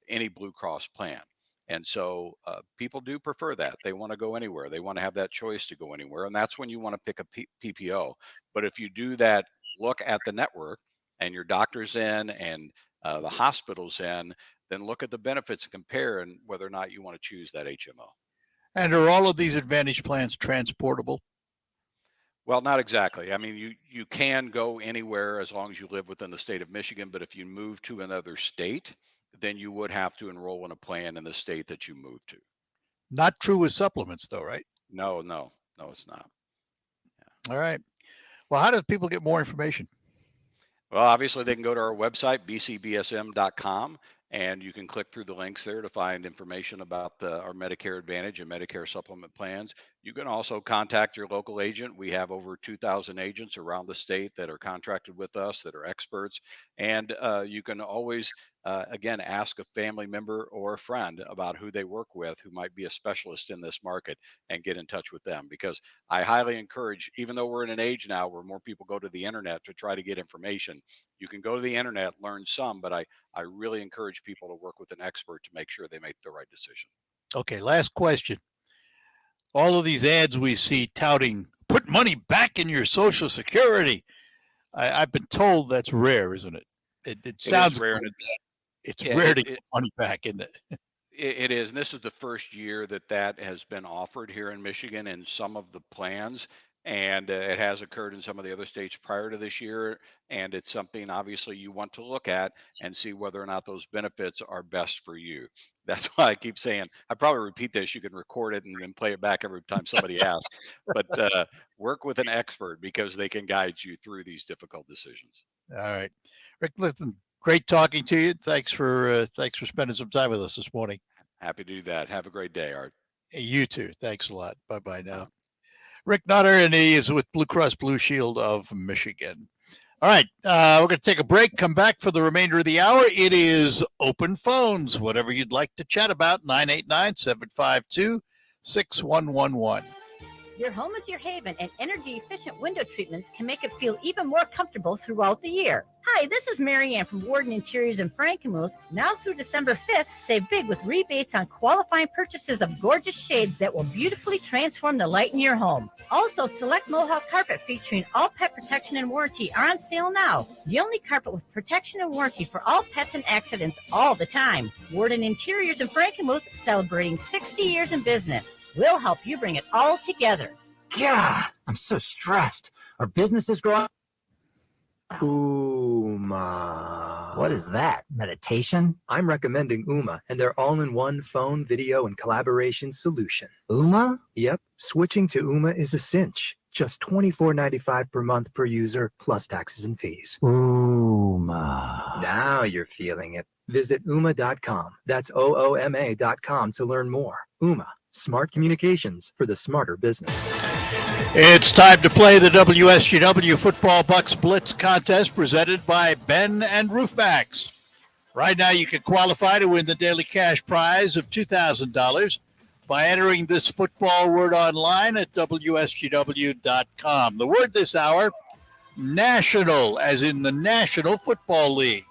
any Blue Cross plan. And so people do prefer that. They want to go anywhere. They want to have that choice to go anywhere. And that's when you want to pick a PPO. But if you do that, look at the network and your doctor's in and the hospital's in, then look at the benefits and compare and whether or not you want to choose that HMO. And are all of these Advantage plans transportable? Well, not exactly. I mean, you can go anywhere as long as you live within the state of Michigan, but if you move to another state, then you would have to enroll in a plan in the state that you move to. Not true with supplements, though, right? No, it's not. All right. Well, how do people get more information? Well, obviously they can go to our website, bcbsm.com, and you can click through the links there to find information about our Medicare Advantage and Medicare supplement plans. You can also contact your local agent. We have over 2,000 agents around the state that are contracted with us, that are experts. And you can always, again, ask a family member or a friend about who they work with, who might be a specialist in this market, and get in touch with them. Because I highly encourage, even though we're in an age now where more people go to the internet to try to get information, you can go to the internet, learn some, but I really encourage people to work with an expert to make sure they make the right decision. Okay, last question. All of these ads we see touting, put money back in your Social Security. I've been told that's rare, isn't it? It sounds rare. It's rare to get money back, isn't it? It is. And this is the first year that has been offered here in Michigan in some of the plans. And it has occurred in some of the other states prior to this year. And it's something obviously you want to look at and see whether or not those benefits are best for you. That's why I keep saying, I probably repeat this, you can record it and then play it back every time somebody asks. But work with an expert because they can guide you through these difficult decisions. All right. Rick, listen, great talking to you. Thanks for spending some time with us this morning. Happy to do that. Have a great day, Art. Hey, you too. Thanks a lot. Bye-bye now. Rick Nutter, and he is with Blue Cross Blue Shield of Michigan. All right, we're going to take a break, come back for the remainder of the hour. It is open phones, whatever you'd like to chat about, 989-752-6111. Your home is your haven, and energy-efficient window treatments can make it feel even more comfortable throughout the year. Hi, this is Mary Ann from Warden Interiors in Frankenmuth. Now through December 5th, save big with rebates on qualifying purchases of gorgeous shades that will beautifully transform the light in your home. Also, select Mohawk carpet featuring all pet protection and warranty are on sale now. The only carpet with protection and warranty for all pets and accidents all the time. Warden Interiors in Frankenmuth, celebrating 60 years in business. We'll help you bring it all together. God, I'm so stressed. Our business is growing. Ooma. What is that? Meditation? I'm recommending Ooma and their all-in-one phone, video, and collaboration solution. Ooma? Yep. Switching to Ooma is a cinch. Just $24.95 per month per user, plus taxes and fees. Ooma. Now you're feeling it. Visit Ooma.com. That's OOMA.com to learn more. Ooma. Smart communications for the smarter business. It's time to play the WSGW Football Bucks Blitz contest presented by Ben and Roofbacks. Right now you can qualify to win the daily cash prize of $2,000 by entering this football word online at WSGW.com. The word this hour, national, as in the National Football League.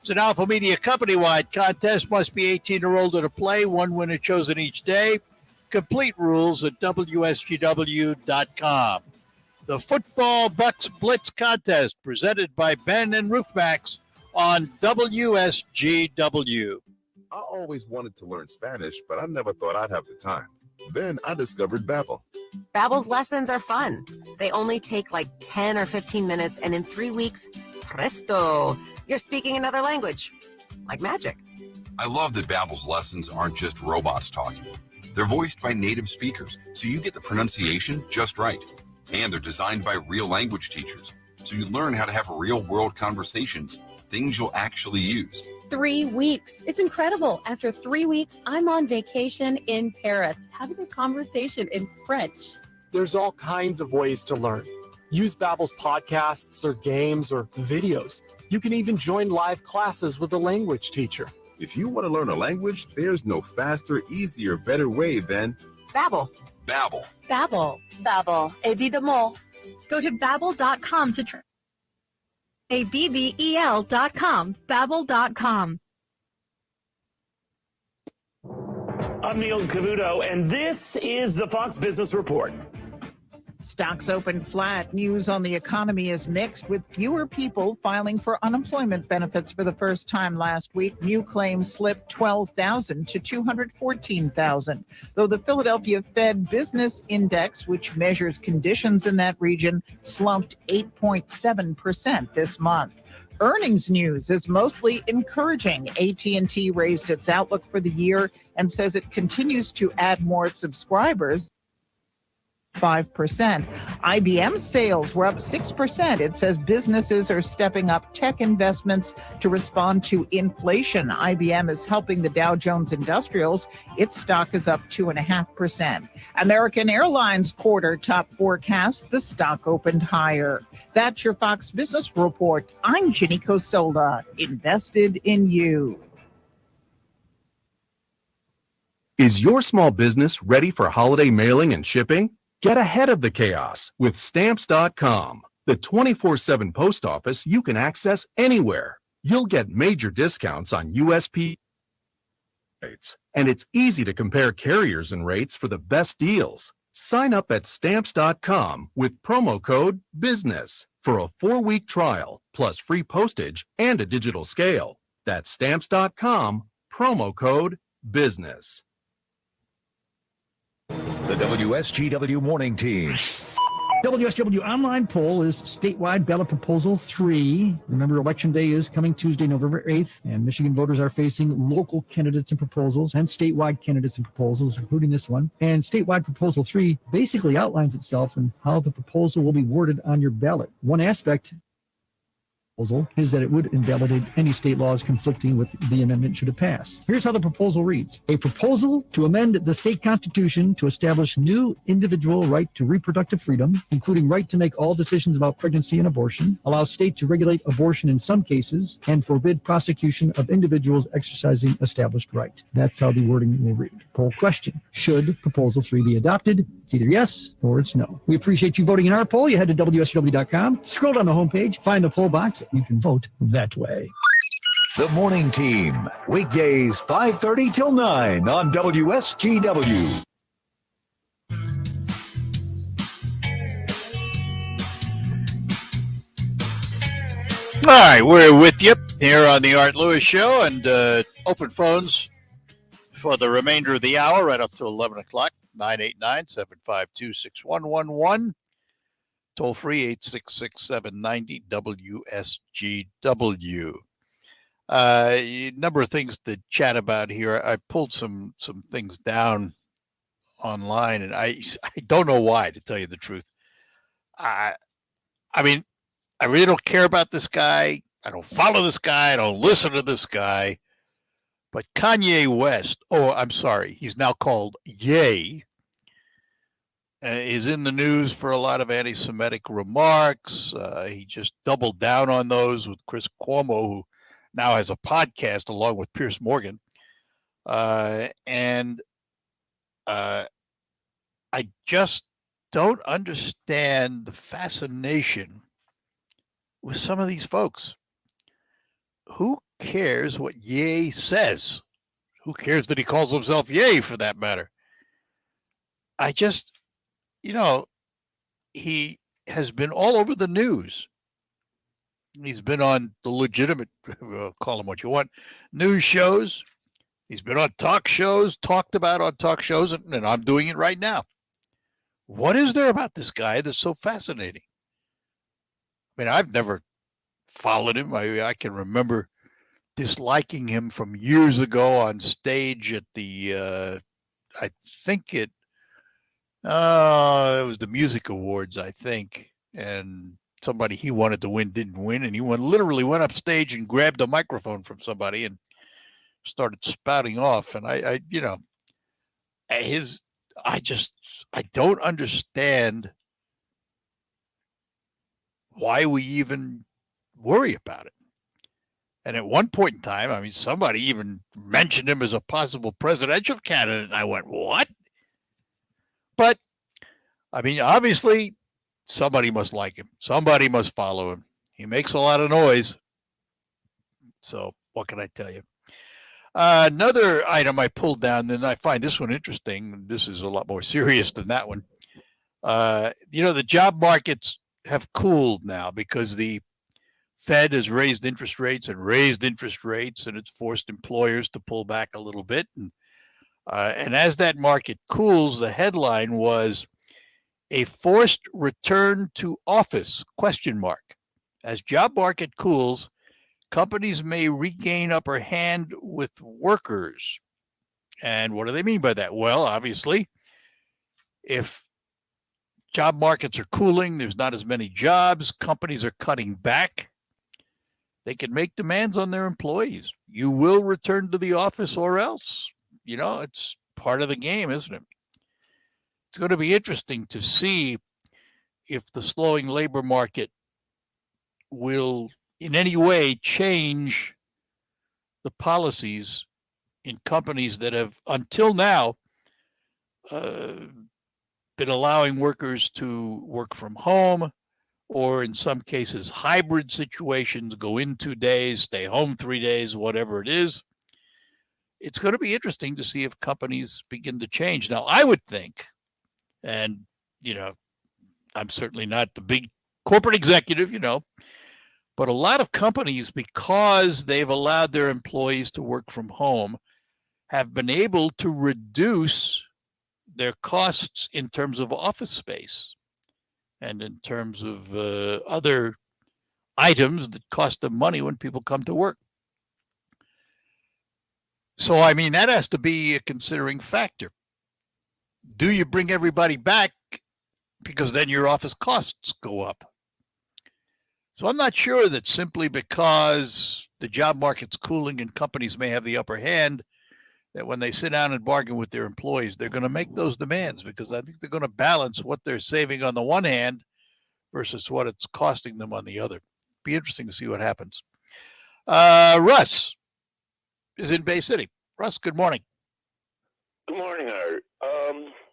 It's an Alpha Media company-wide contest. Must be 18 or older to play. One winner chosen each day. Complete rules at WSGW.com. The Football Bucks Blitz contest presented by Ben and Roofbacks on WSGW. I always wanted to learn Spanish, but I never thought I'd have the time. Then I discovered Babbel. Babbel's lessons are fun. They only take like 10 or 15 minutes, and in 3 weeks, presto, you're speaking another language. Like magic. I love that Babbel's lessons aren't just robots talking. They're voiced by native speakers, so you get the pronunciation just right. And they're designed by real language teachers, so you learn how to have real-world conversations, things you'll actually use. 3 weeks. It's incredible. After 3 weeks, I'm on vacation in Paris, having a conversation in French. There's all kinds of ways to learn. Use Babbel's podcasts or games or videos. You can even join live classes with a language teacher. If you want to learn a language, there's no faster, easier, better way than Babbel. Babbel. Babbel. Babbel. Évidemment. Go to babbel.com to try. ABBEL.com. Babbel.com. I'm Neil Cavuto, and this is the Fox Business Report. Stocks opened flat. News on the economy is mixed, with fewer people filing for unemployment benefits for the first time last week. New claims slipped 12,000 to 214,000, though the Philadelphia Fed Business Index, which measures conditions in that region, slumped 8.7% this month. Earnings news is mostly encouraging. AT&T raised its outlook for the year and says it continues to add more subscribers. 5%. IBM sales were up 6%. It says businesses are stepping up tech investments to respond to inflation. IBM is helping the Dow Jones Industrials. Its stock is up 2.5%. American Airlines quarter top forecast. The stock opened higher. That's your Fox Business Report. I'm Ginny Cosola. Invested in you. Is your small business ready for holiday mailing and shipping? Get ahead of the chaos with Stamps.com, the 24/7 post office you can access anywhere. You'll get major discounts on USP rates, and it's easy to compare carriers and rates for the best deals. Sign up at Stamps.com with promo code BUSINESS for a 4-week trial, plus free postage and a digital scale. That's Stamps.com, promo code BUSINESS. The WSGW Morning Team. WSW online poll is statewide ballot proposal 3. Remember, Election Day is coming Tuesday, November 8th, and Michigan voters are facing local candidates and proposals and statewide candidates and proposals, including this one. And statewide proposal 3 basically outlines itself and how the proposal will be worded on your ballot. One aspect is that it would invalidate any state laws conflicting with the amendment should it pass. Here's how the proposal reads. A proposal to amend the state constitution to establish new individual right to reproductive freedom, including right to make all decisions about pregnancy and abortion, allow state to regulate abortion in some cases, and forbid prosecution of individuals exercising established right. That's how the wording will read. Poll question. Should proposal 3 be adopted? It's either yes or it's no. We appreciate you voting in our poll. You head to WSW.com, scroll down the homepage, find the poll box. You can vote that way. The Morning Team, weekdays 5:30 till 9 on WSGW. All right, we're with you here on the Art Lewis Show, and open phones for the remainder of the hour right up to 11 o'clock, 989-752-6111. Toll free, 866-790-WSGW. A number of things to chat about here. I pulled some things down online, and I don't know why, to tell you the truth. I mean, I really don't care about this guy. I don't follow this guy. I don't listen to this guy. But Kanye West, he's now called Ye, is in the news for a lot of anti-Semitic remarks. He just doubled down on those with Chris Cuomo, who now has a podcast along with Piers Morgan. And I just don't understand the fascination with some of these folks. Who cares what Ye says? Who cares that he calls himself Ye, for that matter? He has been all over the news. He's been on the legitimate, call them what you want, news shows. He's been on talk shows, talked about on talk shows, and I'm doing it right now. What is there about this guy that's so fascinating? I mean, I've never followed him. I can remember disliking him from years ago on stage at the, I think it was the Music Awards, I think, and somebody he wanted to win didn't win, and he literally went up stage and grabbed a microphone from somebody and started spouting off. And I don't understand why we even worry about it. And at one point in time, I mean, somebody even mentioned him as a possible presidential candidate. And I went, what? But, I mean, obviously, somebody must like him. Somebody must follow him. He makes a lot of noise. So what can I tell you? Another item I pulled down, and I find this one interesting. This is a lot more serious than that one. The job markets have cooled now because the Fed has raised interest rates, and it's forced employers to pull back a little bit. And as that market cools, the headline was a forced return to office, ? As job market cools, companies may regain upper hand with workers. And what do they mean by that? Well, obviously, if job markets are cooling, there's not as many jobs, companies are cutting back, they can make demands on their employees. You will return to the office or else. It's part of the game, isn't it? It's going to be interesting to see if the slowing labor market will in any way change the policies in companies that have until now been allowing workers to work from home, or in some cases hybrid situations, go in 2 days, stay home 3 days, whatever it is. It's going to be interesting to see if companies begin to change. Now, I would think, and I'm certainly not the big corporate executive, but a lot of companies, because they've allowed their employees to work from home, have been able to reduce their costs in terms of office space and in terms of other items that cost them money when people come to work. So, I mean, that has to be a considering factor. Do you bring everybody back? Because then your office costs go up. So I'm not sure that simply because the job market's cooling and companies may have the upper hand, that when they sit down and bargain with their employees, they're going to make those demands, because I think they're going to balance what they're saving on the one hand versus what it's costing them on the other. Be interesting to see what happens. Russ is in Bay City. Russ, good morning. Good morning, Art.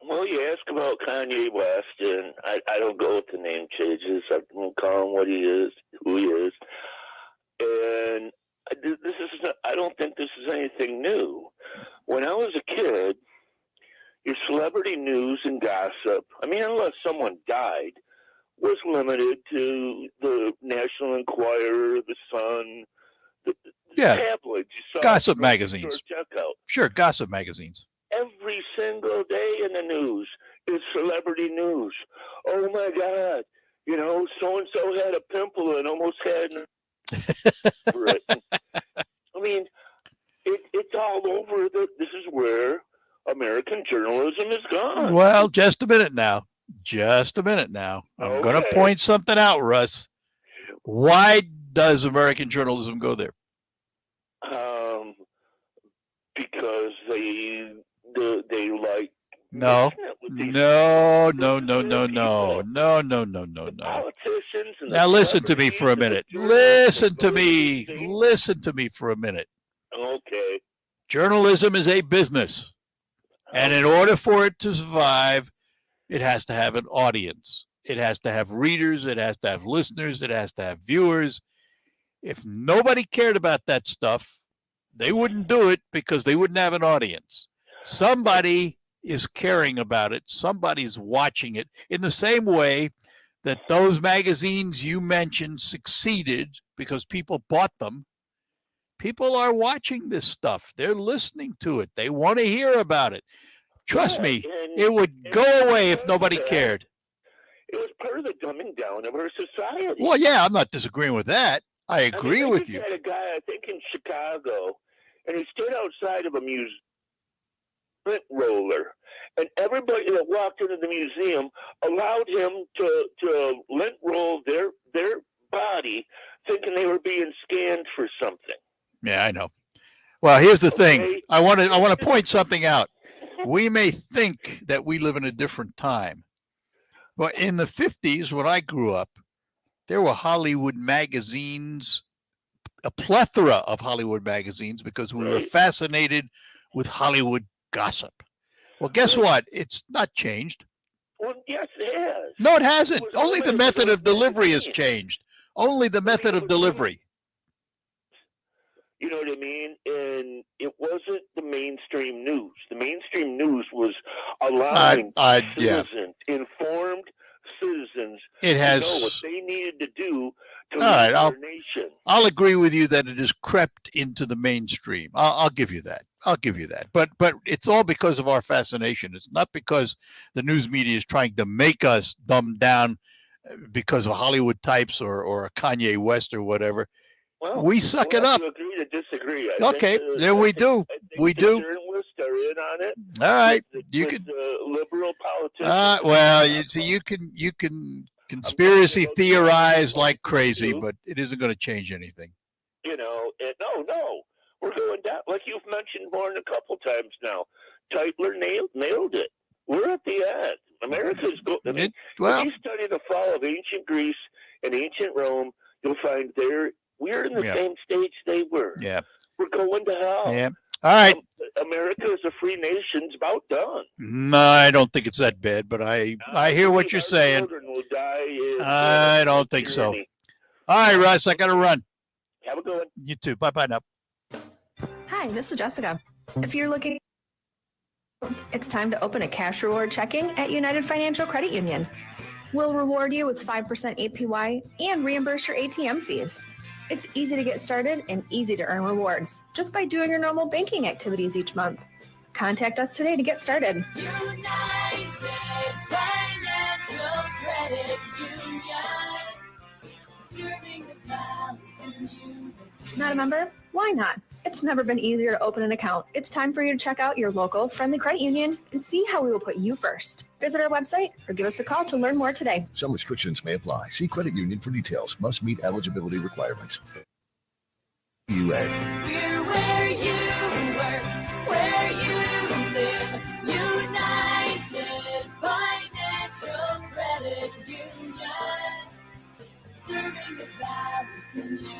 Well, you ask about Kanye West, and I don't go with the name changes. I can call him what he is, who he is. And I don't think this is anything new. When I was a kid, your celebrity news and gossip, I mean, unless someone died, was limited to the National Enquirer, the Sun, the tabloids. You saw Gossip magazines. Checkout. Sure, gossip magazines. Every single day in the news is celebrity news. Oh my God, so-and-so had a pimple and almost had for it. I mean, it's all over. This is where American journalism is gone. Well, just a minute now. I'm going to point something out, Russ. Why does American journalism go there? Because they like no. politicians. And now listen to me for a minute. Listen to me for a minute. Okay. Journalism is a business, and in order for it to survive, it has to have an audience. It has to have readers. It has to have listeners. It has to have viewers. If nobody cared about that stuff, they wouldn't do it, because they wouldn't have an audience. Somebody is caring about it. Somebody's watching it, in the same way that those magazines you mentioned succeeded because people bought them. People are watching this stuff.Ey're listening to it. They want to hear about it. Trust me, it would go away if nobody cared. It was part of the dumbing down of our society. Well, yeah, I'm not disagreeing with that. I agree with you. I had a guy, I think in Chicago, and he stood outside of a lint roller, and everybody that walked into the museum allowed him to lint roll their body, thinking they were being scanned for something. Yeah, I know. Well, here's the thing. I want to point something out. we may think that we live in a different time. But in the 50s, when I grew up, there were Hollywood magazines, a plethora of Hollywood magazines, because we were fascinated with Hollywood gossip. Well, guess what? It's not changed. Well, yes, it has. No, it hasn't. Only the method of delivery has changed. Only the method of delivery. You know what I mean? And it wasn't the mainstream news. The mainstream news was allowing citizens, informed citizens, It has- to know what they needed to do to All right, lead I'll- their nation. I'll agree with you that it has crept into the mainstream. I'll give you that. I'll give you that. But it's all because of our fascination. It's not because the news media is trying to make us dumb down because of Hollywood types or a Kanye West or whatever. Well, we suck we'll it have up. to agree to disagree. Okay, then we do. We do. Journalists are in on it. All right, you With can. liberal politicians. Well, you see, you can conspiracy theorize like crazy, but it isn't going to change anything. You know, and no, we're going down. Like you've mentioned more than a couple times now. Tytler nailed it. We're at the end. America's going. I mean, if you study the fall of ancient Greece and ancient Rome, you'll find we're in the same stage they were. Yeah. We're going to hell. Yeah. All right. America is a free nation. It's about done. No, I don't think it's that bad, but I hear what you're saying. Children will die in I don't think so. tyranny. All right, Russ, I got to run. Have a good one. You too. Bye-bye now. Hi, this is Jessica. If you're looking, it's time to open a cash reward checking at United Financial Credit Union. We'll reward you with 5% APY and reimburse your ATM fees. It's easy to get started and easy to earn rewards just by doing your normal banking activities each month. Contact us today to get started. Not a member? Why not? It's never been easier to open an account. It's time for you to check out your local friendly credit union and see how we will put you first. Visit our website or give us a call to learn more today. Some restrictions may apply. See credit union for details. Must meet eligibility requirements. UA. We're where you work, where you live. United Financial Credit Union. Serving the Valley community.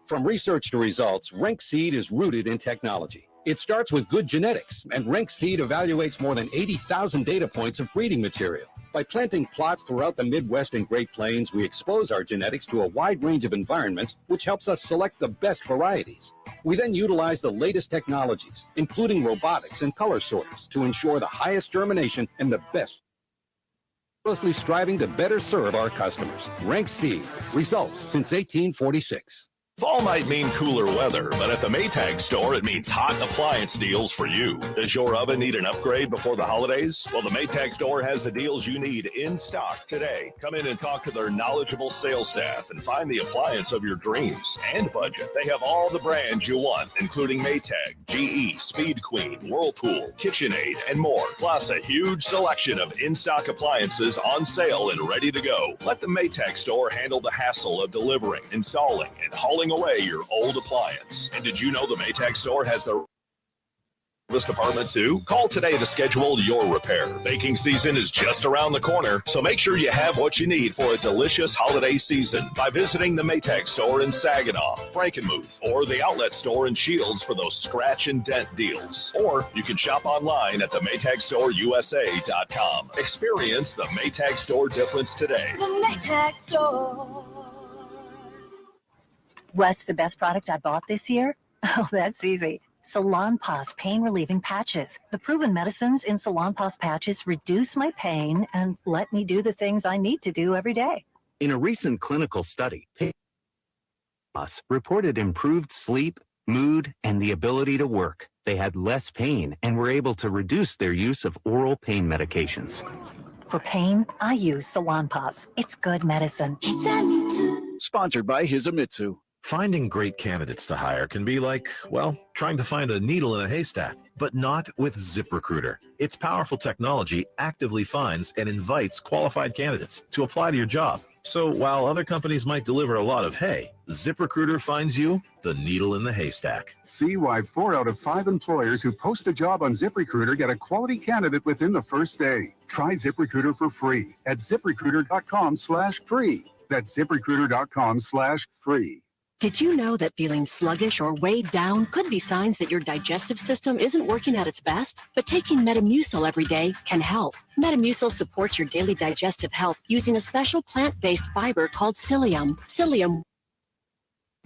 From research to results, Rank Seed is rooted in technology. It starts with good genetics, and Rank Seed evaluates more than 80,000 data points of breeding material. By planting plots throughout the Midwest and Great Plains, we expose our genetics to a wide range of environments, which helps us select the best varieties. We then utilize the latest technologies, including robotics and color sorters, to ensure the highest germination and the best. Endlessly striving to better serve our customers. Rank Seed. Results since 1846. Fall might mean cooler weather, but at the Maytag store, it means hot appliance deals for you. Does your oven need an upgrade before the holidays? Well, the Maytag store has the deals you need in stock today. Come in and talk to their knowledgeable sales staff and find the appliance of your dreams and budget. They have all the brands you want, including Maytag, GE, Speed Queen, Whirlpool, KitchenAid, and more. Plus, a huge selection of in-stock appliances on sale and ready to go. Let the Maytag store handle the hassle of delivering, installing, and hauling away your old appliance. And did you know the Maytag store has the service department too? Call today to schedule your repair. Baking season is just around the corner, so make sure you have what you need for a delicious holiday season by visiting the Maytag store in Saginaw, Frankenmuth, or the outlet store in Shields for those scratch and dent deals. Or you can shop online at the MaytagStoreUSA.com. Experience the Maytag store difference today. The Maytag Store. What's the best product I bought this year? Oh, that's easy. Salonpas pain relieving patches. The proven medicines in Salonpas patches reduce my pain and let me do the things I need to do every day. In a recent clinical study, patients reported improved sleep, mood, and the ability to work. They had less pain and were able to reduce their use of oral pain medications. For pain, I use Salonpas. It's good medicine. Sponsored by Hisamitsu. Finding great candidates to hire can be like, well, trying to find a needle in a haystack, but not with ZipRecruiter. Its powerful technology actively finds and invites qualified candidates to apply to your job. So while other companies might deliver a lot of hay, ZipRecruiter finds you the needle in the haystack. See why 4 out of 5 employers who post a job on ZipRecruiter get a quality candidate within the first day. Try ZipRecruiter for free at ZipRecruiter.com/free. That's ZipRecruiter.com/free. Did you know that feeling sluggish or weighed down could be signs that your digestive system isn't working at its best? But taking Metamucil every day can help. Metamucil supports your daily digestive health using a special plant-based fiber called psyllium. Psyllium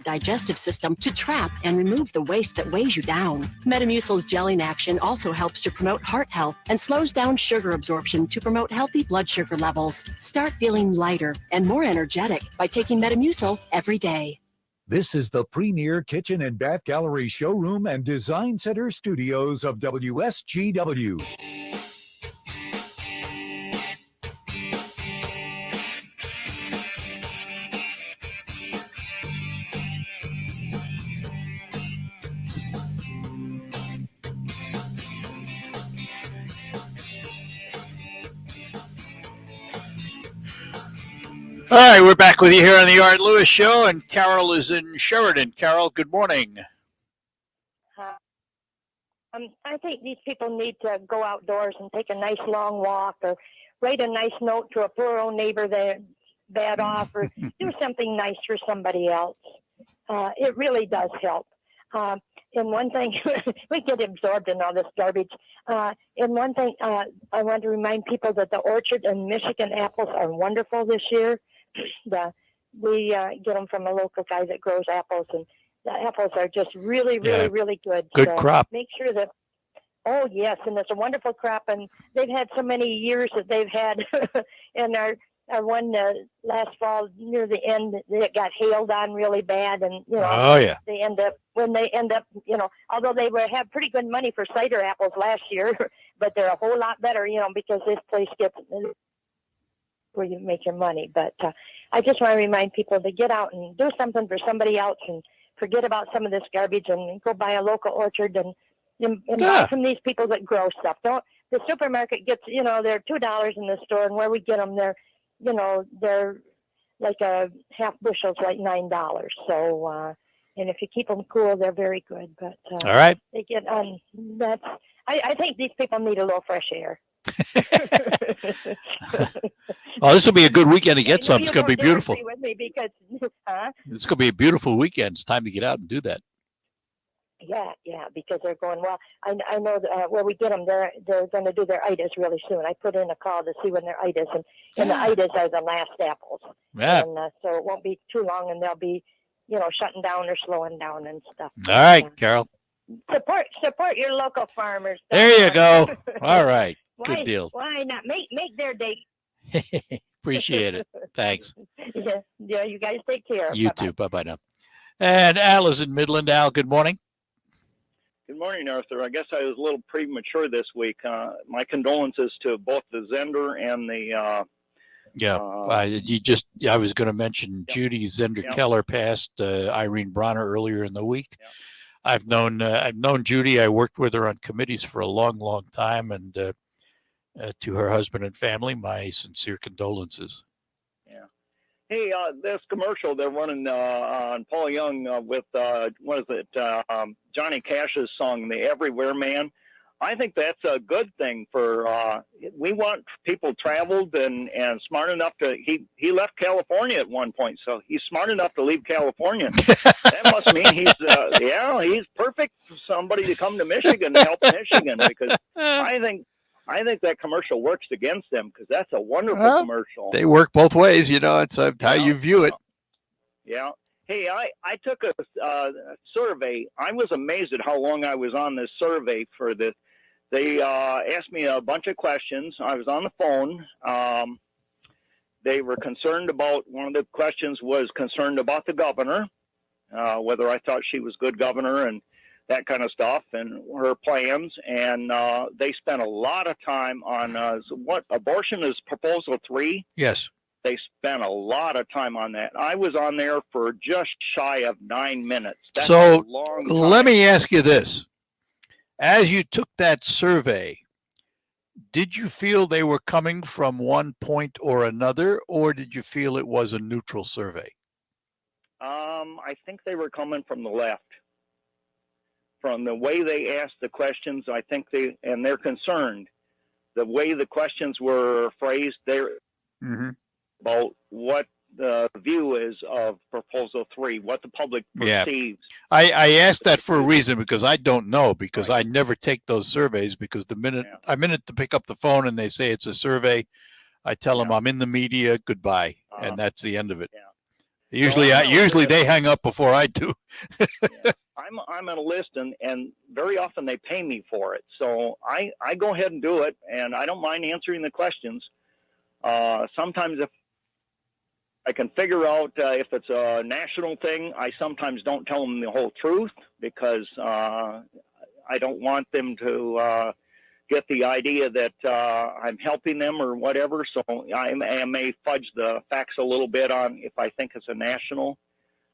digestive system to trap and remove the waste that weighs you down. Metamucil's gelling action also helps to promote heart health and slows down sugar absorption to promote healthy blood sugar levels. Start feeling lighter and more energetic by taking Metamucil every day. This is the premier kitchen and bath gallery showroom and design center studios of WSGW. All right, we're back with you here on the Art Lewis Show, and Carol is in Sheridan. Carol, good morning. I think these people need to go outdoors and take a nice long walk, or write a nice note to a poor old neighbor they're bad off, or do something nice for somebody else. It really does help. And one thing, we get absorbed in all this garbage. And one thing, I want to remind people that the orchard and Michigan apples are wonderful this year. We get them from a local guy that grows apples, and the apples are just really, really good. Good so crop. Make sure that, oh yes, and it's a wonderful crop, and they've had so many years that they've had, and our one last fall near the end, it got hailed on really bad, and Oh, yeah. they end up, although they have pretty good money for cider apples last year, but they're a whole lot better, because this place gets where you make your money. But I just want to remind people to get out and do something for somebody else, and forget about some of this garbage, and go buy a local orchard and buy from these people that grow stuff. The supermarket gets, they're $2 in the store, and where we get them, they're like a half bushel's like $9. So, and if you keep them cool, they're very good. But all right, they get on. I think these people need a little fresh air. Oh, this will be a good weekend to get some. It's going to be beautiful. With me because, It's going to be a beautiful weekend. It's time to get out and do that. Yeah, because they're going, well, I know where we get them, they're going to do their itis really soon. I put in a call to see when their itis, and the itis are the last apples. Yeah. And so it won't be too long, and they'll be, shutting down or slowing down and stuff. All right, Carol. Support your local farmers. There you go. All right. Good deal. Why not? Make their day. Appreciate it. Thanks. Yeah, you guys take care. You Bye-bye. too. Bye-bye now. And Al is in Midland. Al, good morning. Good morning, Arthur. I guess I was a little premature this week. My condolences to both the Zender and the. I was going to mention Judy Zender Keller passed Irene Bronner earlier in the week. Yeah. I've known Judy. I worked with her on committees for a long, long time, and to her husband and family, my sincere condolences. Yeah. Hey, this commercial they're running on Paul Young with what is it? Johnny Cash's song, "The Everywhere Man." I think that's a good thing for. We want people traveled and smart enough to. He left California at one point, so he's smart enough to leave California. That must mean he's perfect for somebody to come to Michigan to help Michigan, because I think that commercial works against them, because that's a wonderful commercial. They work both ways, it's how you view it. Yeah. Hey, I took a survey. I was amazed at how long I was on this survey for this. They asked me a bunch of questions. I was on the phone. They were concerned about, one of the questions was concerned about the governor, whether I thought she was good governor and that kind of stuff, and her plans. And they spent a lot of time on what abortion is proposal 3. Yes. They spent a lot of time on that. I was on there for just shy of 9 minutes. That's So a long time. let me ask you this. As you took that survey, did you feel they were coming from one point or another, or did you feel it was a neutral survey? I think they were coming from the left. From the way they asked the questions, I think they're concerned. The way the questions were phrased, they're about what the view is of Proposal 3, what the public perceives. I asked that for a reason, because I don't know, because I never take those surveys, because the minute to pick up the phone and they say it's a survey, I tell them I'm in the media, goodbye, and that's the end of it. Usually they hang up before I do. I'm on a list, and very often they pay me for it. So I go ahead and do it, and I don't mind answering the questions. Sometimes if I can figure out if it's a national thing, I sometimes don't tell them the whole truth, because I don't want them to get the idea that I'm helping them or whatever. So I may fudge the facts a little bit on if I think it's a national.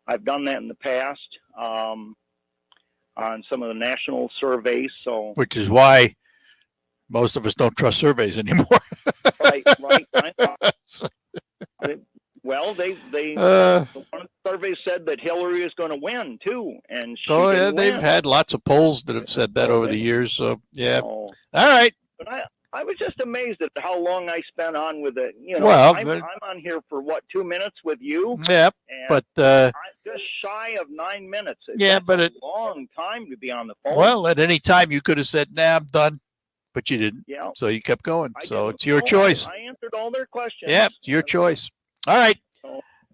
I've done that in the past on some of the national surveys. So, which is why most of us don't trust surveys anymore. right. Well, one of the surveys said that Hillary is going to win too, and she didn't they've win. had lots of polls that have said that over the years. So all right. But I was just amazed at how long I spent on with it. You know, Well, I'm on here for 2 minutes with you. Yeah, but I'm just shy of 9 minutes. Yeah, but a long time to be on the phone. well, at any time you could have said, "Nah, I'm done," but you didn't. Yeah. So you kept going. So it's your No, choice. I answered all their questions. Yeah, it's your choice. All right.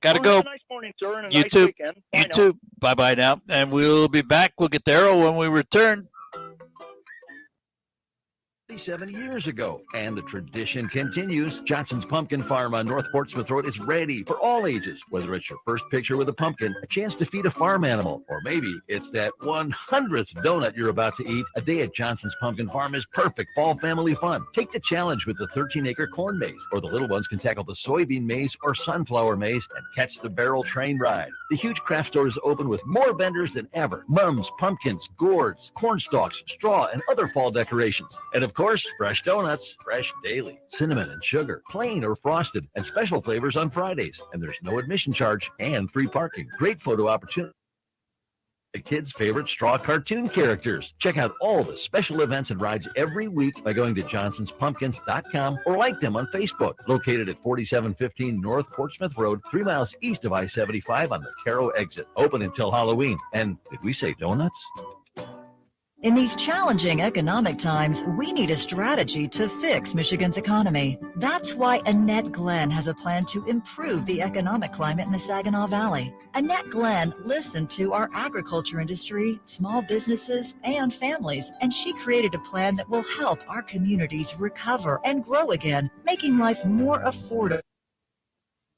Gotta go. Have a nice morning, sir, and a You nice too. weekend. Bye You now. too. Bye-bye now. And we'll be back. We'll get to Arrow when we return. 70 years ago, and the tradition continues. Johnson's Pumpkin Farm on North Portsmouth Road is ready for all ages. Whether it's your first picture with a pumpkin, a chance to feed a farm animal, or maybe it's that 100th donut you're about to eat, a day at Johnson's Pumpkin Farm is perfect fall family fun. Take the challenge with the 13-acre corn maze, or the little ones can tackle the soybean maze or sunflower maze and catch the barrel train ride. The huge craft store is open with more vendors than ever. Mums, pumpkins, gourds, corn stalks, straw, and other fall decorations. And of course, fresh donuts, fresh daily, cinnamon and sugar, plain or frosted, and special flavors on Fridays. And there's no admission charge and free parking. Great photo opportunity. The kids' favorite straw cartoon characters. Check out all the special events and rides every week by going to johnsonspumpkins.com or like them on Facebook. Located at 4715 North Portsmouth Road, 3 miles east of I-75 on the Caro exit. Open until Halloween. And did we say donuts? In these challenging economic times, we need a strategy to fix Michigan's economy. That's why Annette Glenn has a plan to improve the economic climate in the Saginaw Valley. Annette Glenn listened to our agriculture industry, small businesses, and families, and she created a plan that will help our communities recover and grow again, making life more affordable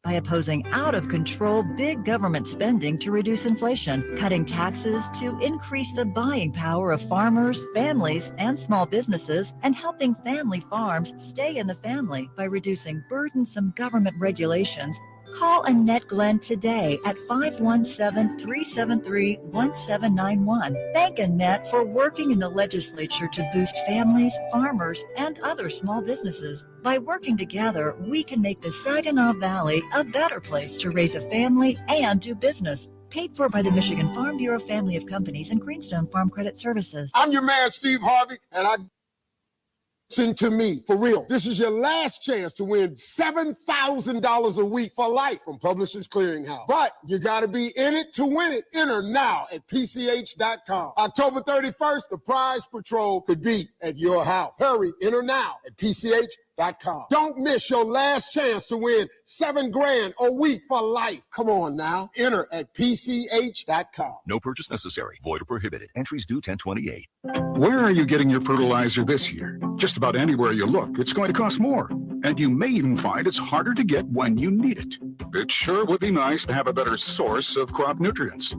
by opposing out-of-control big government spending to reduce inflation, cutting taxes to increase the buying power of farmers, families, and small businesses, and helping family farms stay in the family by reducing burdensome government regulations. Call Annette Glenn today at 517-373-1791. Thank Annette for working in the legislature to boost families, farmers, and other small businesses. By working together, we can make the Saginaw Valley a better place to raise a family and do business. Paid for by the Michigan Farm Bureau Family of Companies and Greenstone Farm Credit Services. I'm your man, Steve Harvey, and listen to me, for real. This is your last chance to win $7,000 a week for life from Publishers Clearinghouse. But you got to be in it to win it. Enter now at PCH.com. October 31st, the prize patrol could be at your house. Hurry, enter now at PCH.com. Don't miss your last chance to win $7,000 a week for life. Come on now. Enter at PCH.com. No purchase necessary. Void or prohibited. Entries due 10/28. Where are you getting your fertilizer this year? Just about anywhere you look, it's going to cost more. And you may even find it's harder to get when you need it. It sure would be nice to have a better source of crop nutrients.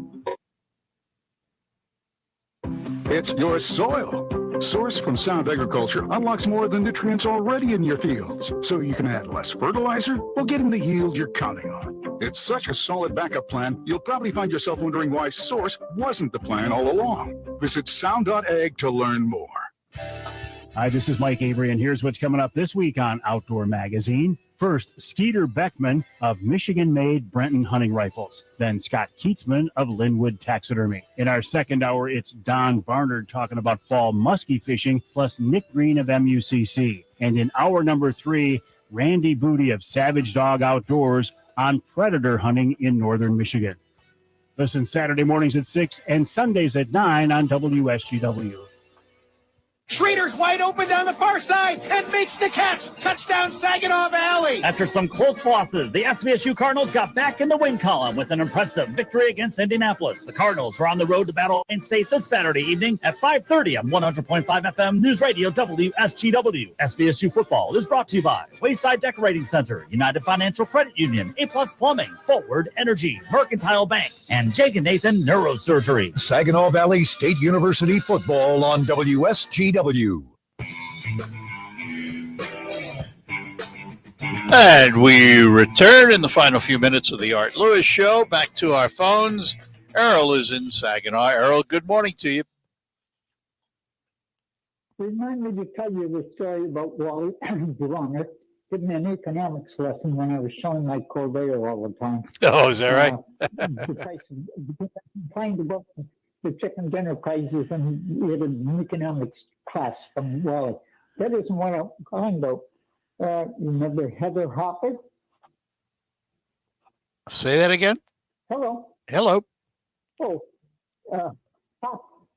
It's your soil. Source from Sound Agriculture unlocks more of the nutrients already in your fields, so you can add less fertilizer while getting the yield you're counting on. It's such a solid backup plan, you'll probably find yourself wondering why Source wasn't the plan all along. Visit sound.ag to learn more. Hi, this is Mike Avery, and here's what's coming up this week on Outdoor Magazine. First, Skeeter Beckman of Michigan-made Brenton Hunting Rifles. Then Scott Keatsman of Linwood Taxidermy. In our second hour, it's Don Barnard talking about fall muskie fishing, plus Nick Green of MUCC. And in hour number 3, Randy Booty of Savage Dog Outdoors on predator hunting in northern Michigan. Listen Saturday mornings at 6 and Sundays at 9 on WSGW. Schrader's wide open down the far side and makes the catch. Touchdown, Saginaw Valley. After some close losses, the SVSU Cardinals got back in the win column with an impressive victory against Indianapolis. The Cardinals are on the road to battle Wayne State this Saturday evening at 5:30 on 100.5 FM News Radio WSGW. SVSU football is brought to you by Wayside Decorating Center, United Financial Credit Union, A-Plus Plumbing, Forward Energy, Mercantile Bank, and Jake and Nathan Neurosurgery. Saginaw Valley State University football on WSGW. And we return in the final few minutes of the Art Lewis Show. Back to our phones. Errol is in Saginaw. Errol, good morning to you. Remind me to tell you the story about Wally Bronger giving me an economics lesson when I was showing my Corvair all the time. Oh, is that right? The price of, complained about the chicken dinner prices, and we had an economics class from Wally. That isn't what I'm calling about. Remember Heather Hopper? Say that again. Hello. Hello. Oh,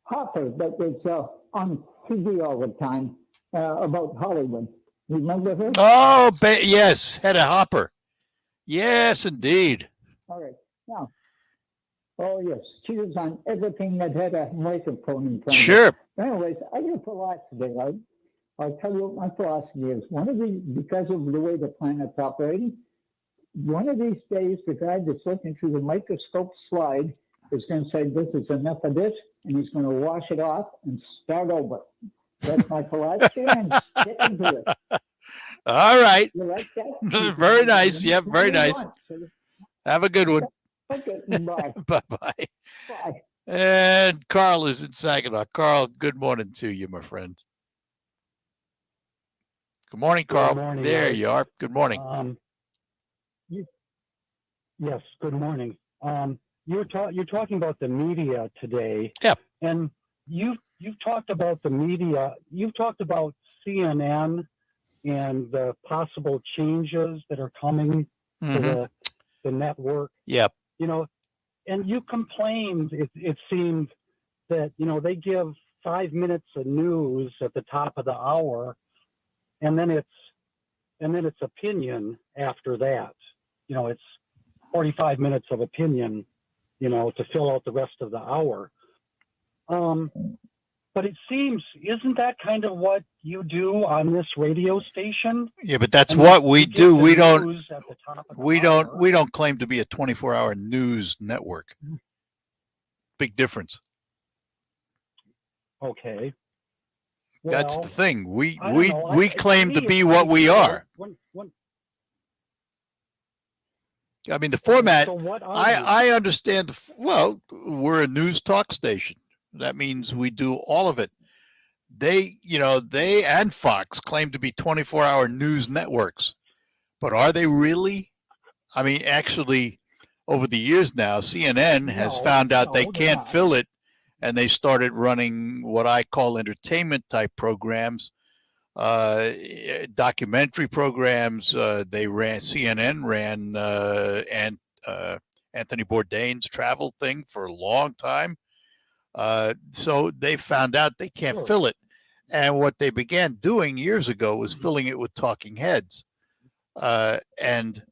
Hopper, that was on TV all the time about Hollywood. Remember her? Oh, yes, Hedda Hopper. Yes, indeed. All right. Now, oh, yes, she was on everything that had a microphone in front of Sure. it. Anyways, I got a philosophy, right? I'll tell you what my philosophy is. Because of the way the planet's operating, one of these days, the guy that's looking through the microscope slide is going to say, this is enough of this, and he's going to wash it off and start over. That's my philosophy, and stick into it. All right. You like that? Very nice. Yep, very nice. Have a good one. Okay, bye. Bye-bye. Bye. And Carl is in Saginaw. Carl, good morning to you, my friend. Good morning, Carl. Good morning, there guys. you are. Good morning. Yes, good morning. You're talking about the media today. Yeah. And you've talked about the media. You've talked about CNN and the possible changes that are coming to the network. Yep. You know, and you complained, it seemed, that, you know, they give 5 minutes of news at the top of the hour, and then it's opinion after that. You know, it's 45 minutes of opinion, you know, to fill out the rest of the hour. But it seems, isn't that kind of what you do on this radio station? Yeah, but that's And what you we give do. the We don't news at the top of the we hour. don't claim to be a 24-hour news network. Big difference. Okay. That's Well, the thing. We I don't know. we To claim me, to be it's what like, we you know, are. I mean, the format, So what are I understand. Well, we're a news talk station. That means we do all of it. They and Fox claim to be 24-hour news networks. But are they really? I mean, actually, over the years now, CNN has found out they can't fill it, and they started running what I call entertainment type programs, documentary programs. CNN ran Anthony Bourdain's travel thing for a long time. So they found out they can't fill it. And what they began doing years ago was filling it with talking heads. And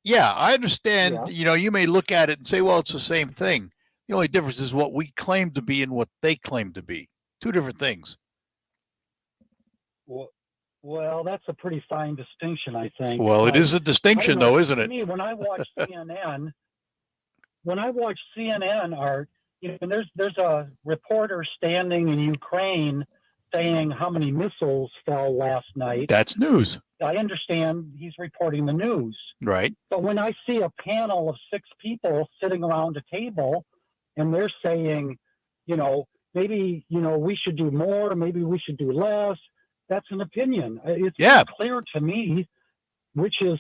yeah, I understand, you may look at it and say, well, it's the same thing. The only difference is what we claim to be and what they claim to be. Two different things. Well, that's a pretty fine distinction, I think. Well, it But is a distinction, I don't know, though, isn't to it? Me, when I watch CNN, Art, and there's a reporter standing in Ukraine saying how many missiles fell last night. That's news. I understand he's reporting the news. Right. But when I see a panel of 6 people sitting around a table and they're saying, maybe, we should do more, maybe we should do less, that's an opinion. It's not clear to me which is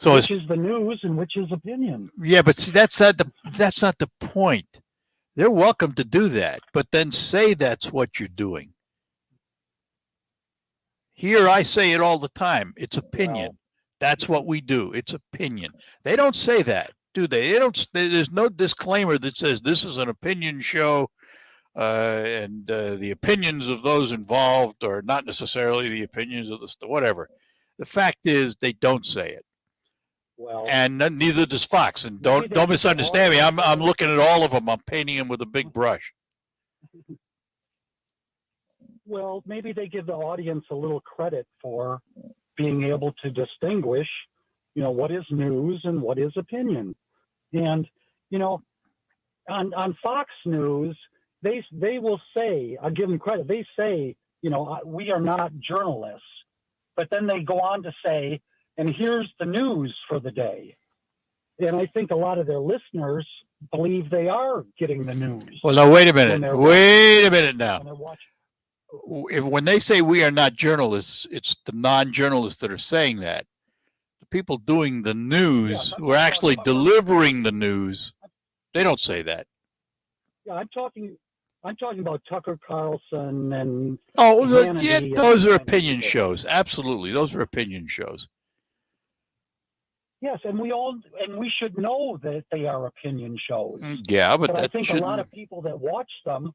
the news and which is opinion. Yeah, but see, that's not the point. They're welcome to do that, but then say that's what you're doing. Here, I say it all the time. It's opinion. That's what we do. It's opinion. They don't say that, do they? They don't. There's no disclaimer that says this is an opinion show, and the opinions of those involved are not necessarily the opinions of the whatever. The fact is, they don't say it. Well, and neither does Fox. And don't misunderstand me. I'm looking at all of them. I'm painting them with a big brush. Well, maybe they give the audience a little credit for being able to distinguish, what is news and what is opinion. And, on Fox News, they will say, I'll give them credit, they say, we are not journalists. But then they go on to say, and here's the news for the day. And I think a lot of their listeners believe they are getting the news. Well, now, wait a minute. Wait a minute now. When they say we are not journalists, it's the non-journalists that are saying that. The people doing the news, who are actually delivering the news, they don't say that. Yeah, I'm talking about Tucker Carlson and those are opinion shows. Absolutely, those are opinion shows. Yes, and we should know that they are opinion shows. Yeah, but I think a lot of people that watch them.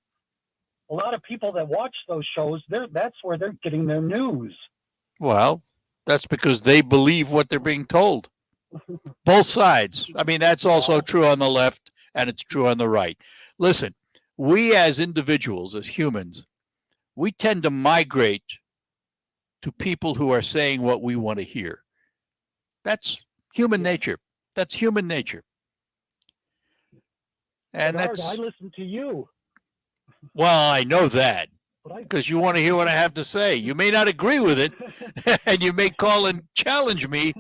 A lot of people that watch those shows, that's where they're getting their news. Well, that's because they believe what they're being told. Both sides. I mean, that's also true on the left, and it's true on the right. Listen, we as individuals, as humans, we tend to migrate to people who are saying what we want to hear. That's human nature. That's human nature. And I listen to you. Well, I know that because you want to hear what I have to say. You may not agree with it, and you may call and challenge me.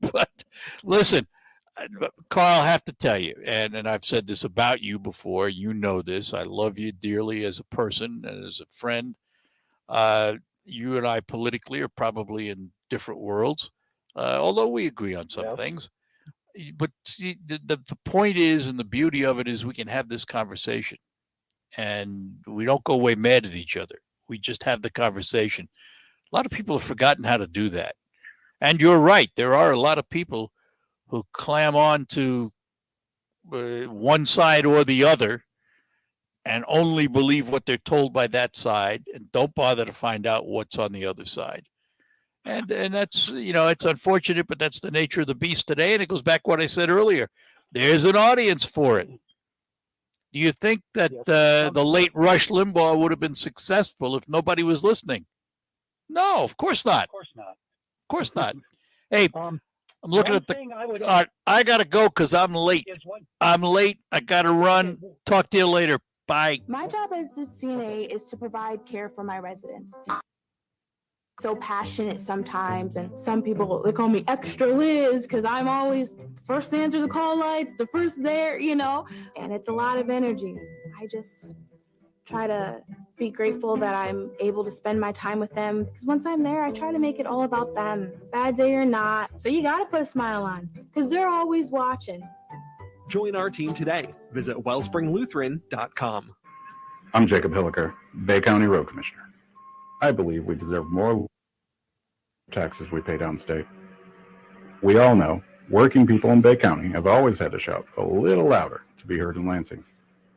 But listen, Carl, I have to tell you, and I've said this about you before. You know this. I love you dearly as a person and as a friend. You and I politically are probably in different worlds, although we agree on some things. But see, the point is, and the beauty of it is, we can have this conversation. And we don't go away mad at each other. We just have the conversation. A lot of people have forgotten how to do that. And you're right. There are a lot of people who clam on to one side or the other and only believe what they're told by that side and don't bother to find out what's on the other side. And that's, it's unfortunate, but that's the nature of the beast today. And it goes back to what I said earlier. There's an audience for it. Do you think that the late Rush Limbaugh would have been successful if nobody was listening? No, of course not. Of course not. Of course not. Hey, I'm looking at the. I got to go because I'm late. I'm late. I got to run. Talk to you later. Bye. My job as the CNA is to provide care for my residents. So passionate sometimes, and some people, they call me Extra Liz because I'm always first to answer the call lights, the first there, and it's a lot of energy. I just try to be grateful that I'm able to spend my time with them, because once I'm there, I try to make it all about them, bad day or not. So you got to put a smile on because they're always watching. Join our team today. Visit wellspringlutheran.com. I'm Jacob Hilliker, Bay County Road Commissioner. I believe we deserve more taxes we pay downstate. We all know working people in Bay County have always had to shout a little louder to be heard in Lansing.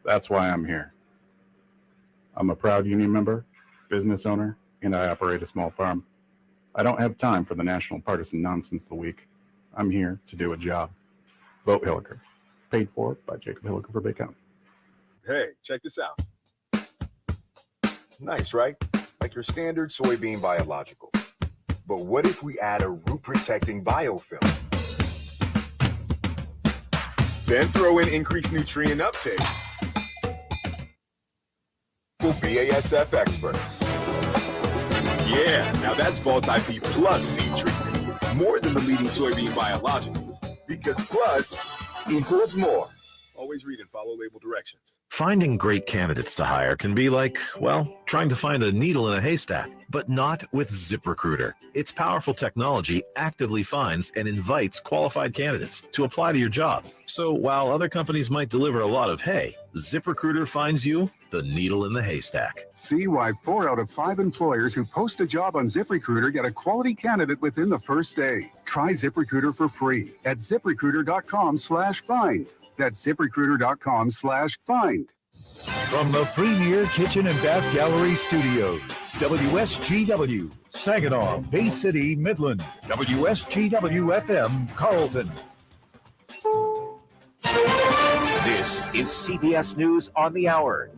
That's why I'm here. I'm a proud union member, business owner, and I operate a small farm. I don't have time for the national partisan nonsense of the week. I'm here to do a job. Vote Hilliker. Paid for by Jacob Hilliker for Bay County. Hey, check this out. Nice, right? Like your standard soybean biological. But what if we add a root-protecting biofilm? Then throw in increased nutrient uptake. We're BASF experts. Yeah, now that's Vault IP Plus seed treatment. More than the leading soybean biological. Because plus equals more. Always read and follow label directions. Finding great candidates to hire can be like, well, trying to find a needle in a haystack, but not with ZipRecruiter. Its powerful technology actively finds and invites qualified candidates to apply to your job. So while other companies might deliver a lot of hay, ZipRecruiter finds you the needle in the haystack. See why 4 out of 5 employers who post a job on ZipRecruiter get a quality candidate within the first day. Try ZipRecruiter for free at ZipRecruiter.com/find. That's ZipRecruiter.com/find. From the Premier Kitchen and Bath Gallery Studios, WSGW, Saginaw, Bay City, Midland, WSGW FM, Carlton. This is CBS News on the Hour.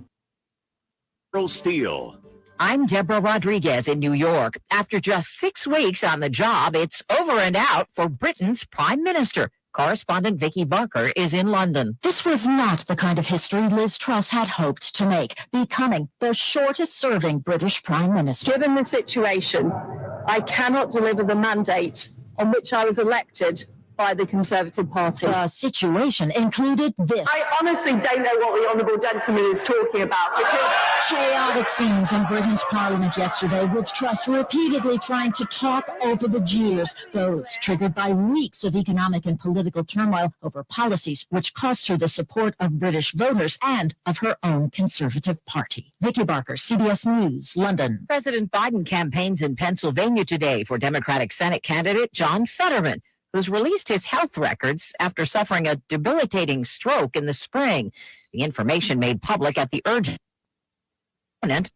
Earl Steele. I'm Deborah Rodriguez in New York. After just 6 weeks on the job, it's over and out for Britain's Prime Minister. Correspondent Vicky Barker is in London. This was not the kind of history Liz Truss had hoped to make, becoming the shortest-serving British Prime Minister. Given the situation, I cannot deliver the mandate on which I was elected by the Conservative Party. The situation included this. I honestly don't know what the Honourable Gentleman is talking about because chaotic scenes in Britain's Parliament yesterday, with Truss repeatedly trying to talk over the jeers, those triggered by weeks of economic and political turmoil over policies which cost her the support of British voters and of her own Conservative Party. Vicky Barker, CBS News, London. President Biden campaigns in Pennsylvania today for Democratic Senate candidate John Fetterman, who's released his health records after suffering a debilitating stroke in the spring. The information made public at the urgent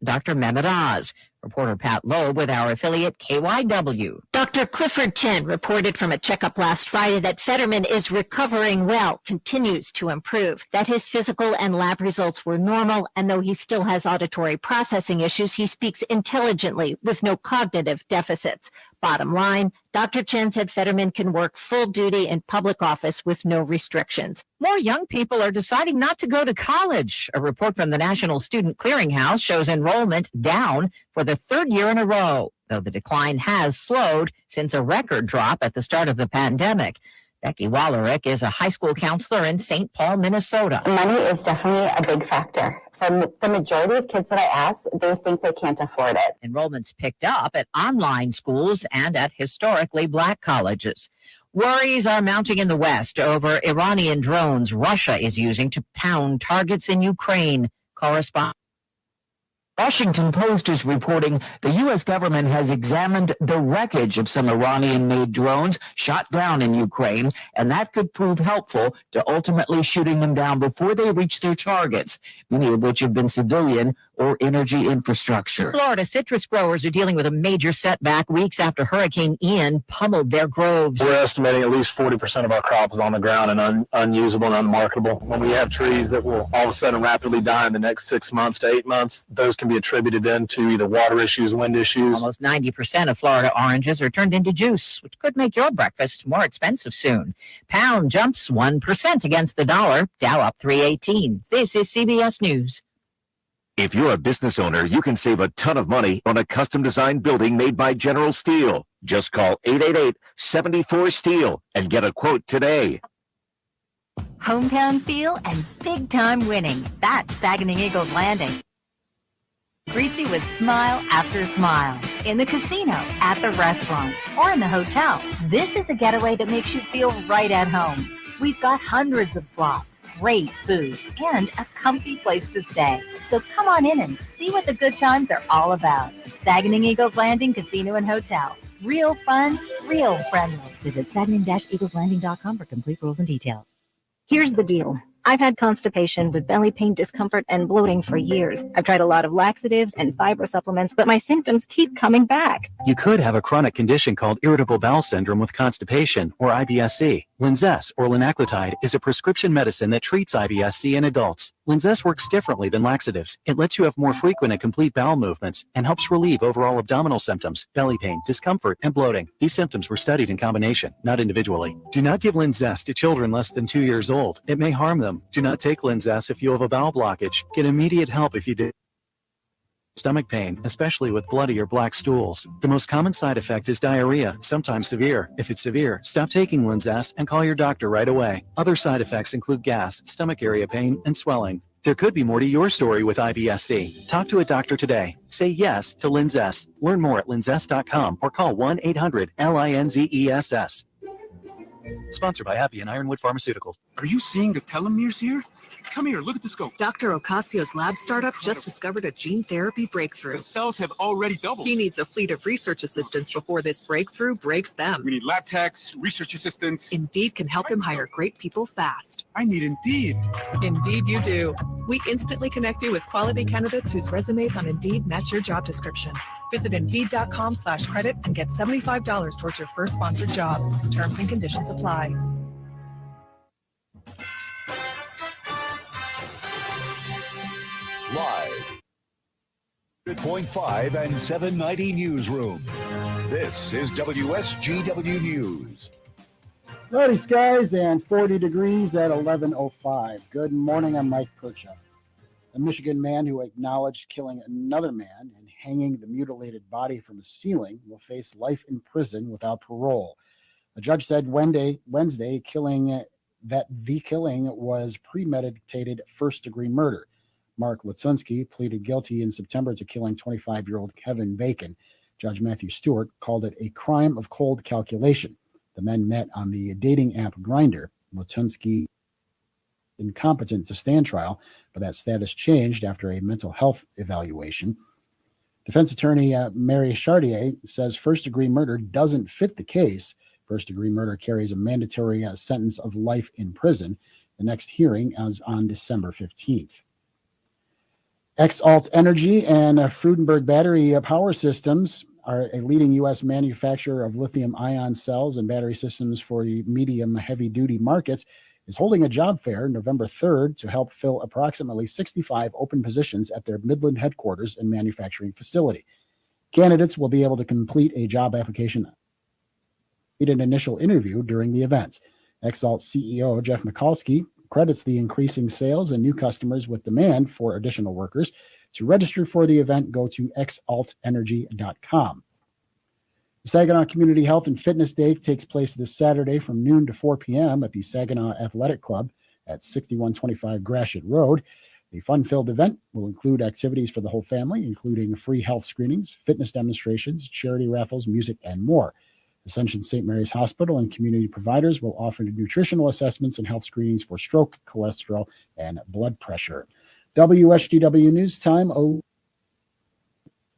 Dr. Mehmet Oz. Reporter Pat Loeb with our affiliate KYW. Dr. Clifford Chen reported from a checkup last Friday that Fetterman is recovering well, continues to improve, that his physical and lab results were normal, and though he still has auditory processing issues, he speaks intelligently with no cognitive deficits. Bottom line, Dr. Chen said Fetterman can work full duty in public office with no restrictions. More young people are deciding not to go to college. A report from the National Student Clearinghouse shows enrollment down for the 3rd year in a row, though the decline has slowed since a record drop at the start of the pandemic. Becky Wallerick is a high school counselor in St. Paul, Minnesota. Money is definitely a big factor. For the majority of kids that I ask, they think they can't afford it. Enrollments picked up at online schools and at historically black colleges. Worries are mounting in the West over Iranian drones Russia is using to pound targets in Ukraine. Correspondent Washington Post is reporting the U.S. government has examined the wreckage of some Iranian-made drones shot down in Ukraine, and that could prove helpful to ultimately shooting them down before they reach their targets, many of which have been civilian or energy infrastructure. Florida citrus growers are dealing with a major setback weeks after Hurricane Ian pummeled their groves. We're estimating at least 40% of our crop is on the ground and unusable and unmarketable. When we have trees that will all of a sudden rapidly die in the next 6 months to 8 months, those can be attributed then to either water issues, wind issues. Almost 90% of Florida oranges are turned into juice, which could make your breakfast more expensive soon. Pound jumps 1% against the dollar, Dow up 318. This is CBS News. If you're a business owner, you can save a ton of money on a custom-designed building made by General Steel. Just call 888-74-STEEL and get a quote today. Hometown feel and big-time winning. That's Saginaw Eagles Landing. Greets you with smile after smile. In the casino, at the restaurants, or in the hotel. This is a getaway that makes you feel right at home. We've got hundreds of slots, great food, and a comfy place to stay. So come on in and see what the good times are all about. Saginaw Eagles Landing Casino and Hotel. Real fun, real friendly. Visit saginaw-eagleslanding.com for complete rules and details. Here's the deal. I've had constipation with belly pain, discomfort, and bloating for years. I've tried a lot of laxatives and fiber supplements, but my symptoms keep coming back. You could have a chronic condition called irritable bowel syndrome with constipation, or IBS-C. Linzess, or linaclotide, is a prescription medicine that treats IBS-C in adults. Linzess works differently than laxatives. It lets you have more frequent and complete bowel movements and helps relieve overall abdominal symptoms, belly pain, discomfort, and bloating. These symptoms were studied in combination, not individually. Do not give Linzess to children less than 2 years old. It may harm them. Do not take Linzess if you have a bowel blockage. Get immediate help if you do. Stomach pain, especially with bloody or black stools. The most common side effect is diarrhea, sometimes severe. If it's severe, stop taking Linzess and call your doctor right away. Other side effects include gas, stomach area pain, and swelling. There could be more to your story with IBS-C. Talk to a doctor today. Say yes to Linzess. Learn more at linzess.com or call 1-800-LINZESS. Sponsored by AbbVie and Ironwood Pharmaceuticals. Are you seeing the telomeres here? Come here, look at the scope. Dr. Ocasio's lab startup just discovered a gene therapy breakthrough. The cells have already doubled. He needs a fleet of research assistants before this breakthrough breaks them. We need lab techs, research assistants. Indeed can help him hire great people fast. I need Indeed. Indeed you do. We instantly connect you with quality candidates whose resumes on Indeed match your job description. Visit Indeed.com/credit and get $75 towards your first sponsored job. Terms and conditions apply. Live. 100.5 and 790 Newsroom. This is WSGW News. Cloudy skies and 40 degrees at 11:05. Good morning, I'm Mike Percha. A Michigan man who acknowledged killing another man and hanging the mutilated body from a ceiling will face life in prison without parole. A judge said Wednesday that the killing was premeditated first-degree murder. Mark Latsunsky pleaded guilty in September to killing 25-year-old Kevin Bacon. Judge Matthew Stewart called it a crime of cold calculation. The men met on the dating app Grindr. Latsunsky incompetent to stand trial, but that status changed after a mental health evaluation. Defense attorney Mary Chartier says first-degree murder doesn't fit the case. First-degree murder carries a mandatory sentence of life in prison. The next hearing is on December 15th. Exalt Energy and Frudenberg Battery Power Systems are a leading U.S. manufacturer of lithium-ion cells and battery systems for the medium heavy-duty markets, is holding a job fair November 3rd to help fill approximately 65 open positions at their Midland headquarters and manufacturing facility. Candidates will be able to complete a job application in an initial interview during the events. Exalt CEO Jeff Mikulski credits the increasing sales and new customers with demand for additional workers. To register for the event, go to exaltenergy.com. The Saginaw Community Health and Fitness Day takes place this Saturday from noon to 4 p.m. at the Saginaw Athletic Club at 6125 Gratiot Road. The fun-filled event will include activities for the whole family, including free health screenings, fitness demonstrations, charity raffles, music, and more. Ascension St. Mary's Hospital and community providers will offer nutritional assessments and health screenings for stroke, cholesterol, and blood pressure. WSGW News Time.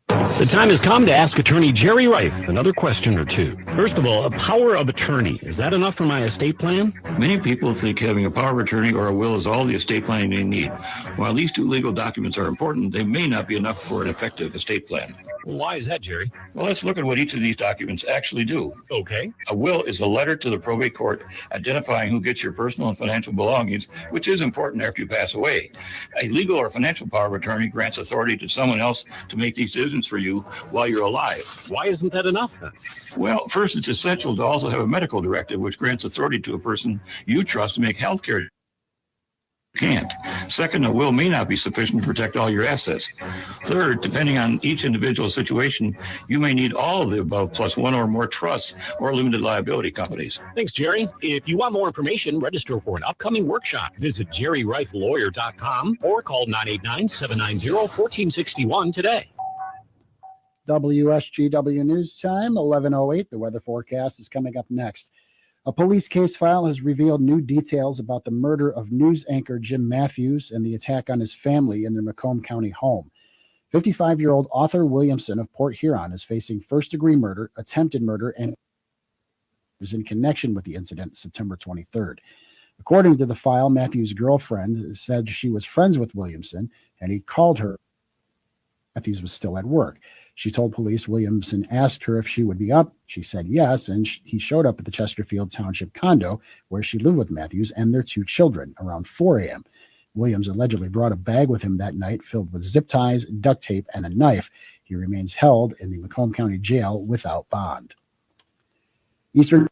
The time has come to ask attorney Jerry Reif another question or two. First of all, a power of attorney. Is that enough for my estate plan? Many people think having a power of attorney or a will is all the estate planning they need. While these two legal documents are important, they may not be enough for an effective estate plan. Well, why is that, Jerry? Well, let's look at what each of these documents actually do. Okay. A will is a letter to the probate court identifying who gets your personal and financial belongings, which is important after you pass away. A legal or financial power of attorney grants authority to someone else to make these decisions for you while you're alive. Why isn't that enough then? Well, first, it's essential to also have a medical directive which grants authority to a person you trust to make health care. Can't. Second, a will may not be sufficient to protect all your assets. Third, depending on each individual situation, you may need all of the above plus one or more trusts or limited liability companies. Thanks, Jerry. If you want more information, register for an upcoming workshop. Visit jerryreiflawyer.com or call 989-790-1461 today. WSGW News Time, 11:08. The weather forecast is coming up next. A police case file has revealed new details about the murder of news anchor Jim Matthews and the attack on his family in their Macomb County home. 55-year-old Arthur Williamson of Port Huron is facing first-degree murder, attempted murder, and was in connection with the incident September 23rd. According to the file, Matthews' girlfriend said she was friends with Williamson, and he called her. Matthews was still at work. She told police Williamson asked her if she would be up. She said yes, and he showed up at the Chesterfield Township condo where she lived with Matthews and their two children around 4 a.m. Williams allegedly brought a bag with him that night filled with zip ties, duct tape, and a knife. He remains held in the Macomb County Jail without bond. Eastern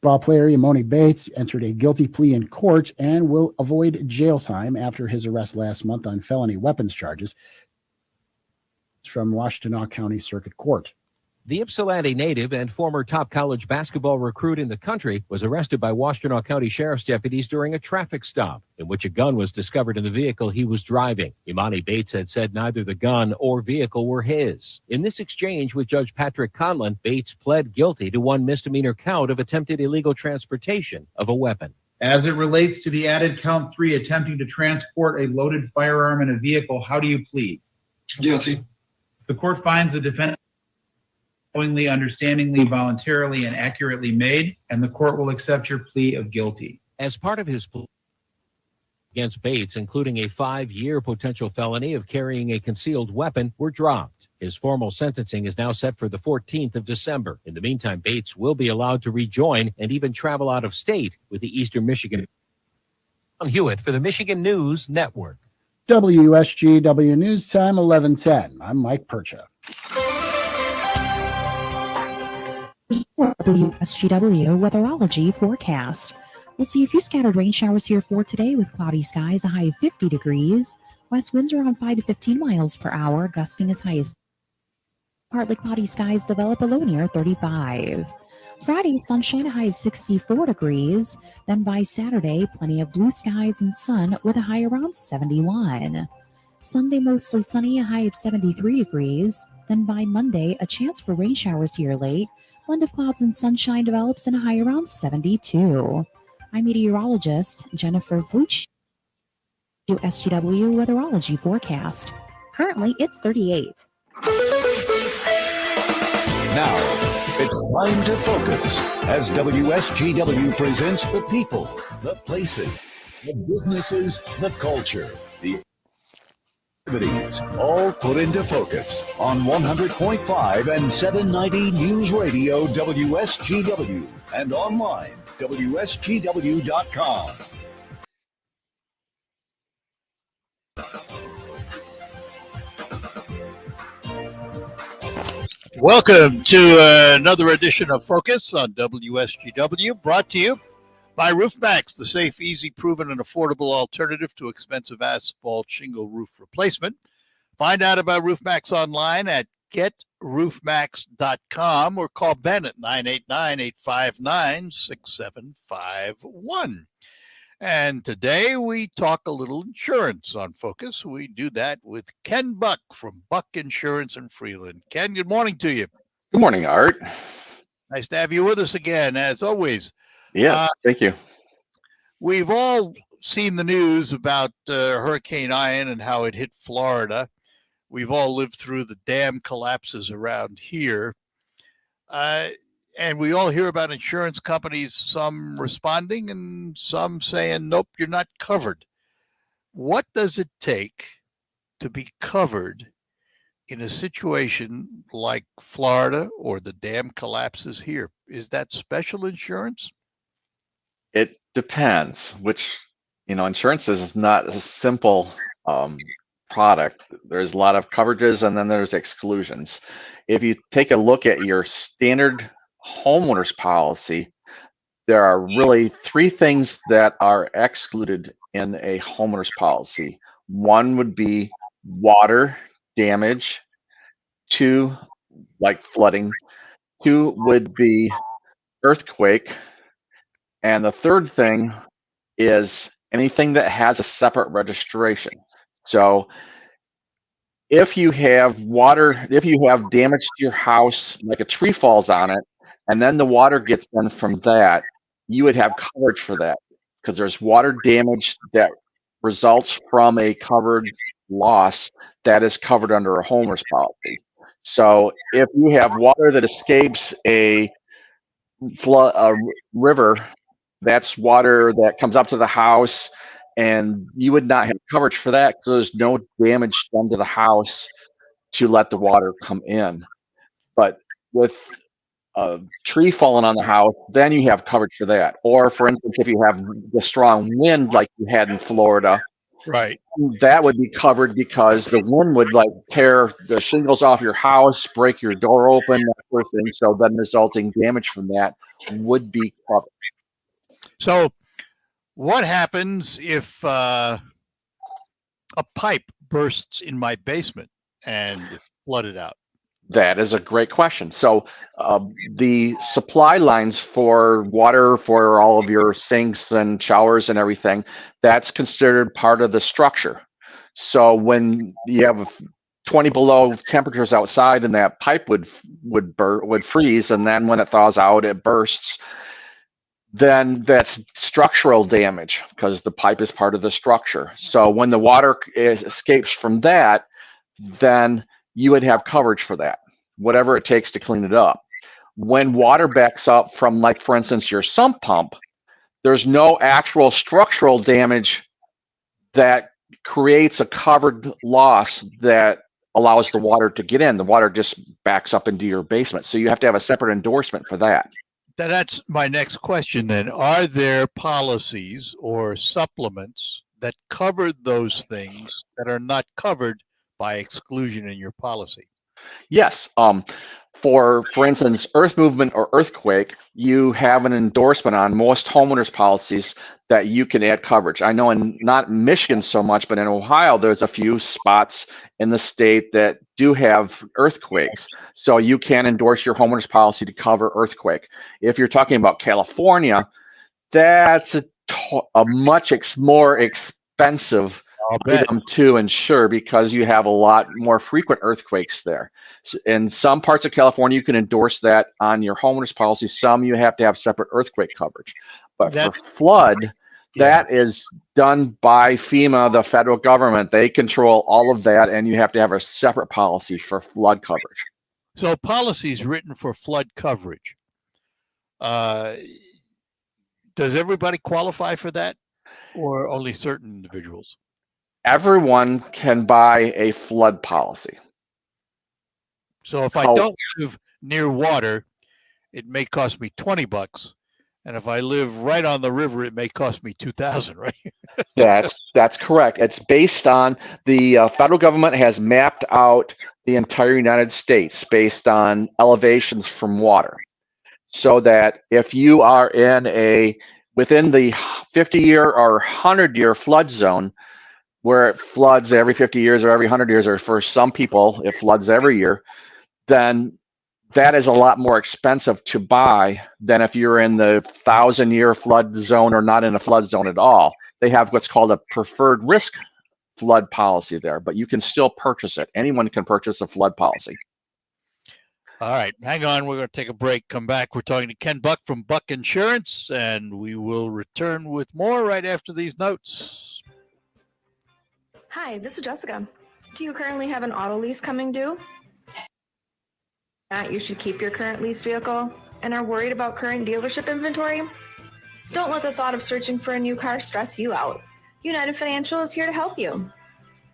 ball player Yamoni Bates entered a guilty plea in court and will avoid jail time after his arrest last month on felony weapons charges. from Washtenaw County Circuit Court. The Ypsilanti native and former top college basketball recruit in the country was arrested by Washtenaw County Sheriff's deputies during a traffic stop in which a gun was discovered in the vehicle he was driving. Imani Bates had said neither the gun or vehicle were his. In this exchange with Judge Patrick Conlon, Bates pled guilty to one misdemeanor count of attempted illegal transportation of a weapon. As it relates to the added count 3, attempting to transport a loaded firearm in a vehicle, how do you plead? Guilty. The court finds the defendant knowingly, understandingly, voluntarily, and accurately made, and the court will accept your plea of guilty. As part of his plea against Bates, including a 5-year potential felony of carrying a concealed weapon, were dropped. His formal sentencing is now set for the 14th of December. In the meantime, Bates will be allowed to rejoin and even travel out of state with the Eastern Michigan. John Hewitt for the Michigan News Network. WSGW News Time, 11:10. I'm Mike Percha. WSGW Weatherology forecast. We'll see a few scattered rain showers here for today with cloudy skies, a high of 50 degrees. West winds around 5 to 15 miles per hour, gusting as high as. Partly cloudy skies develop, a low near 35. Friday, sunshine, a high of 64 degrees. Then by Saturday, plenty of blue skies and sun with a high around 71. Sunday, mostly sunny, a high of 73 degrees. Then by Monday, a chance for rain showers here late. Blend of clouds and sunshine develops and a high around 72. I'm meteorologist Jennifer Vuch. WSGW Weatherology forecast. Currently, it's 38. Now, it's time to focus as WSGW presents the people, the places, the businesses, the culture, the activities, all put into focus on 100.5 and 790 News Radio WSGW and online WSGW.com. Welcome to another edition of Focus on WSGW, brought to you by RoofMax, the safe, easy, proven, and affordable alternative to expensive asphalt shingle roof replacement. Find out about RoofMax online at getroofmax.com or call Ben at 989-859-6751. And today we talk a little insurance on Focus. We do that with Ken Buck from Buck Insurance in Freeland. Ken, good morning to you. Good morning, Art. Nice to have you with us again, as always. Yeah, thank you. We've all seen the news about Hurricane Ian and how it hit Florida. We've all lived through the dam collapses around here. And we all hear about insurance companies, some responding and some saying, nope, you're not covered. What does it take to be covered in a situation like Florida or the dam collapses here? Is that special insurance? It depends, insurance is not a simple product. There's a lot of coverages and then there's exclusions. If you take a look at your standard homeowner's policy, there are really 3 things that are excluded in a homeowner's policy. One would be water damage, 2, like flooding, 2 would be earthquake, and the third thing is anything that has a separate registration. So if you have damage to your house, like a tree falls on it, and then the water gets in from that, you would have coverage for that because there's water damage that results from a covered loss that is covered under a homeowner's policy. So if you have water that escapes a river, that's water that comes up to the house, and you would not have coverage for that because there's no damage done to the house to let the water come in. But with a tree falling on the house, then you have coverage for that. Or for instance, if you have the strong wind like you had in Florida, right, that would be covered because the wind would tear the shingles off your house, break your door open, that sort of thing. So then resulting damage from that would be covered. So what happens if a pipe bursts in my basement and flooded out? That is a great question. So the supply lines for water for all of your sinks and showers and everything, that's considered part of the structure. So when you have 20 below temperatures outside and that pipe would freeze, and then when it thaws out, it bursts, then that's structural damage because the pipe is part of the structure. So when the water escapes from that, then you would have coverage for that, whatever it takes to clean it up. When water backs up from, like, for instance, your sump pump, there's no actual structural damage that creates a covered loss that allows the water to get in. The water just backs up into your basement. So you have to have a separate endorsement for that. That's my next question then. Are there policies or supplements that cover those things that are not covered by exclusion in your policy? Yes. For instance, earth movement or earthquake, you have an endorsement on most homeowners policies that you can add coverage. I know not in Michigan so much, but in Ohio, there's a few spots in the state that do have earthquakes. So you can endorse your homeowners policy to cover earthquake. If you're talking about California, that's a much more expensive item to insure because you have a lot more frequent earthquakes there. In some parts of California, you can endorse that on your homeowner's policy. Some you have to have separate earthquake coverage. But for flood, that is done by FEMA, the federal government. They control all of that, and you have to have a separate policy for flood coverage. So policies written for flood coverage. Does everybody qualify for that, or only certain individuals? Everyone can buy a flood policy. So if I don't live near water, it may cost me $20, and if I live right on the river, it may cost me $2,000, right? That's correct. It's based on the federal government has mapped out the entire United States based on elevations from water, so that if you are within the 50-year or 100-year flood zone, where it floods every 50 years or every 100 years, or for some people, it floods every year, then that is a lot more expensive to buy than if you're in the 1,000-year flood zone or not in a flood zone at all. They have what's called a preferred risk flood policy there, but you can still purchase it. Anyone can purchase a flood policy. All right, hang on. We're going to take a break. Come back. We're talking to Ken Buck from Buck Insurance, and we will return with more right after these notes. Hi, this is Jessica. Do you currently have an auto lease coming due? You should keep your current lease vehicle and are worried about current dealership inventory? Don't let the thought of searching for a new car stress you out. United Financial is here to help you.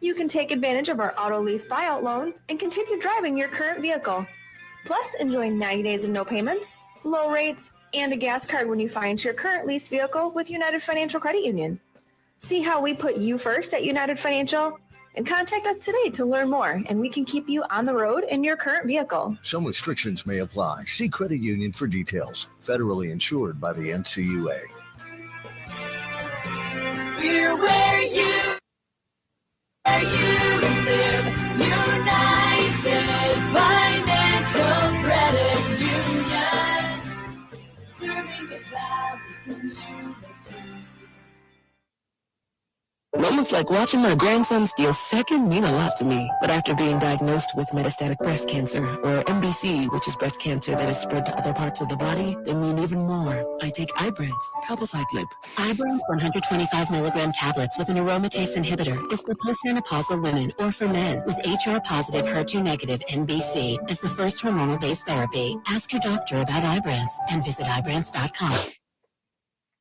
You can take advantage of our auto lease buyout loan and continue driving your current vehicle. Plus, enjoy 90 days of no payments, low rates, and a gas card when you finance your current lease vehicle with United Financial Credit Union. See how we put you first at United Financial? And contact us today to learn more, and we can keep you on the road in your current vehicle. Some restrictions may apply. See Credit Union for details. Federally insured by the NCUA. We're where you live. United Financial Credit Union. Serving the Valley community. Moments like watching my grandson steal second mean a lot to me. But after being diagnosed with metastatic breast cancer, or MBC, which is breast cancer that is spread to other parts of the body, they mean even more. I take Ibrance, palbociclib. Ibrance 125 milligram tablets with an aromatase inhibitor is for postmenopausal women or for men with HR-positive, HER2-negative MBC as the first hormonal-based therapy. Ask your doctor about Ibrance and visit Ibrance.com.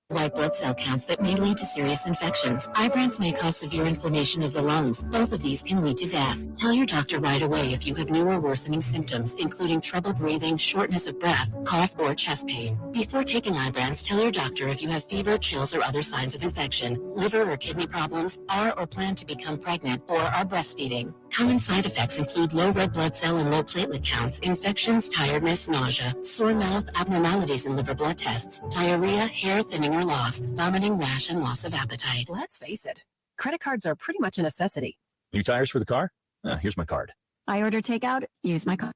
White blood cell counts that may lead to serious infections. Ibrance may cause severe inflammation of the lungs. Both of these can lead to death. Tell your doctor right away if you have new or worsening symptoms, including trouble breathing, shortness of breath, cough, or chest pain. Before taking Ibrance, tell your doctor if you have fever, chills, or other signs of infection, liver or kidney problems, are or plan to become pregnant, or are breastfeeding. Common side effects include low red blood cell and low platelet counts, infections, tiredness, nausea, sore mouth, abnormalities in liver blood tests, diarrhea, hair thinning or loss, vomiting, rash, and loss of appetite. Let's face it, credit cards are pretty much a necessity. New tires for the car? Here's my card. I order takeout, use my card.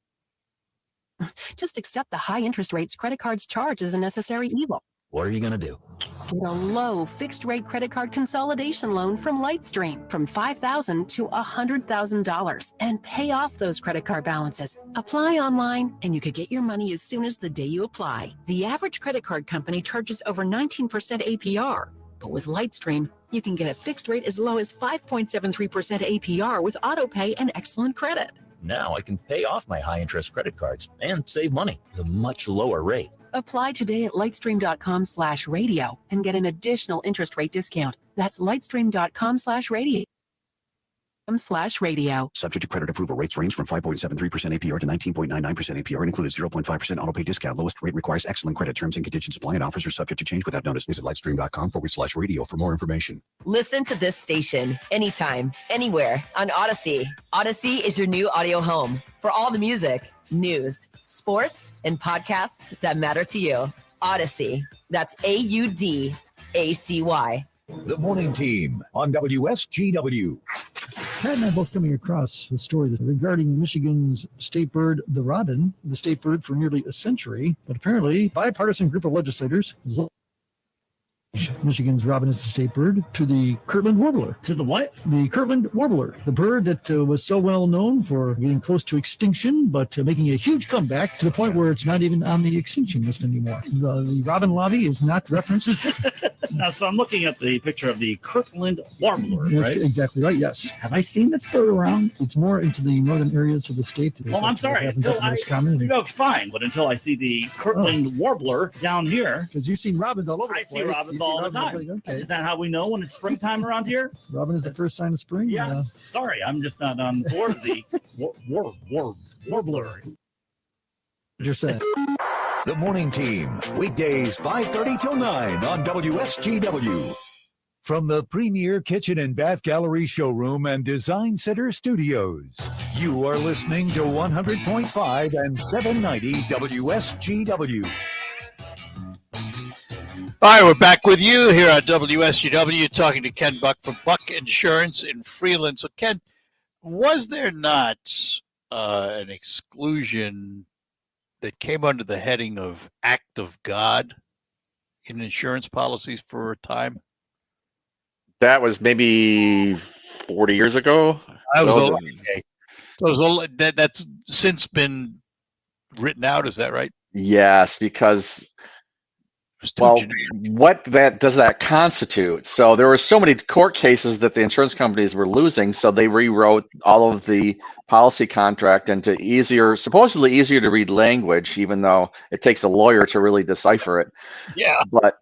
Just accept the high interest rates credit cards charge as a necessary evil. What are you going to do? Get a low fixed rate credit card consolidation loan from Lightstream from $5,000 to $100,000 and pay off those credit card balances. Apply online and you could get your money as soon as the day you apply. The average credit card company charges over 19% APR, but with Lightstream, you can get a fixed rate as low as 5.73% APR with auto pay and excellent credit. Now I can pay off my high interest credit cards and save money at a much lower rate. Apply today at lightstream.com/radio and get an additional interest rate discount. That's lightstream.com/radio. Subject to credit approval. Rates range from 5.73% APR to 19.99% APR and includes 0.5% auto pay discount. Lowest rate requires excellent credit. Terms and conditions apply and offers are subject to change without notice. Visit lightstream.com/radio for more information. Listen to this station anytime, anywhere on Odyssey. Odyssey is your new audio home for all the music, news, sports, and podcasts that matter to you. Odyssey. That's AUDACY. The Morning Team on WSGW. Pat and I both coming across a story regarding Michigan's state bird, the robin, the state bird for nearly a century, but apparently bipartisan group of legislators, Michigan's robin is the state bird, to the Kirtland warbler. To the what? The Kirtland warbler, the bird that was so well known for getting close to extinction, but making a huge comeback to the point where it's not even on the extinction list anymore. The robin lobby is not referenced. Now, so I'm looking at the picture of the Kirtland warbler, Yes, right? exactly right, yes. Have I seen this bird around? It's more into the northern areas of the state. Well, I'm sorry. Until fine, but until I see the Kirtland warbler down here. Because you've seen robins all over the place. I see robins all the time. Okay. Is that how we know when it's springtime around here? Robin is the first sign of spring? Yes. Sorry, I'm just not on board of the warbler. You're saying. The Morning Team, weekdays 5:30 till 9 on WSGW. From the premier kitchen and bath gallery showroom and design center studios, you are listening to 100.5 and 790 WSGW. All right, we're back with you here at WSGW, talking to Ken Buck from Buck Insurance in Freeland. So, Ken, was there not an exclusion that came under the heading of act of God in insurance policies for a time? That was maybe 40 years ago. That's since been written out. Is that right? Yes, because what does that constitute? So there were so many court cases that the insurance companies were losing, so they rewrote all of the policy contract into supposedly easier to read language, even though it takes a lawyer to really decipher it. Yeah. But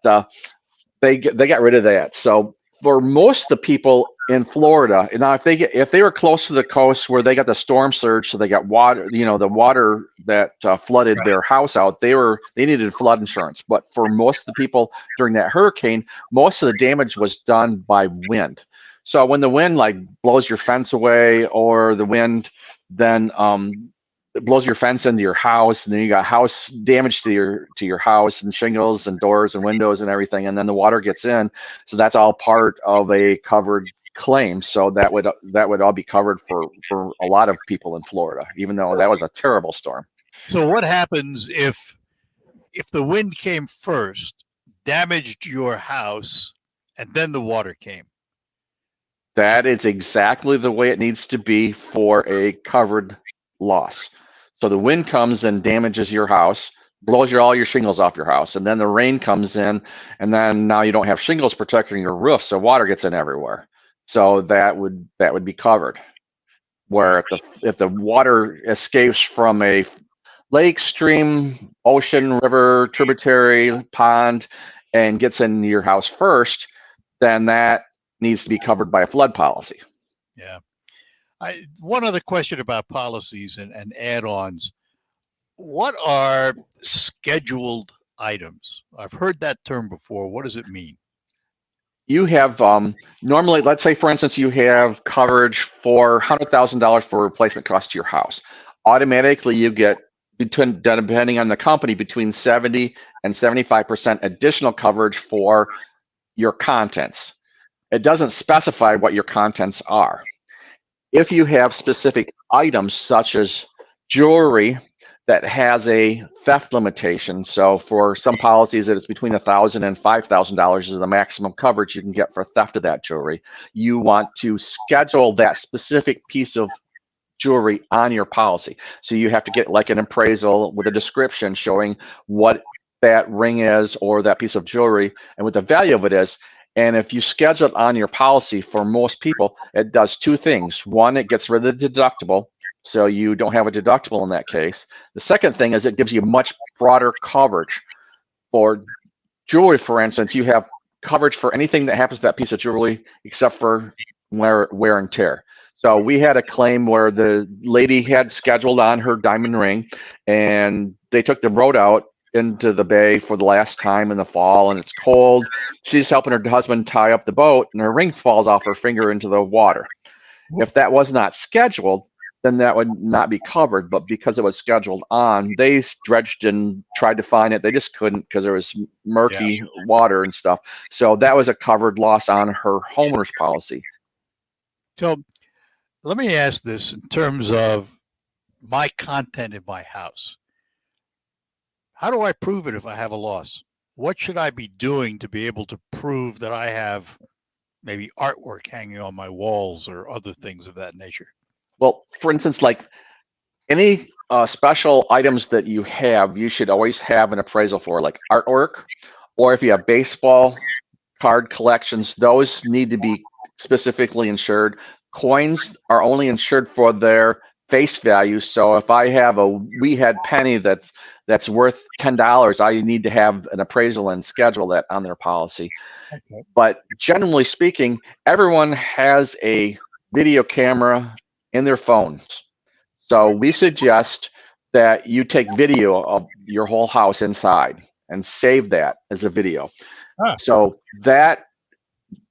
they got rid of that. So for most of the people in Florida, now if they were close to the coast where they got the storm surge, so they got water, the water that flooded their house out, they needed flood insurance. But for most of the people during that hurricane, most of the damage was done by wind. So when the wind blows your fence away, or the wind then it blows your fence into your house, and then you got house damage to your house, and shingles and doors and windows and everything, and then the water gets in. So that's all part of a covered claim. So that would all be covered for a lot of people in Florida, even though that was a terrible storm. So what happens if the wind came first, damaged your house, and then the water came? That is exactly the way it needs to be for a covered loss. So the wind comes and damages your house, blows all your shingles off your house, and then the rain comes in, and then now you don't have shingles protecting your roof, so water gets in everywhere. So that would be covered. Where if the water escapes from a lake, stream, ocean, river, tributary, pond, and gets into your house first, then that needs to be covered by a flood policy. Yeah. One other question about policies and add-ons. What are scheduled items? I've heard that term before. What does it mean? You have normally, let's say, for instance, you have coverage for $100,000 for replacement cost to your house. Automatically, you get, depending on the company, between 70 and 75% additional coverage for your contents. It doesn't specify what your contents are. If you have specific items such as jewelry that has a theft limitation. So for some policies, it's between $1,000 and $5,000 is the maximum coverage you can get for theft of that jewelry. You want to schedule that specific piece of jewelry on your policy. So you have to get like an appraisal with a description showing what that ring is or that piece of jewelry and what the value of it is. And if you schedule it on your policy, for most people, it does two things. One, it gets rid of the deductible, so you don't have a deductible in that case. The second thing is it gives you much broader coverage. For jewelry, for instance, you have coverage for anything that happens to that piece of jewelry except for wear and tear. So we had a claim where the lady had scheduled on her diamond ring, and they took the boat out into the bay for the last time in the fall, and it's cold. She's helping her husband tie up the boat, and her ring falls off her finger into the water. If that was not scheduled, then that would not be covered. But because it was scheduled on, they dredged and tried to find it. They just couldn't because there was murky water and stuff. So that was a covered loss on her homeowner's policy. So let me ask this in terms of my content in my house. How do I prove it if I have a loss? What should I be doing to be able to prove that I have maybe artwork hanging on my walls or other things of that nature? Well, for instance, like any special items that you have, you should always have an appraisal for, like artwork, or if you have baseball card collections, those need to be specifically insured. Coins are only insured for their face value. So if I have a Weehead penny that's worth $10, I need to have an appraisal and schedule that on their policy. Okay. But generally speaking, everyone has a video camera in their phones. So we suggest that you take video of your whole house inside and save that as a video. So that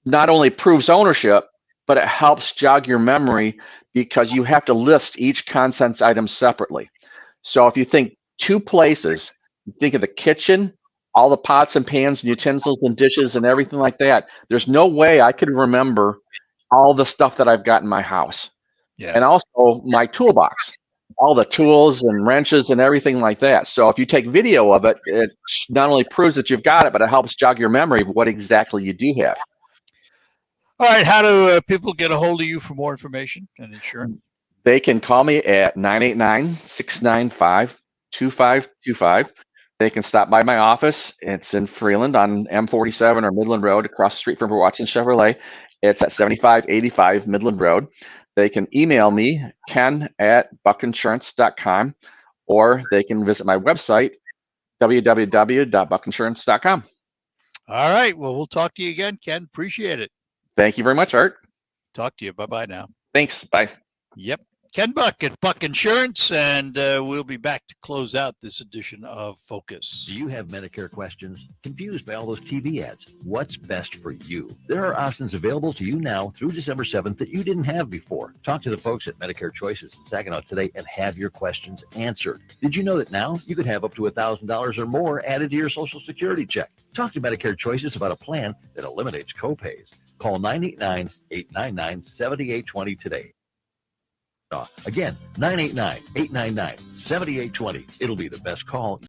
not only proves ownership, but it helps jog your memory because you have to list each contents item separately. So if you think two places, you think of the kitchen, all the pots and pans and utensils and dishes and everything like that. There's no way I could remember all the stuff that I've got in my house. Yeah. And also my toolbox, all the tools and wrenches and everything like that. So if you take video of it, it not only proves that you've got it, but it helps jog your memory of what exactly you do have. All right. How do people get a hold of you for more information and insurance? They can call me at 989-695-2525. They can stop by my office. It's in Freeland on M47 or Midland Road across the street from Watson Chevrolet. It's at 7585 Midland Road. They can email me, ken@buckinsurance.com, or they can visit my website, www.buckinsurance.com. All right. Well, we'll talk to you again, Ken. Appreciate it. Thank you very much, Art. Talk to you. Bye-bye now. Thanks. Bye. Yep. Ken Buck at Buck Insurance, and we'll be back to close out this edition of Focus. Do you have Medicare questions? Confused by all those TV ads? What's best for you? There are options available to you now through December 7th that you didn't have before. Talk to the folks at Medicare Choices in Saginaw today and have your questions answered. Did you know that now you could have up to $1,000 or more added to your Social Security check? Talk to Medicare Choices about a plan that eliminates copays. Call 989-899-7820 today. Again, 989-899-7820. It'll be the best call